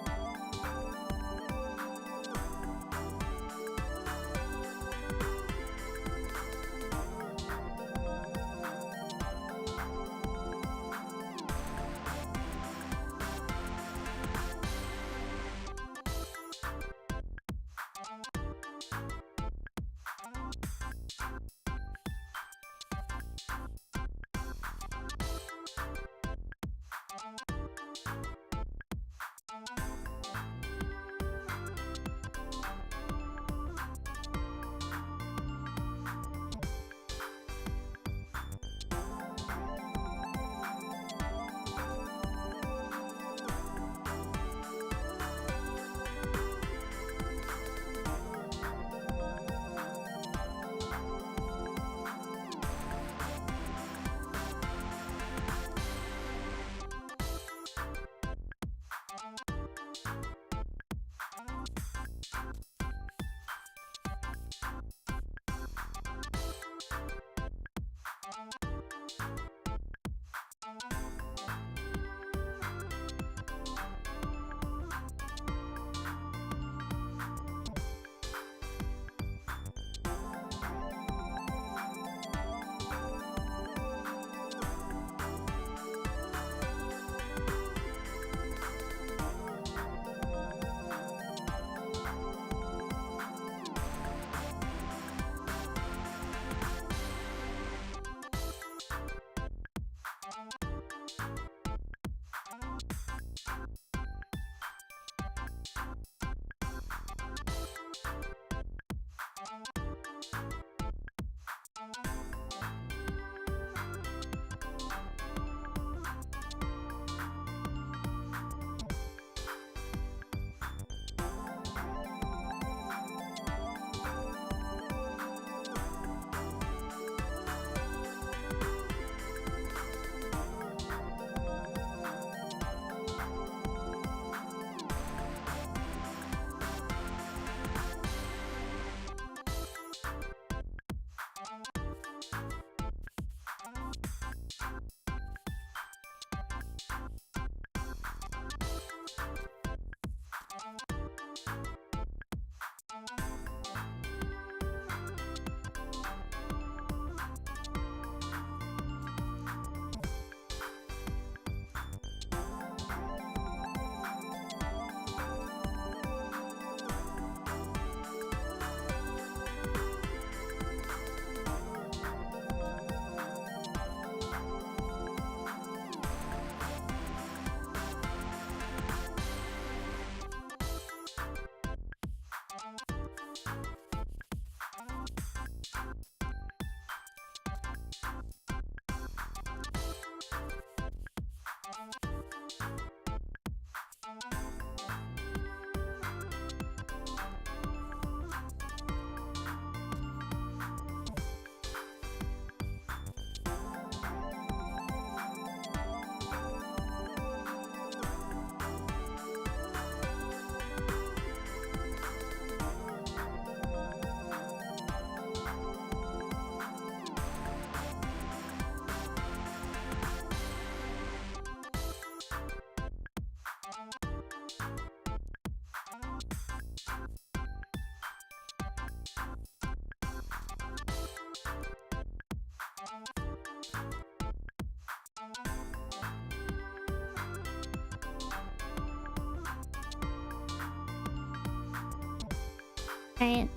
Alright,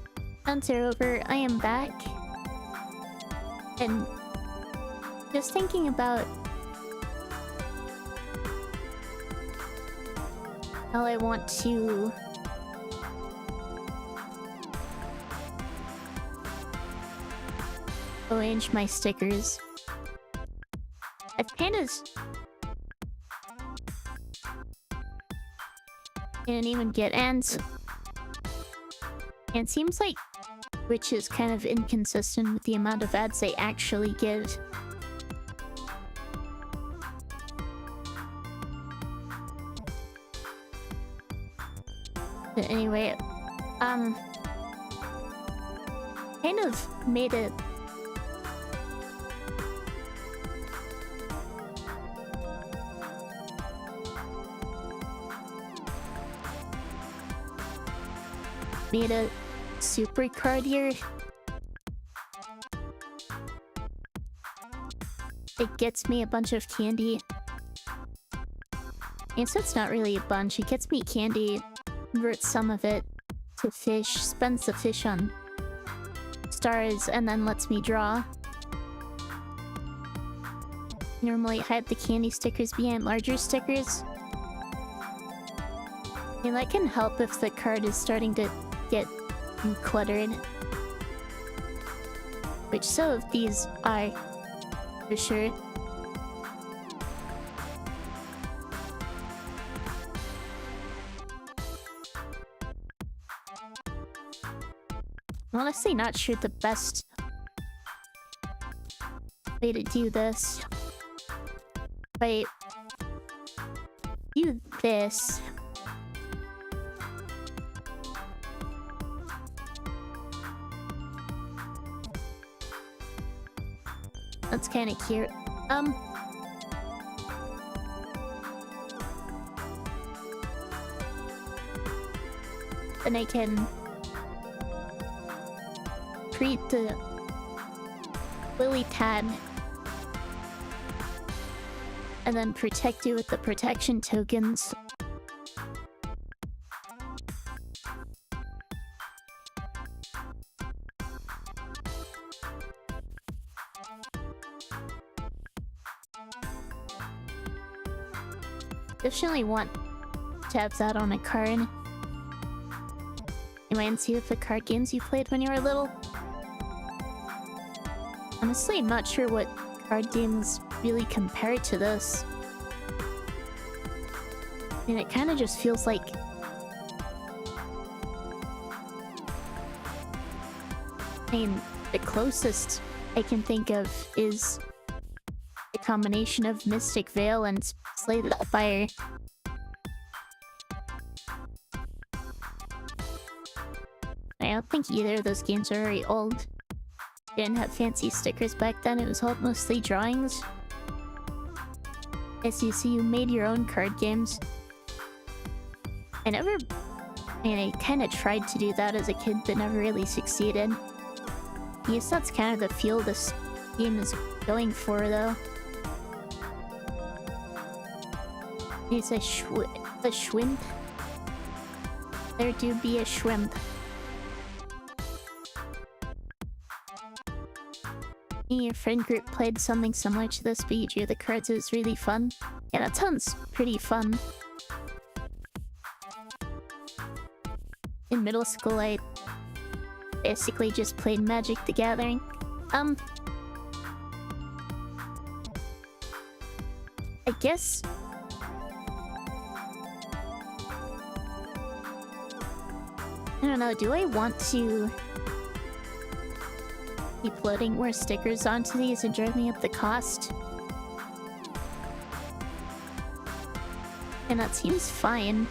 sounds are over. I am back. And just thinking about how I want to arrange my stickers. I've kind of didn't even get ends. And it seems like Twitch is kind of inconsistent with the amount of ads they actually give. But anyway, kind of made it super card here. It gets me a bunch of candy. And so it's not really a bunch. It gets me candy, converts some of it to fish, spends the fish on stars, and then lets me draw. Normally hide the candy stickers behind larger stickers. And that can help if the card is starting to get cluttered. Which some of these are, for sure. I'm honestly not sure the best way to do this. But do this. That's kind of cute. Then I can treat the lily pad and then protect you with the protection tokens. Definitely want to have that on a card. You might see with the card games you played when you were little. Honestly, I'm not sure what card games really compare to this. I mean, it kind of just feels like... I mean, the closest I can think of is a combination of Mystic Veil and Slay the Spire. I don't think either of those games are very old. Didn't have fancy stickers back then, it was all mostly drawings. As you see, you made your own card games. I kind of tried to do that as a kid, but never really succeeded. I guess that's kind of the feel this game is going for, though. It's a shrimp. There do be a shrimp. Your friend group played something similar to this, but you drew the cards. It was really fun. Yeah, that sounds pretty fun. In middle school, I basically just played Magic the Gathering. I guess... I don't know, do I want to keep loading more stickers onto these and driving up the cost? And that seems fine.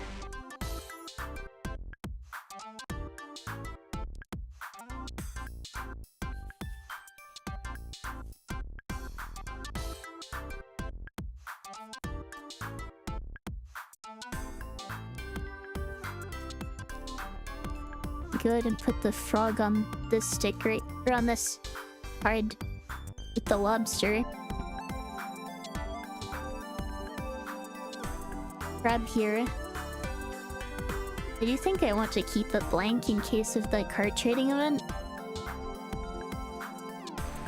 Go ahead and put the frog on this sticker, or on this card with the lobster. Grab here. I do think I want to keep it blank in case of the card trading event.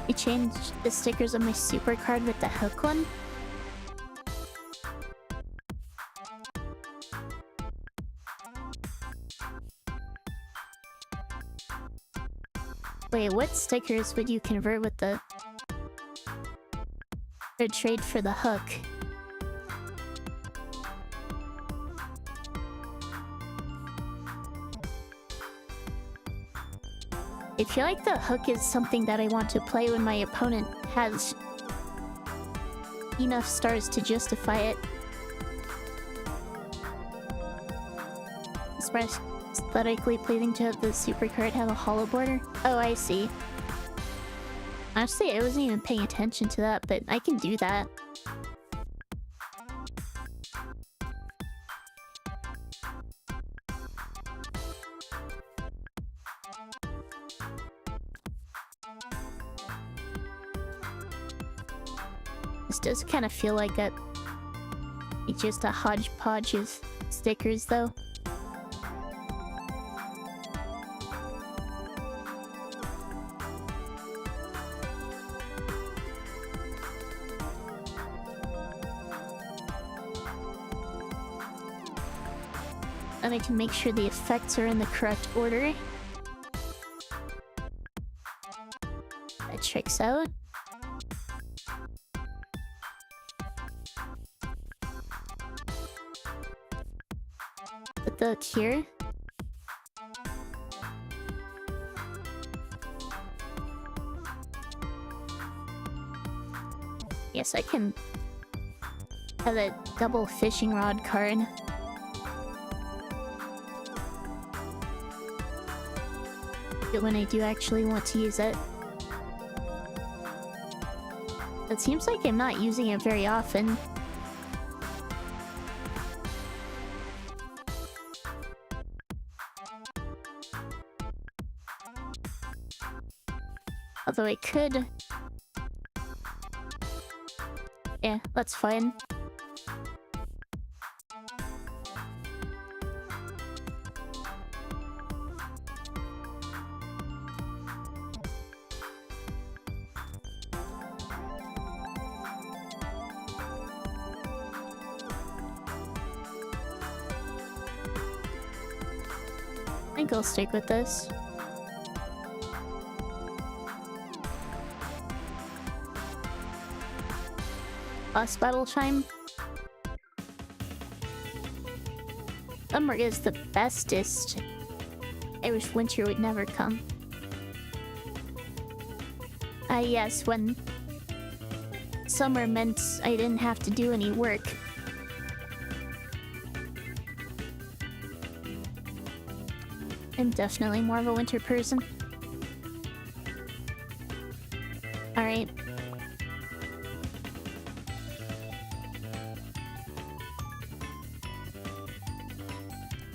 I changed the stickers on my super card with the hook one. Wait, what stickers would you convert with the... or trade for the hook? I feel like the hook is something that I want to play when my opponent has enough stars to justify it. aesthetically pleasing to have the supercard have a hollow border. Oh, I see. Honestly, I wasn't even paying attention to that, but I can do that. This does kind of feel like it's just a hodgepodge of stickers, though. And I can make sure the effects are in the correct order. That checks out. Put that here. Yes, I can have a double fishing rod card. When I do actually want to use it. It seems like I'm not using it very often. Although I could... Yeah, that's fine. I think I'll stick with this. Boss battle chime. Summer is the bestest. I wish winter would never come. Yes, when summer meant I didn't have to do any work. I'm definitely more of a winter person. Alright.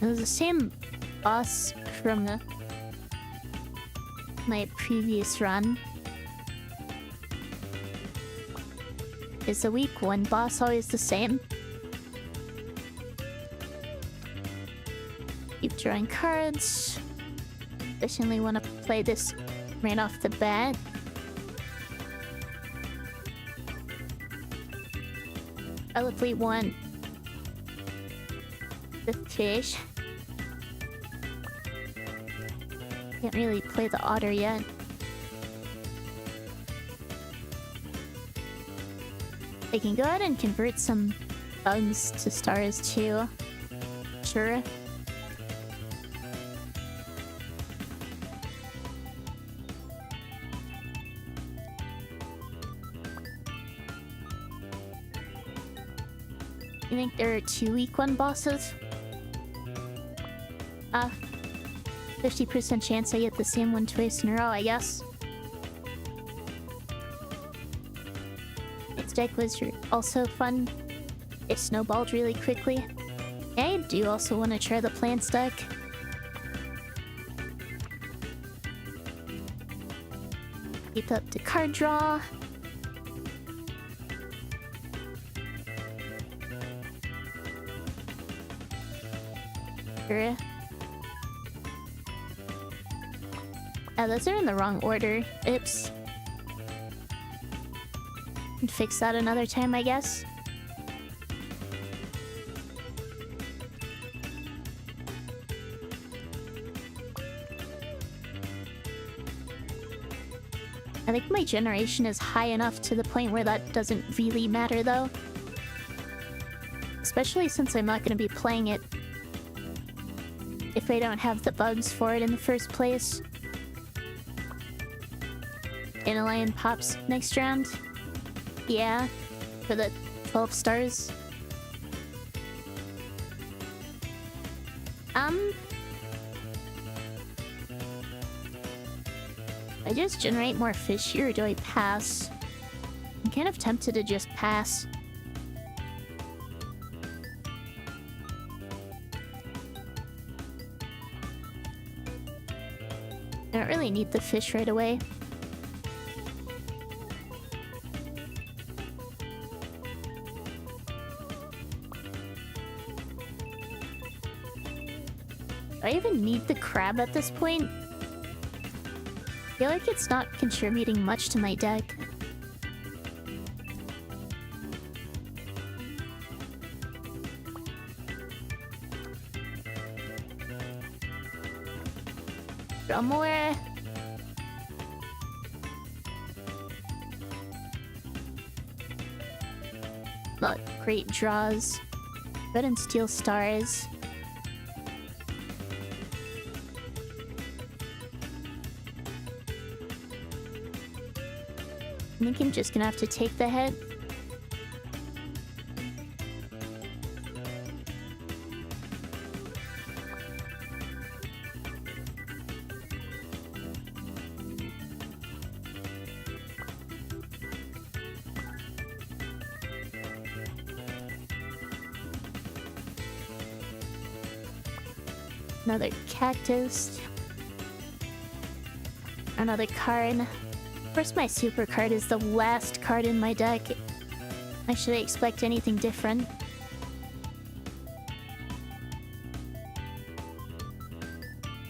It was the same boss from my previous run. Is the week 1 boss always the same? Keep drawing cards. Definitely want to play this right off the bat. I would play one. The fish. Can't really play the otter yet. I can go ahead and convert some bugs to stars too. Sure. You think there are 2 week 1 bosses? 50% chance I get the same one twice in a row, I guess. Its deck was also fun. It snowballed really quickly. I do also want to try the plants deck. Keep up the card draw. Sure. Those are in the wrong order. Oops. Can fix that another time, I guess. I think my generation is high enough to the point where that doesn't really matter, though. Especially since I'm not going to be playing it if I don't have the bugs for it in the first place. Dandelion pops next round. Yeah, for the 12 stars. I just generate more fish here, or do I pass? I'm kind of tempted to just pass. I don't really need the fish right away. Do I even need the crab at this point? I feel like it's not contributing much to my deck. Draw more. Not great draws. Red and steel stars. I think I'm just gonna have to take the hit. Another cactus. Another card. Of course, my super card is the last card in my deck. I should expect anything different.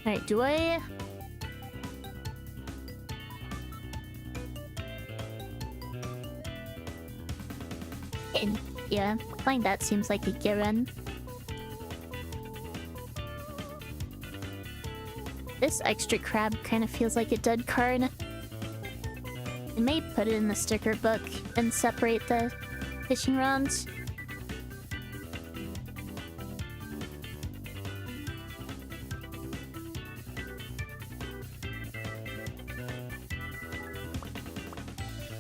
Alright, do I... Yeah, playing that seems like a given. This extra crab kind of feels like a dud card. I may put it in the sticker book and separate the fishing rods.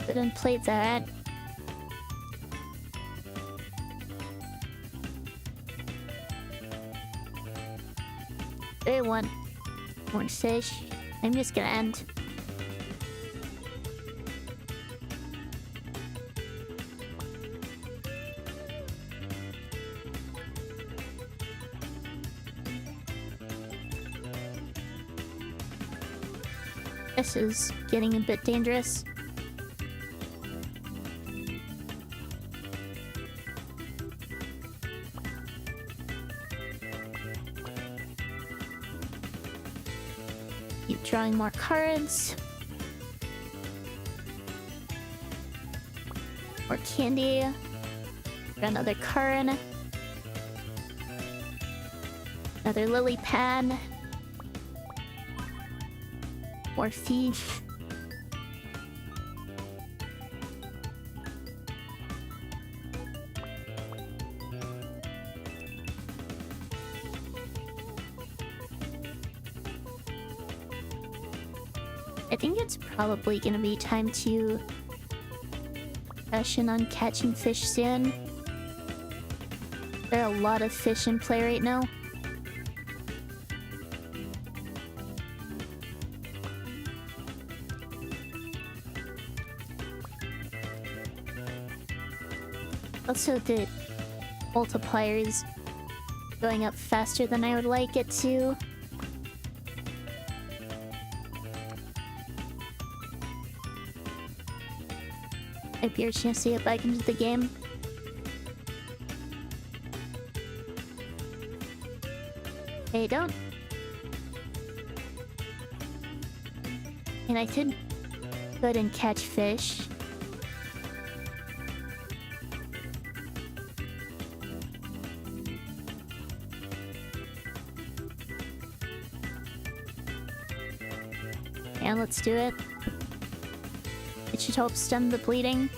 Didn't play that. I want one fish. I'm just gonna end. This is getting a bit dangerous. Keep drawing more cards. More candy. Another card. Another lily pad. More fish. I think it's probably gonna be time to session on catching fish soon. There are a lot of fish in play right now. Also, the multiplier is going up faster than I would like it to. Might be your chance to get back into the game. Hey, don't. And I could go ahead and catch fish. And let's do it. It should help stem the bleeding.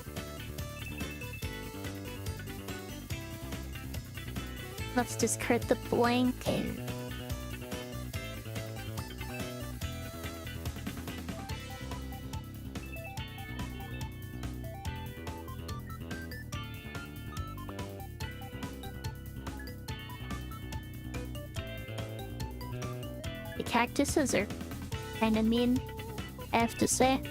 Let's discard the blank. The cactuses are kind of mean. I have to say.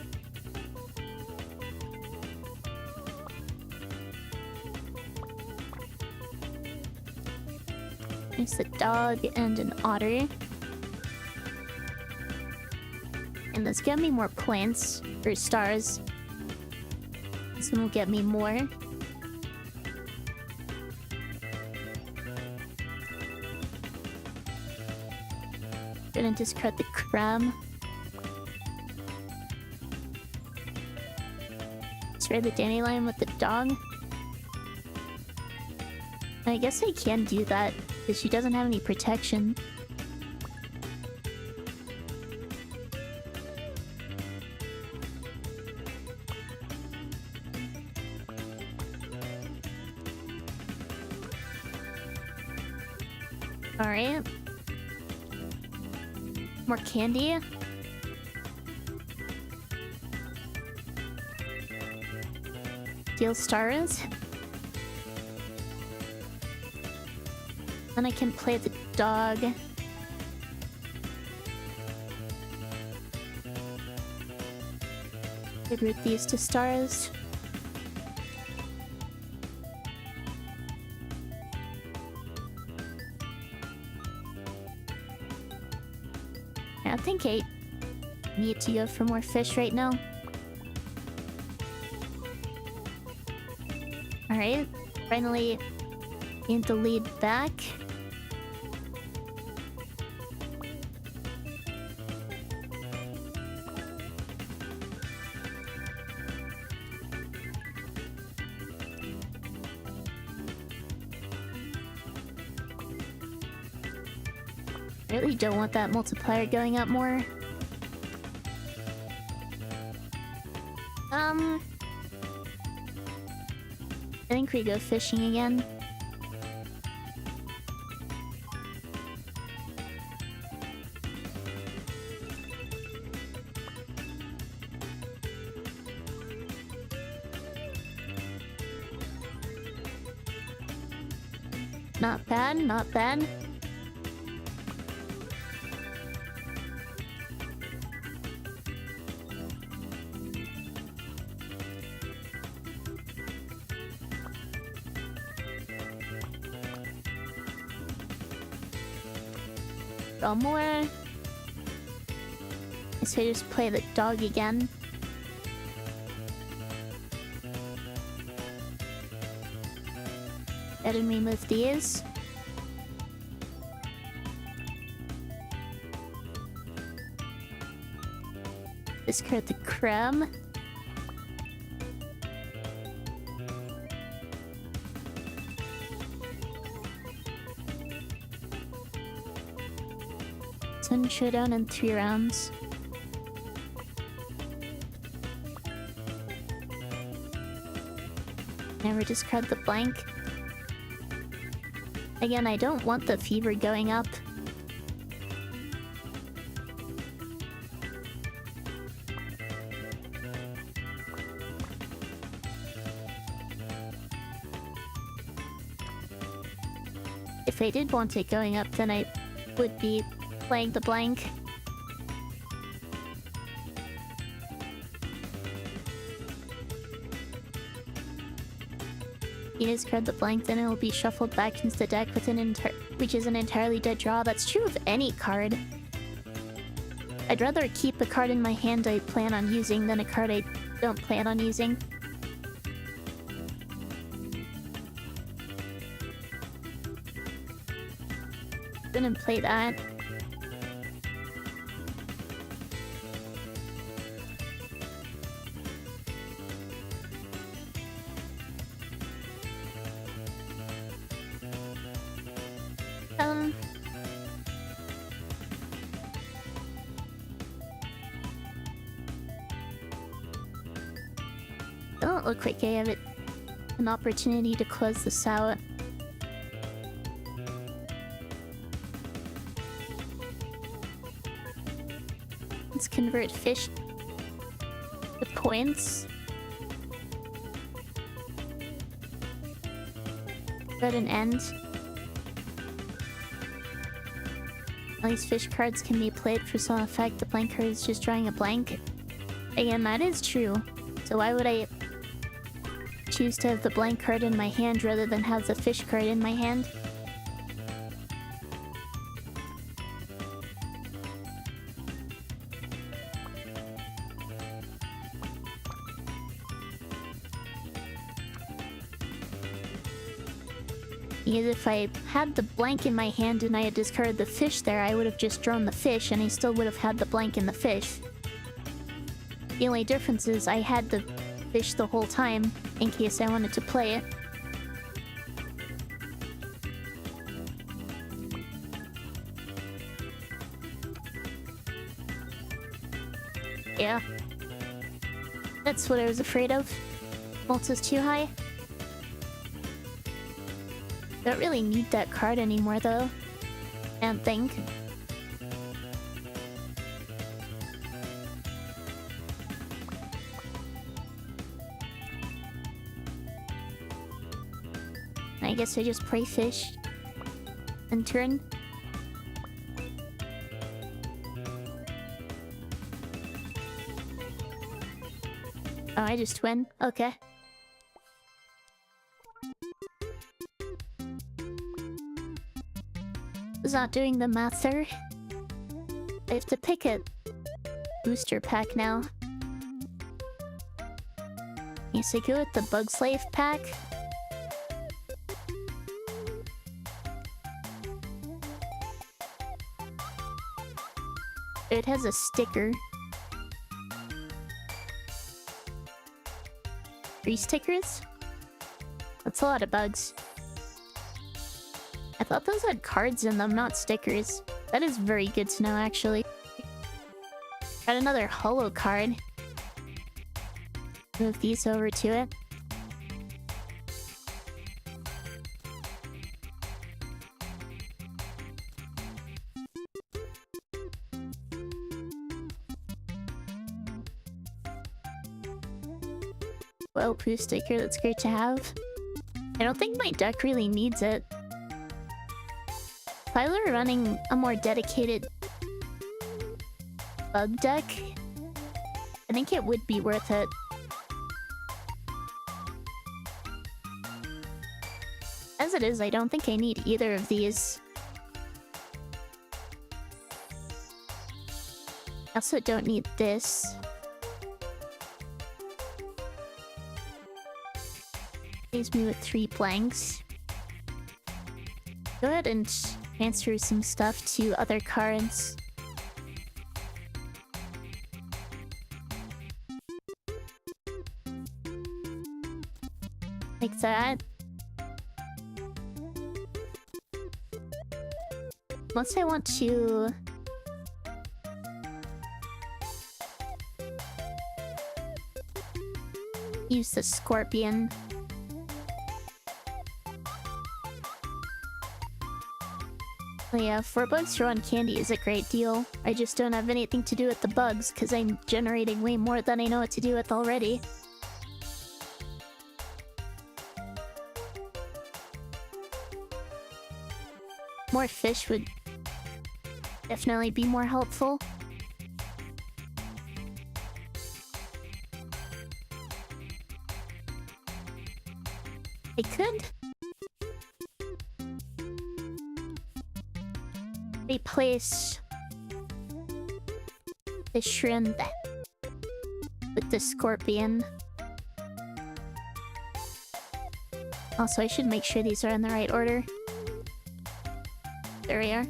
There's a dog and an otter. And let's get me more plants or stars. This one will get me more. Gonna discard the crab. Spray the dandelion with the dog. I guess I can do that because she doesn't have any protection. Alright. More candy. Deal stars. Then I can play the dog. Route these to stars. I think I need to go for more fish right now. Alright, finally gained the lead back. I really don't want that multiplier going up more. I think we go fishing again. Not bad, not bad. One more. So just play the dog again. And remove these. Discard the crumb. Sun showdown in 3 rounds. Never discard the blank. Again, I don't want the fever going up. If I did want it going up, then I would be playing the blank. You discard the blank, then it will be shuffled back into the deck with which is an entirely dead draw. That's true of any card. I'd rather keep a card in my hand I plan on using than a card I don't plan on using. Didn't play that. Don't look like I have an opportunity to close this out. Let's convert fish to points. Got an end. All these fish cards can be played for some effect. The blank card is just drawing a blank. Again, that is true. So why would I choose to have the blank card in my hand rather than have the fish card in my hand? Because if I had the blank in my hand and I had discarded the fish there, I would have just drawn the fish and I still would have had the blank in the fish. The only difference is I had the fish the whole time in case I wanted to play it. Yeah. That's what I was afraid of. Multi's too high. Don't really need that card anymore though. I don't think. I guess I just play fish and turn. Oh, I just win? Okay. It's not doing the math there. I have to pick a booster pack now. Yes, I go with the Bug Slave pack. It has a sticker. 3 stickers? That's a lot of bugs. I thought those had cards in them, not stickers. That is very good to know, actually. Got another holo card. Move these over to it. Well, poo sticker, that's great to have. I don't think my deck really needs it. If I were running a more dedicated bug deck, I think it would be worth it. As it is, I don't think I need either of these. I also don't need this. Leaves me with 3 blanks. Go ahead and transfer some stuff to other cards. Like that. Once I want to... use the scorpion. Oh yeah, 4 bugs for 1 candy is a great deal. I just don't have anything to do with the bugs, because I'm generating way more than I know what to do with already. More fish would definitely be more helpful. I could replace the shrimp with the scorpion. Also, I should make sure these are in the right order. There we are.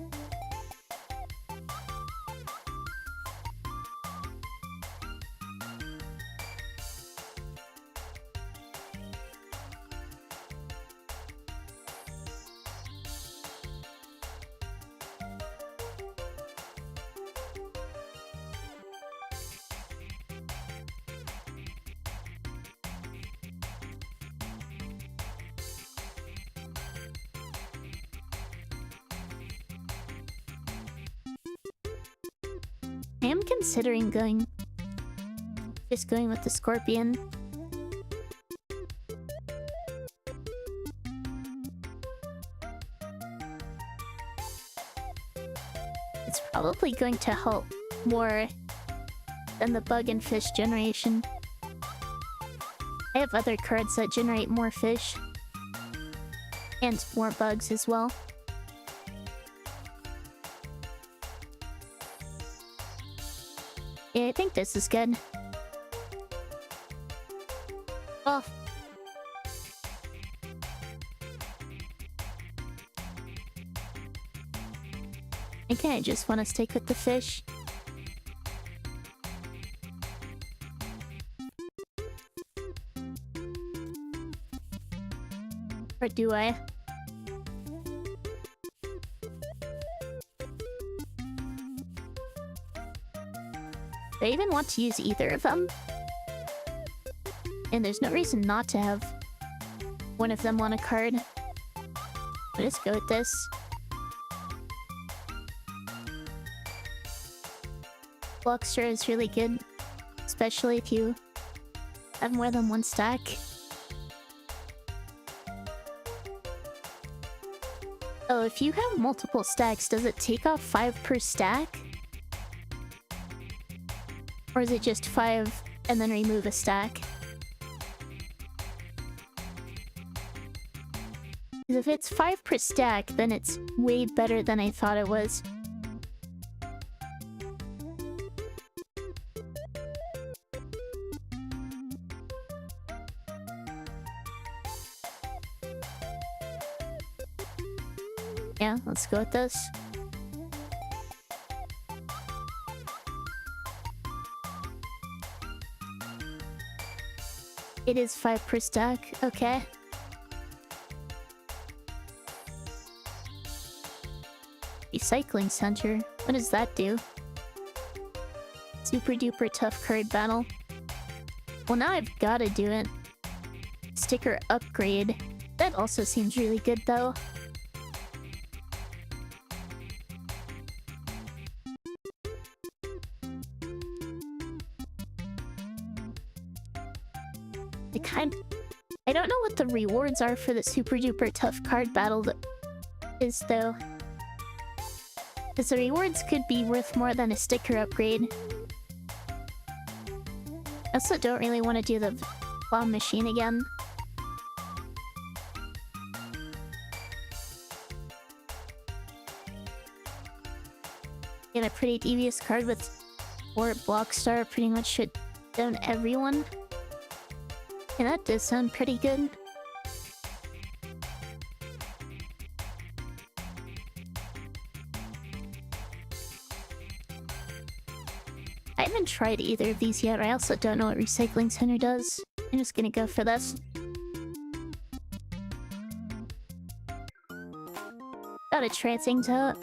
I am considering just going with the scorpion. It's probably going to help more than the bug and fish generation. I have other cards that generate more fish. And more bugs as well. Yeah, I think this is good. Oh. I kinda just want to stick with the fish. Or do I? Do I even want to use either of them? And there's no reason not to have one of them on a card. But let's go with this. Blockster is really good, especially if you have more than one stack. Oh, if you have multiple stacks, does it take off 5 per stack? Or is it just 5 and then remove a stack? Because if it's 5 per stack, then it's way better than I thought it was. Yeah, let's go with this. It is 5 per stack, okay. Recycling Center, what does that do? Super duper tough card battle. Well, now I've gotta do it. Sticker upgrade. That also seems really good though. I don't know what the rewards are for the super duper tough card battle is though. Because the rewards could be worth more than a sticker upgrade. I also don't really want to do the bomb machine again. Get a pretty devious card with 4 Blockstar pretty much should down everyone. Yeah, that does sound pretty good. I haven't tried either of these yet. I also don't know what Recycling Center does. I'm just gonna go for this. Gotta try things out.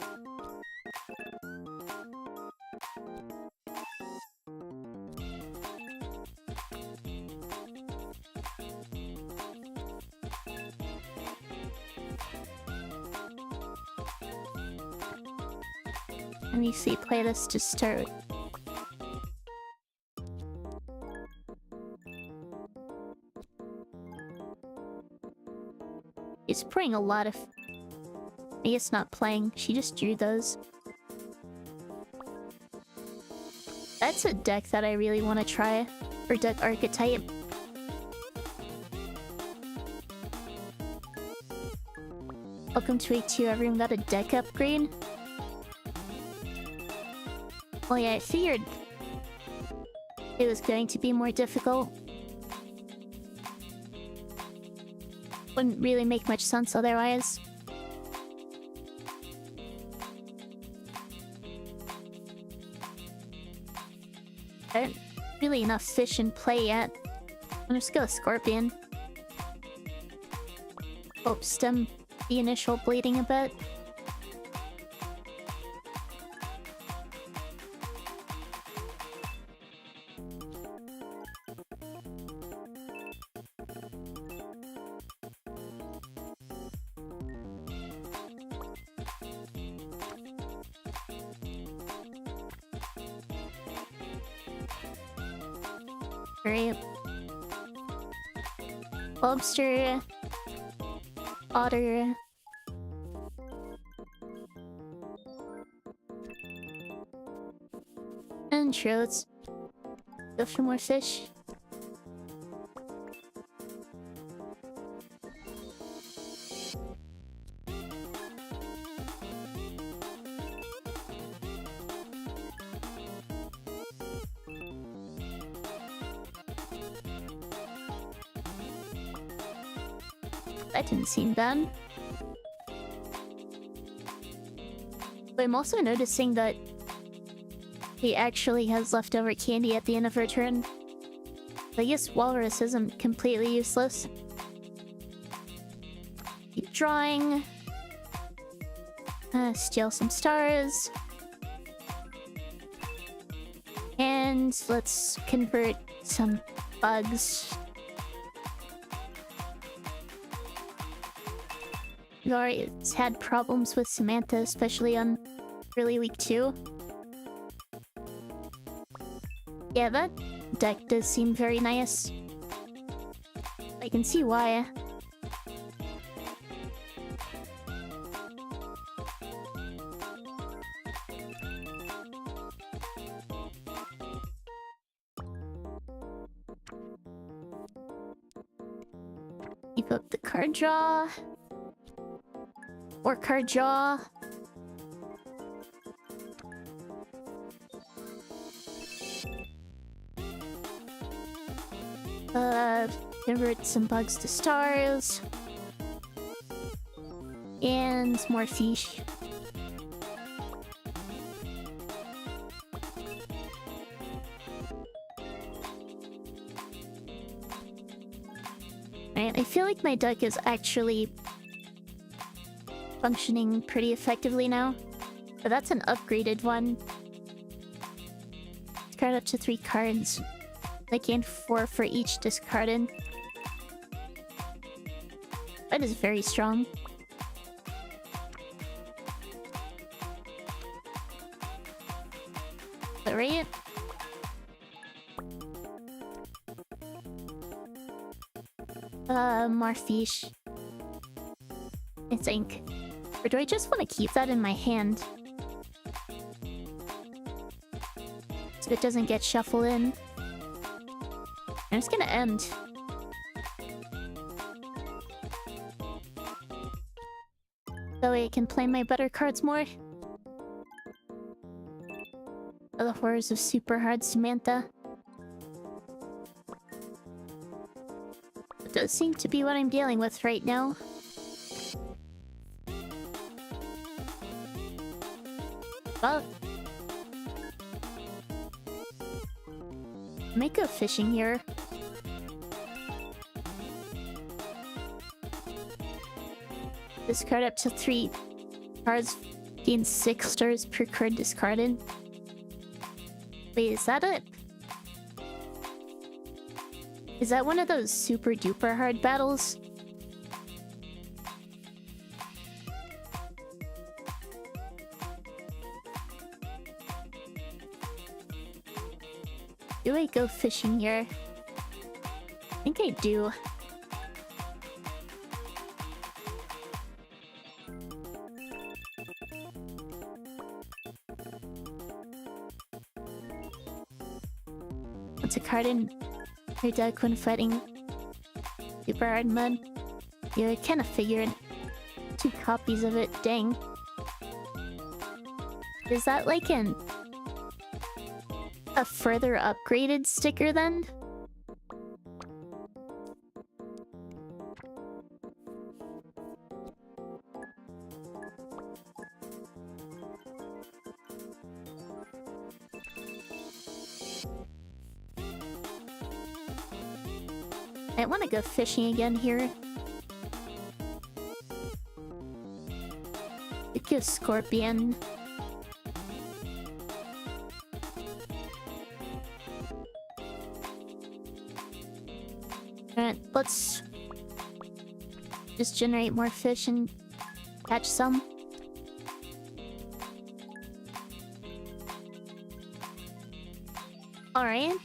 Let me see, play this to start. It's playing a lot of... I guess not playing, she just drew those. That's a deck that I really want to try. Or deck archetype. Welcome to week 2, everyone got a deck upgrade. Well, yeah, I figured it was going to be more difficult. Wouldn't really make much sense otherwise. There aren't really enough fish in play yet. I'm just gonna Scorpion. Hope stem the initial bleeding a bit. Great. Lobster. Otter. And trots. Go for more fish. That didn't seem bad. But I'm also noticing that he actually has leftover candy at the end of her turn. I guess Walrus isn't completely useless. Keep drawing. Steal some stars. And let's convert some bugs. Lori's had problems with Samantha, especially on early week 2. Yeah, that deck does seem very nice. I can see why. Keep up the card draw. Or card draw. Convert some bugs to stars. And more fish. Alright, I feel like my deck is actually functioning pretty effectively now. But that's an upgraded one. Discard up to 3 cards. I gain 4 for each discarded. That is very strong. But right? More fish. I think. Or do I just want to keep that in my hand? So it doesn't get shuffled in. I'm just gonna end. That way I can play my better cards more. Oh, the horrors of super hard Samantha. It does seem to be what I'm dealing with right now. Well, I might go fishing here. Discard up to 3 cards, gain 6 stars per card discarded. Wait, is that it? Is that one of those super duper hard battles? Do I go fishing here? I think I do. What's a card in your deck when fighting super hard mud? Yeah, I kinda figured. 2 copies of it, dang. Is that like a further upgraded sticker then? I want to go fishing again here. Let's go scorpion. Alright, let's just generate more fish and catch some. Alright.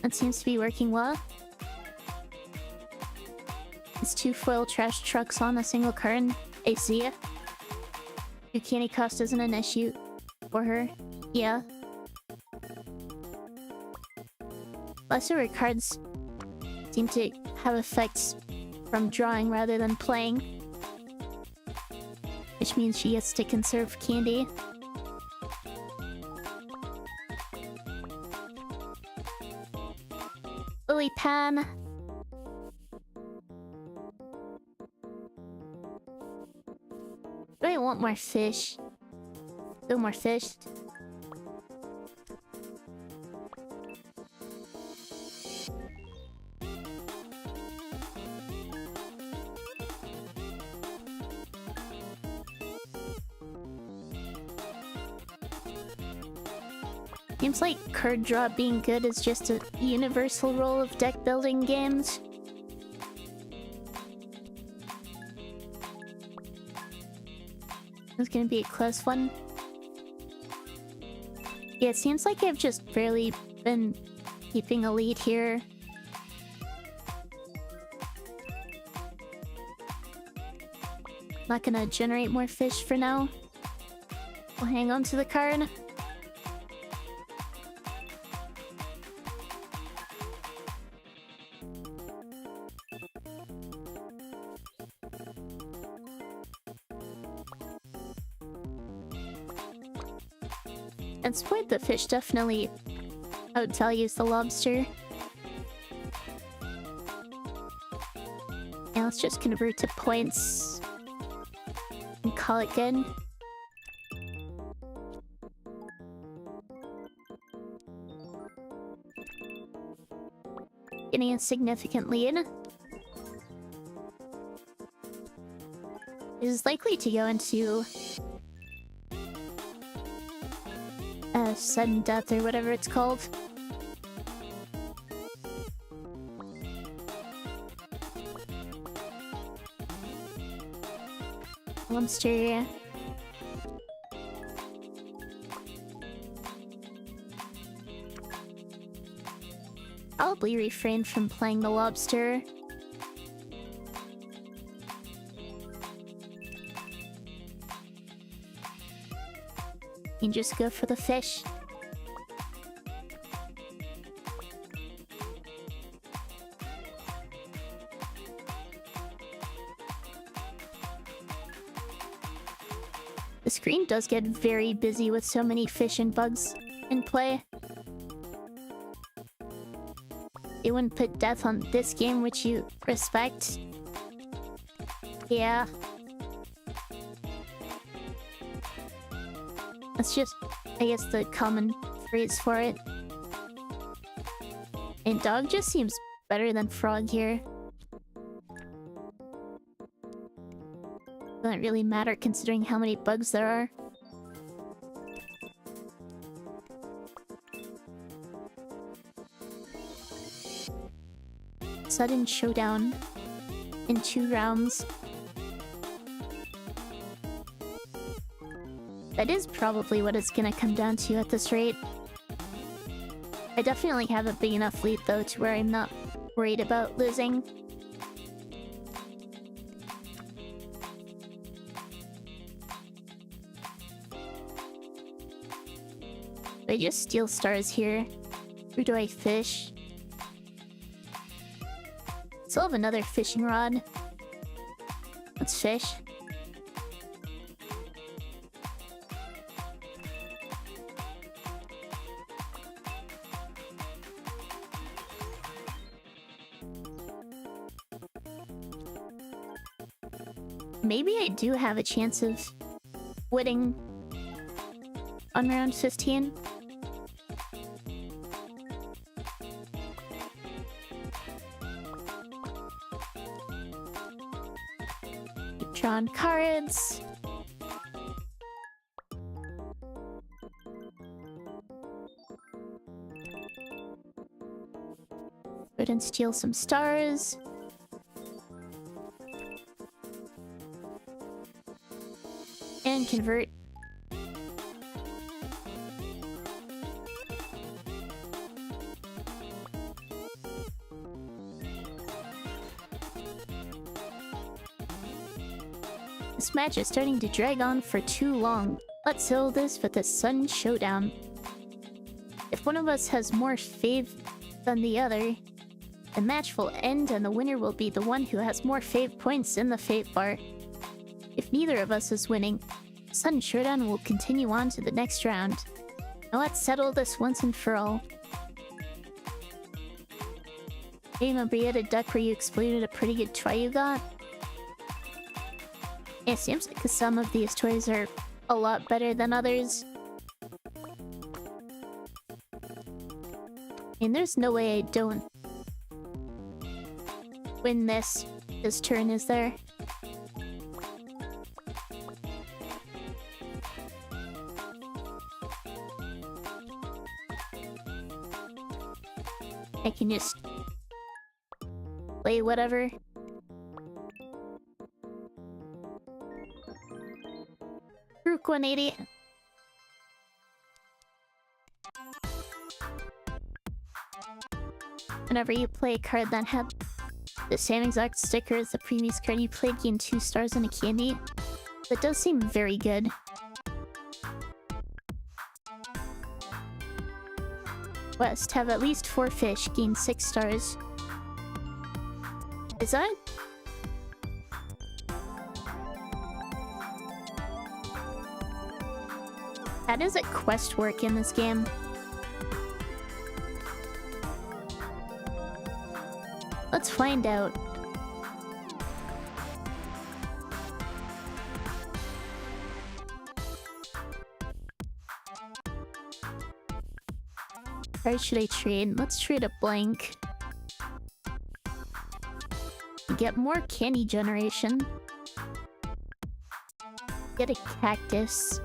That seems to be working well. It's 2 foil trash trucks on a single card. I see it. Your candy cost isn't an issue for her. Yeah. Leftover cards seem to have effects from drawing rather than playing, which means she gets to conserve candy. Lily Pan. Do I want more fish? Still more fish. Seems like card draw being good is just a universal role of deck building games. It's gonna be a close one. Yeah, it seems like I've just barely been keeping a lead here. Not gonna generate more fish for now. We'll hang on to the card. At this point, the fish definitely outvalues the lobster. Yeah, let's just convert to points and call it good. Getting a significant lead. It is likely to go into sudden death or whatever it's called. Lobster. Probably refrain from playing the lobster. And just go for the fish. The screen does get very busy with so many fish and bugs in play. They wouldn't put death on this game, which you respect. Yeah. That's just, I guess, the common phrase for it. And dog just seems better than frog here. Doesn't really matter considering how many bugs there are. Sudden showdown in 2 rounds. That is probably what it's gonna come down to at this rate. I definitely have a big enough lead though to where I'm not worried about losing. Do I just steal stars here? Or do I fish? Still have another fishing rod. Let's fish. Maybe I do have a chance of winning on round 15. Drawn cards. Go ahead and steal some stars. And convert. This match is starting to drag on for too long. Let's settle this with a sudden showdown. If one of us has more fave than the other, the match will end and the winner will be the one who has more fave points in the fave bar. If neither of us is winning, the sudden showdown will continue on to the next round. Now let's settle this once and for all. Hey, remember you had a duck where you exploded a pretty good toy you got? It seems like some of these toys are a lot better than others. I mean, there's no way I don't win this turn, is there? I can just play whatever. Rook 180. Whenever you play a card that had the same exact sticker as the previous card you played, gain 2 stars and a candy. That does seem very good. Quest, have at least 4 fish, gain 6 stars. Is that? How does a quest work in this game? Let's find out. Or should I trade? Let's trade a blank. Get more candy generation. Get a cactus.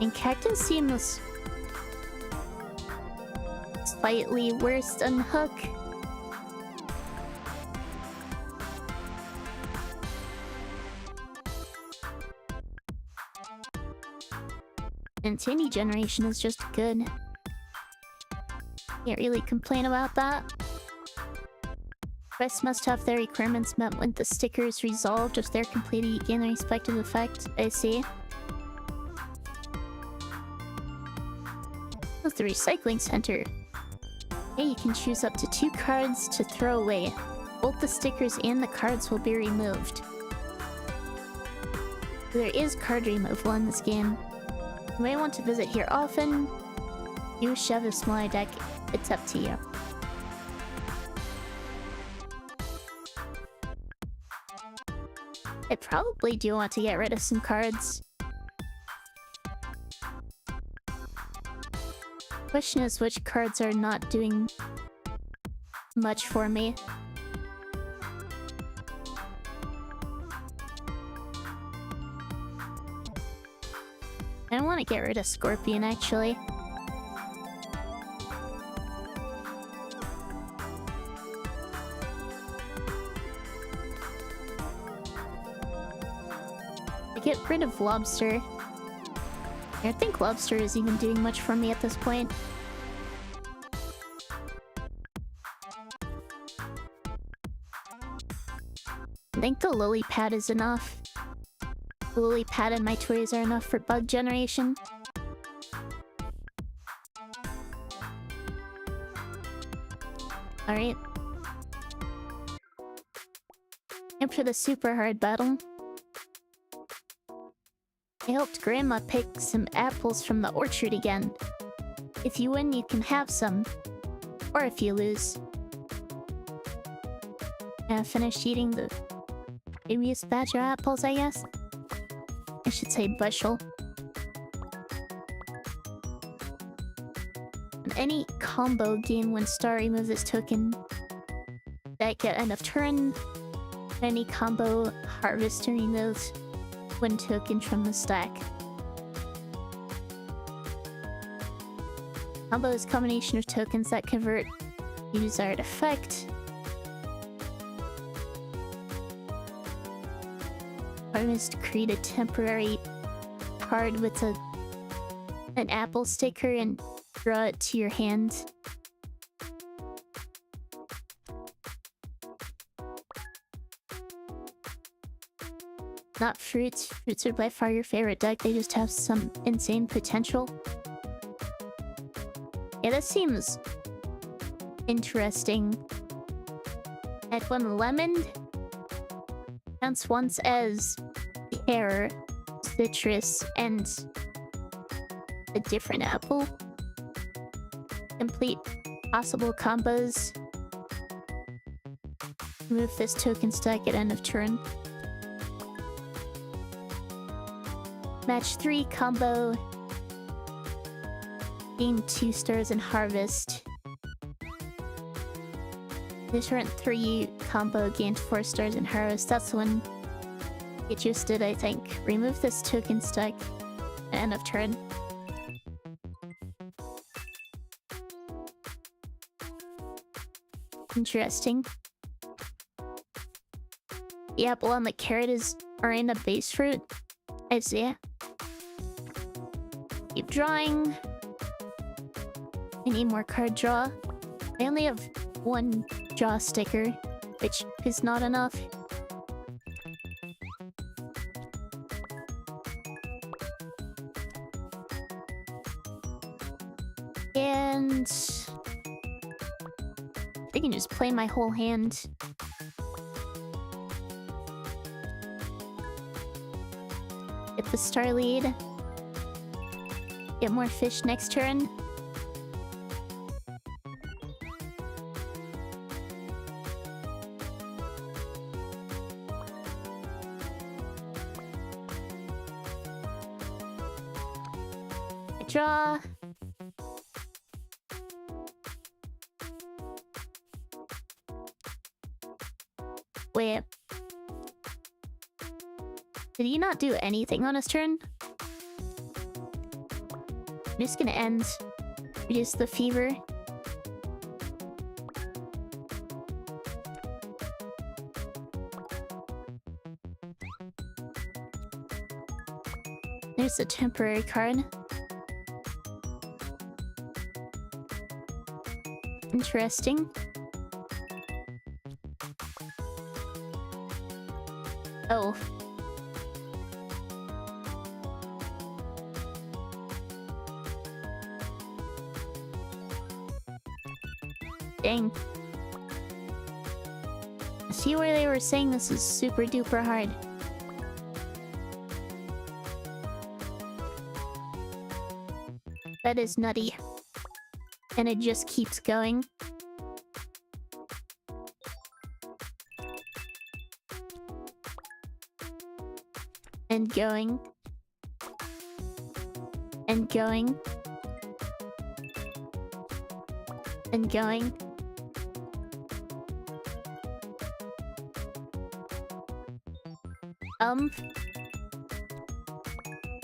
And cactus seems slightly worse than hook. And candy generation is just good. Can't really complain about that. Quests must have their requirements met when the sticker is resolved. If they're completed, you gain the respective effect. I see. With the recycling center. Here you can choose up to 2 cards to throw away. Both the stickers and the cards will be removed. There is card removal in this game. You may want to visit here often. You should have a smaller deck. It's up to you. I probably do want to get rid of some cards. Question is which cards are not doing much for me. I want to get rid of Scorpion, actually. I get rid of Lobster. I don't think Lobster is even doing much for me at this point. I think the lily pad is enough. The lily pad and my toys are enough for bug generation. Alright. And for the super hard battle, I helped Grandma pick some apples from the orchard again. If you win, you can have some. Or if you lose. I finished eating the previous batch of apples, I guess. I should say bushel. And any combo gain when star remove this token that at end of turn. Any combo harvest removes 1 token from the stack. Combo is a combination of tokens that convert a desired effect. Harvest create a temporary card with an apple sticker and draw it to your hand. Not fruits. Fruits are by far your favorite deck. They just have some insane potential. Yeah, that seems interesting. At one lemon counts once as pear, citrus, and a different apple. Complete possible combos. Remove this token stack at end of turn. Match 3 combo. Gain 2 stars in harvest. The turn 3 combo gained 4 stars in harvest. That's the one it just did, I think. Remove this token stack at end of turn. Interesting. The apple and the carrot are in a base fruit. I see it. Keep drawing. I need more card draw. I only have 1 draw sticker, which is not enough. And I can just play my whole hand. Get the star lead. Get more fish next turn. Draw. Wait. Did he not do anything on his turn? I'm just gonna end. Reduce the fever. There's a temporary card. Interesting. Oh. Dang. See where they were saying this is super duper hard. That is nutty. And it just keeps going. And going. And going. And going.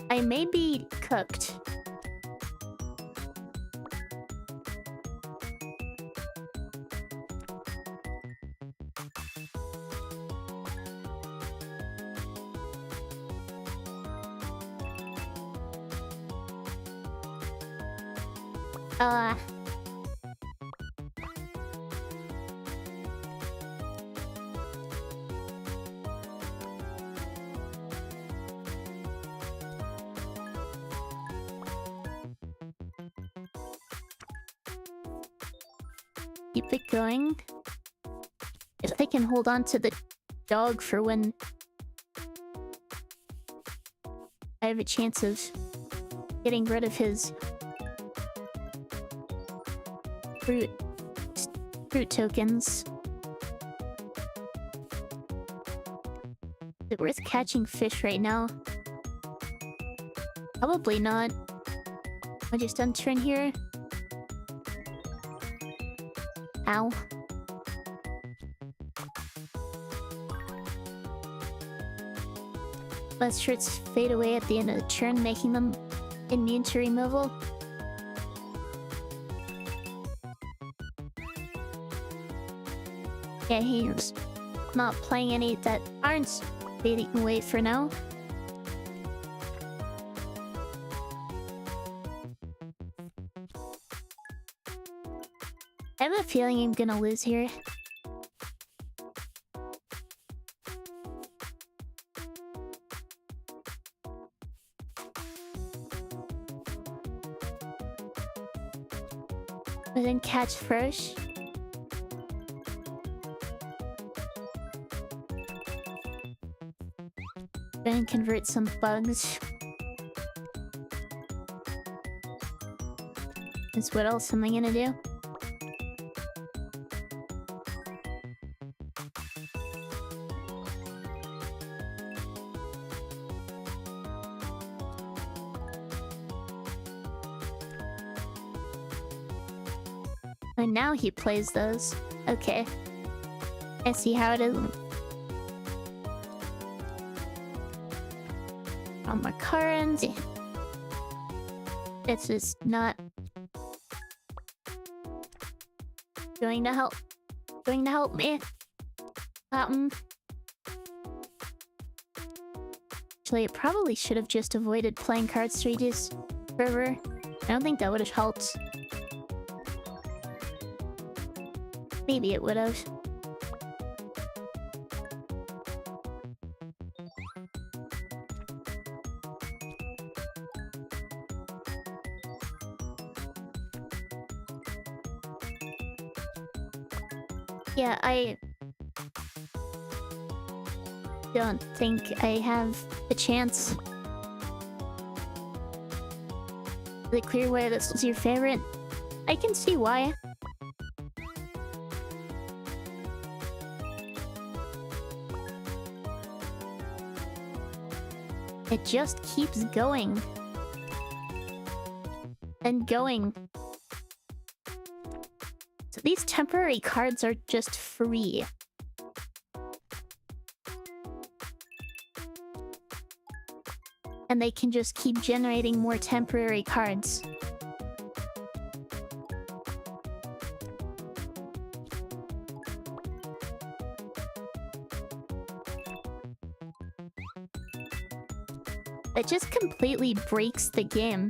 I may be cooked. Keep it going. If I can hold on to the dog for when I have a chance of getting rid of his fruit tokens. Is it worth catching fish right now? Probably not. I just unturn here. Ow. Let shirts fade away at the end of the turn, making them immune to removal. Yeah, he's not playing any that aren't fading away for now. I have a feeling I'm gonna lose here. But then catch first. Then convert some bugs. Is what else am I gonna do? And now he plays those. Okay. I see how it is. On my current. It's just not going to help. Going to help me. Actually, I probably should have just avoided playing card stages forever. I don't think that would have helped. Maybe it would have. Yeah, I don't think I have a chance. Is it clear why this was your favorite? I can see why. It just keeps going. And going. So these temporary cards are just free. And they can just keep generating more temporary cards. It just completely breaks the game.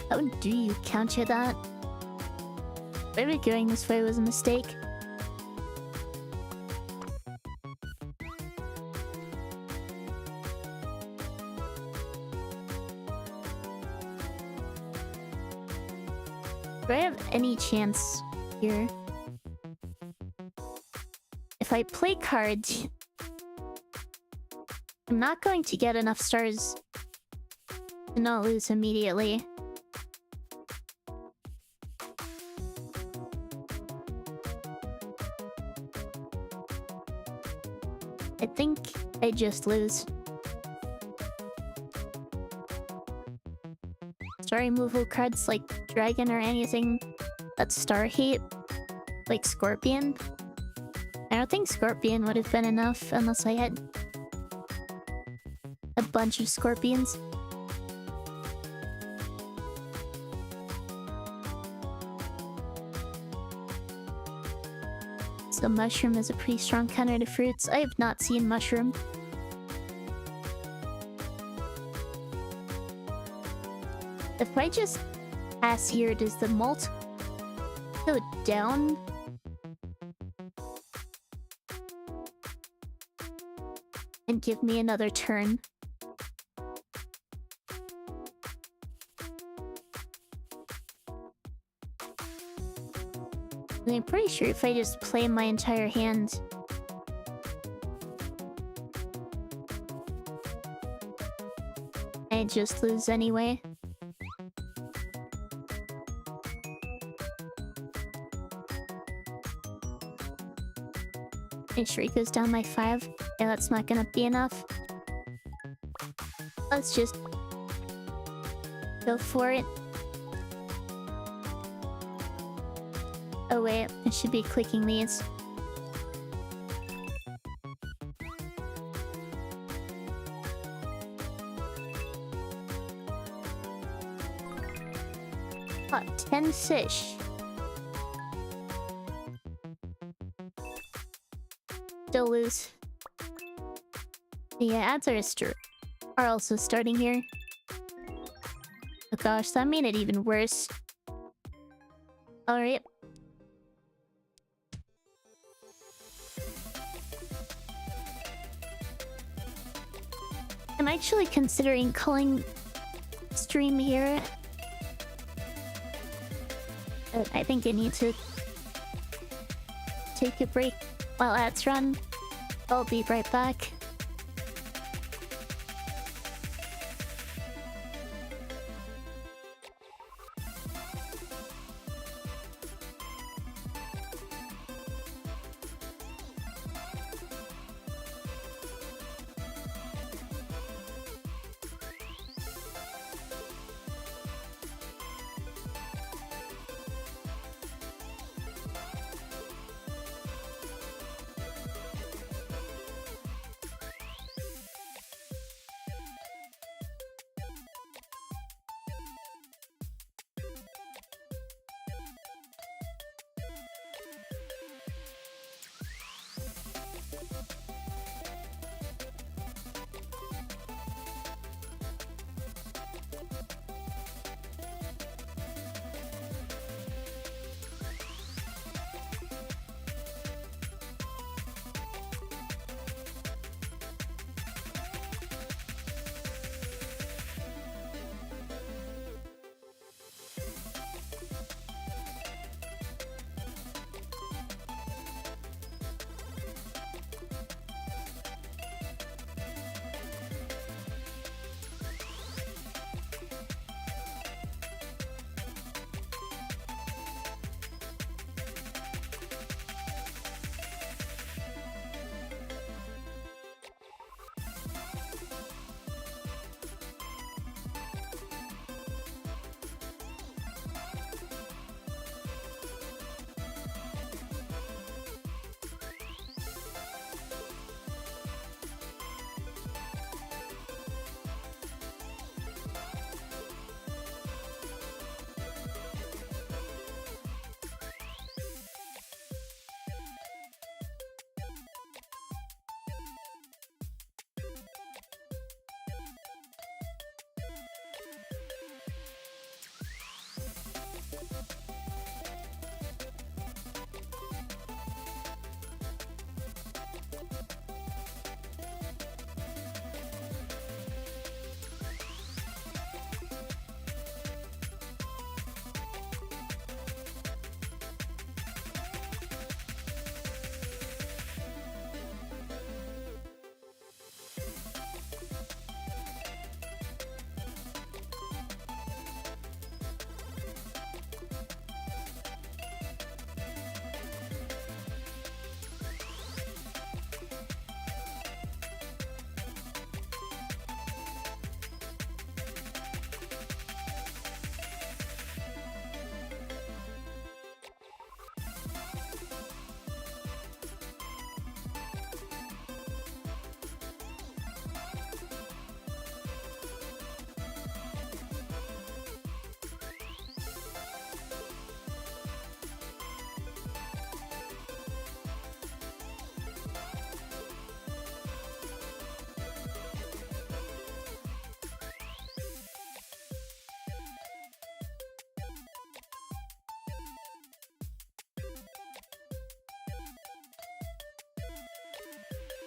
How do you counter that? Maybe going this way was a mistake. Do I have any chance here? If I play cards, I'm not going to get enough stars to not lose immediately. I think I just lose. Star removal cards like Dragon or anything that's star hate, like Scorpion. I don't think Scorpion would have been enough unless I had a bunch of Scorpions. So Mushroom is a pretty strong counter to fruits. I have not seen Mushroom. If I just pass here, does the mult go down? And give me another turn. I'm pretty sure if I just play my entire hand, I just lose anyway. Make sure it goes down by 5. Yeah, that's not gonna be enough. Let's just go for it. Oh wait, I should be clicking these. Oh, 10 fish. Still lose. Yeah, ads are also starting here. Oh gosh, that made it even worse. Alright. I'm actually considering calling stream here. But I think I need to take a break while ads run. I'll be right back.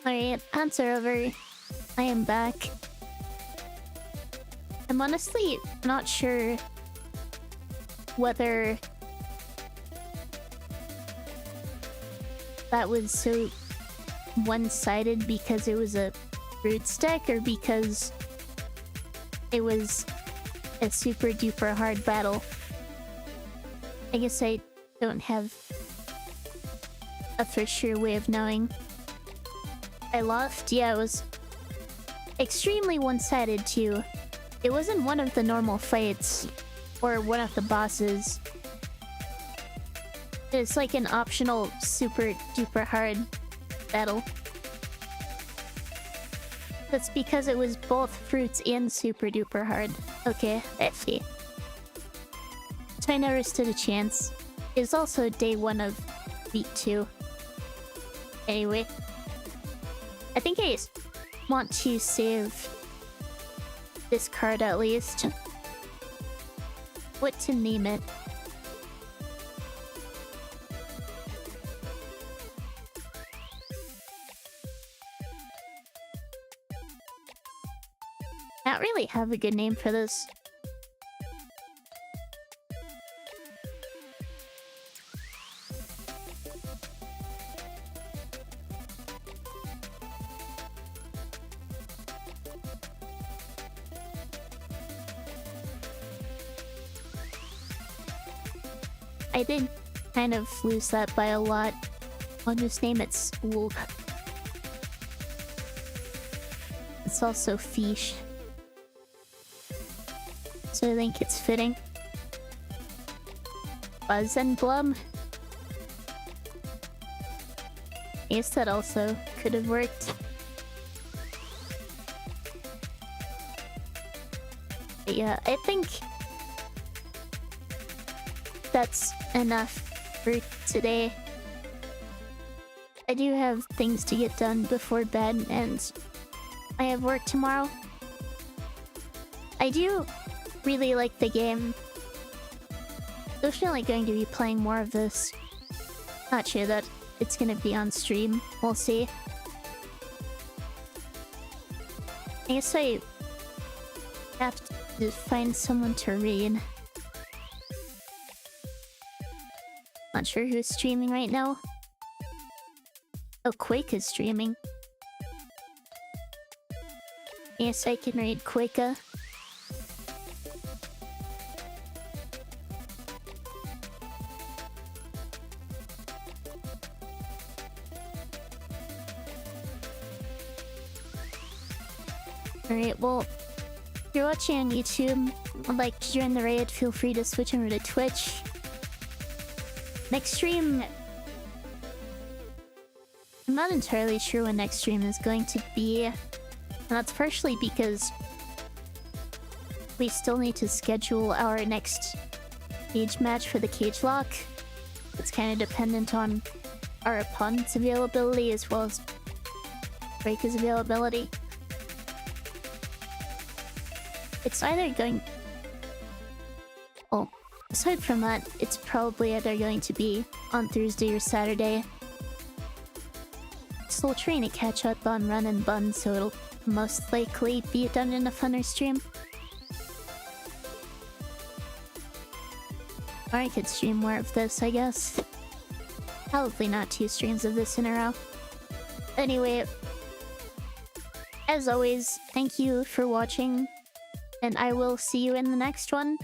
Alright, ads are over. I am back. I'm honestly not sure whether that was so one-sided because it was a fruit stack or because it was a super duper hard battle. I guess I don't have a for sure way of knowing. I lost? Yeah, it was extremely one-sided too. It wasn't one of the normal fights or one of the bosses. It's like an optional super duper hard battle. That's because it was both fruits and super duper hard. Okay, I see. So I never stood a chance. It was also day 1 of week 2. Anyway. I think I want to save this card at least. What to name it? Not really have a good name for this. I did kind of lose that by a lot. I'll just name it Spool. It's also fish, so I think it's fitting. Buzz and Blum. I guess that also could have worked. But yeah, I think that's enough for today. I do have things to get done before bed, and I have work tomorrow. I do really like the game. Definitely going to be playing more of this. Not sure that it's gonna be on stream. We'll see. I guess I have to find someone to raid. Not sure who's streaming right now. Oh, Quake is streaming. Yes, I can raid Quaka. Alright, well, if you're watching on YouTube and would like to join the raid, feel free to switch over to Twitch. Next stream... I'm not entirely sure when next stream is going to be. And that's partially because we still need to schedule our next cage match for the cage lock. It's kind of dependent on our opponent's availability as well as Breaker's availability. It's either going... Oh, aside from that, it's probably either going to be on Thursday or Saturday. Still trying to catch up on Run and Bun, so it'll most likely be done in a funner stream. Or I could stream more of this, I guess. Probably not 2 streams of this in a row. Anyway, as always, thank you for watching, and I will see you in the next one.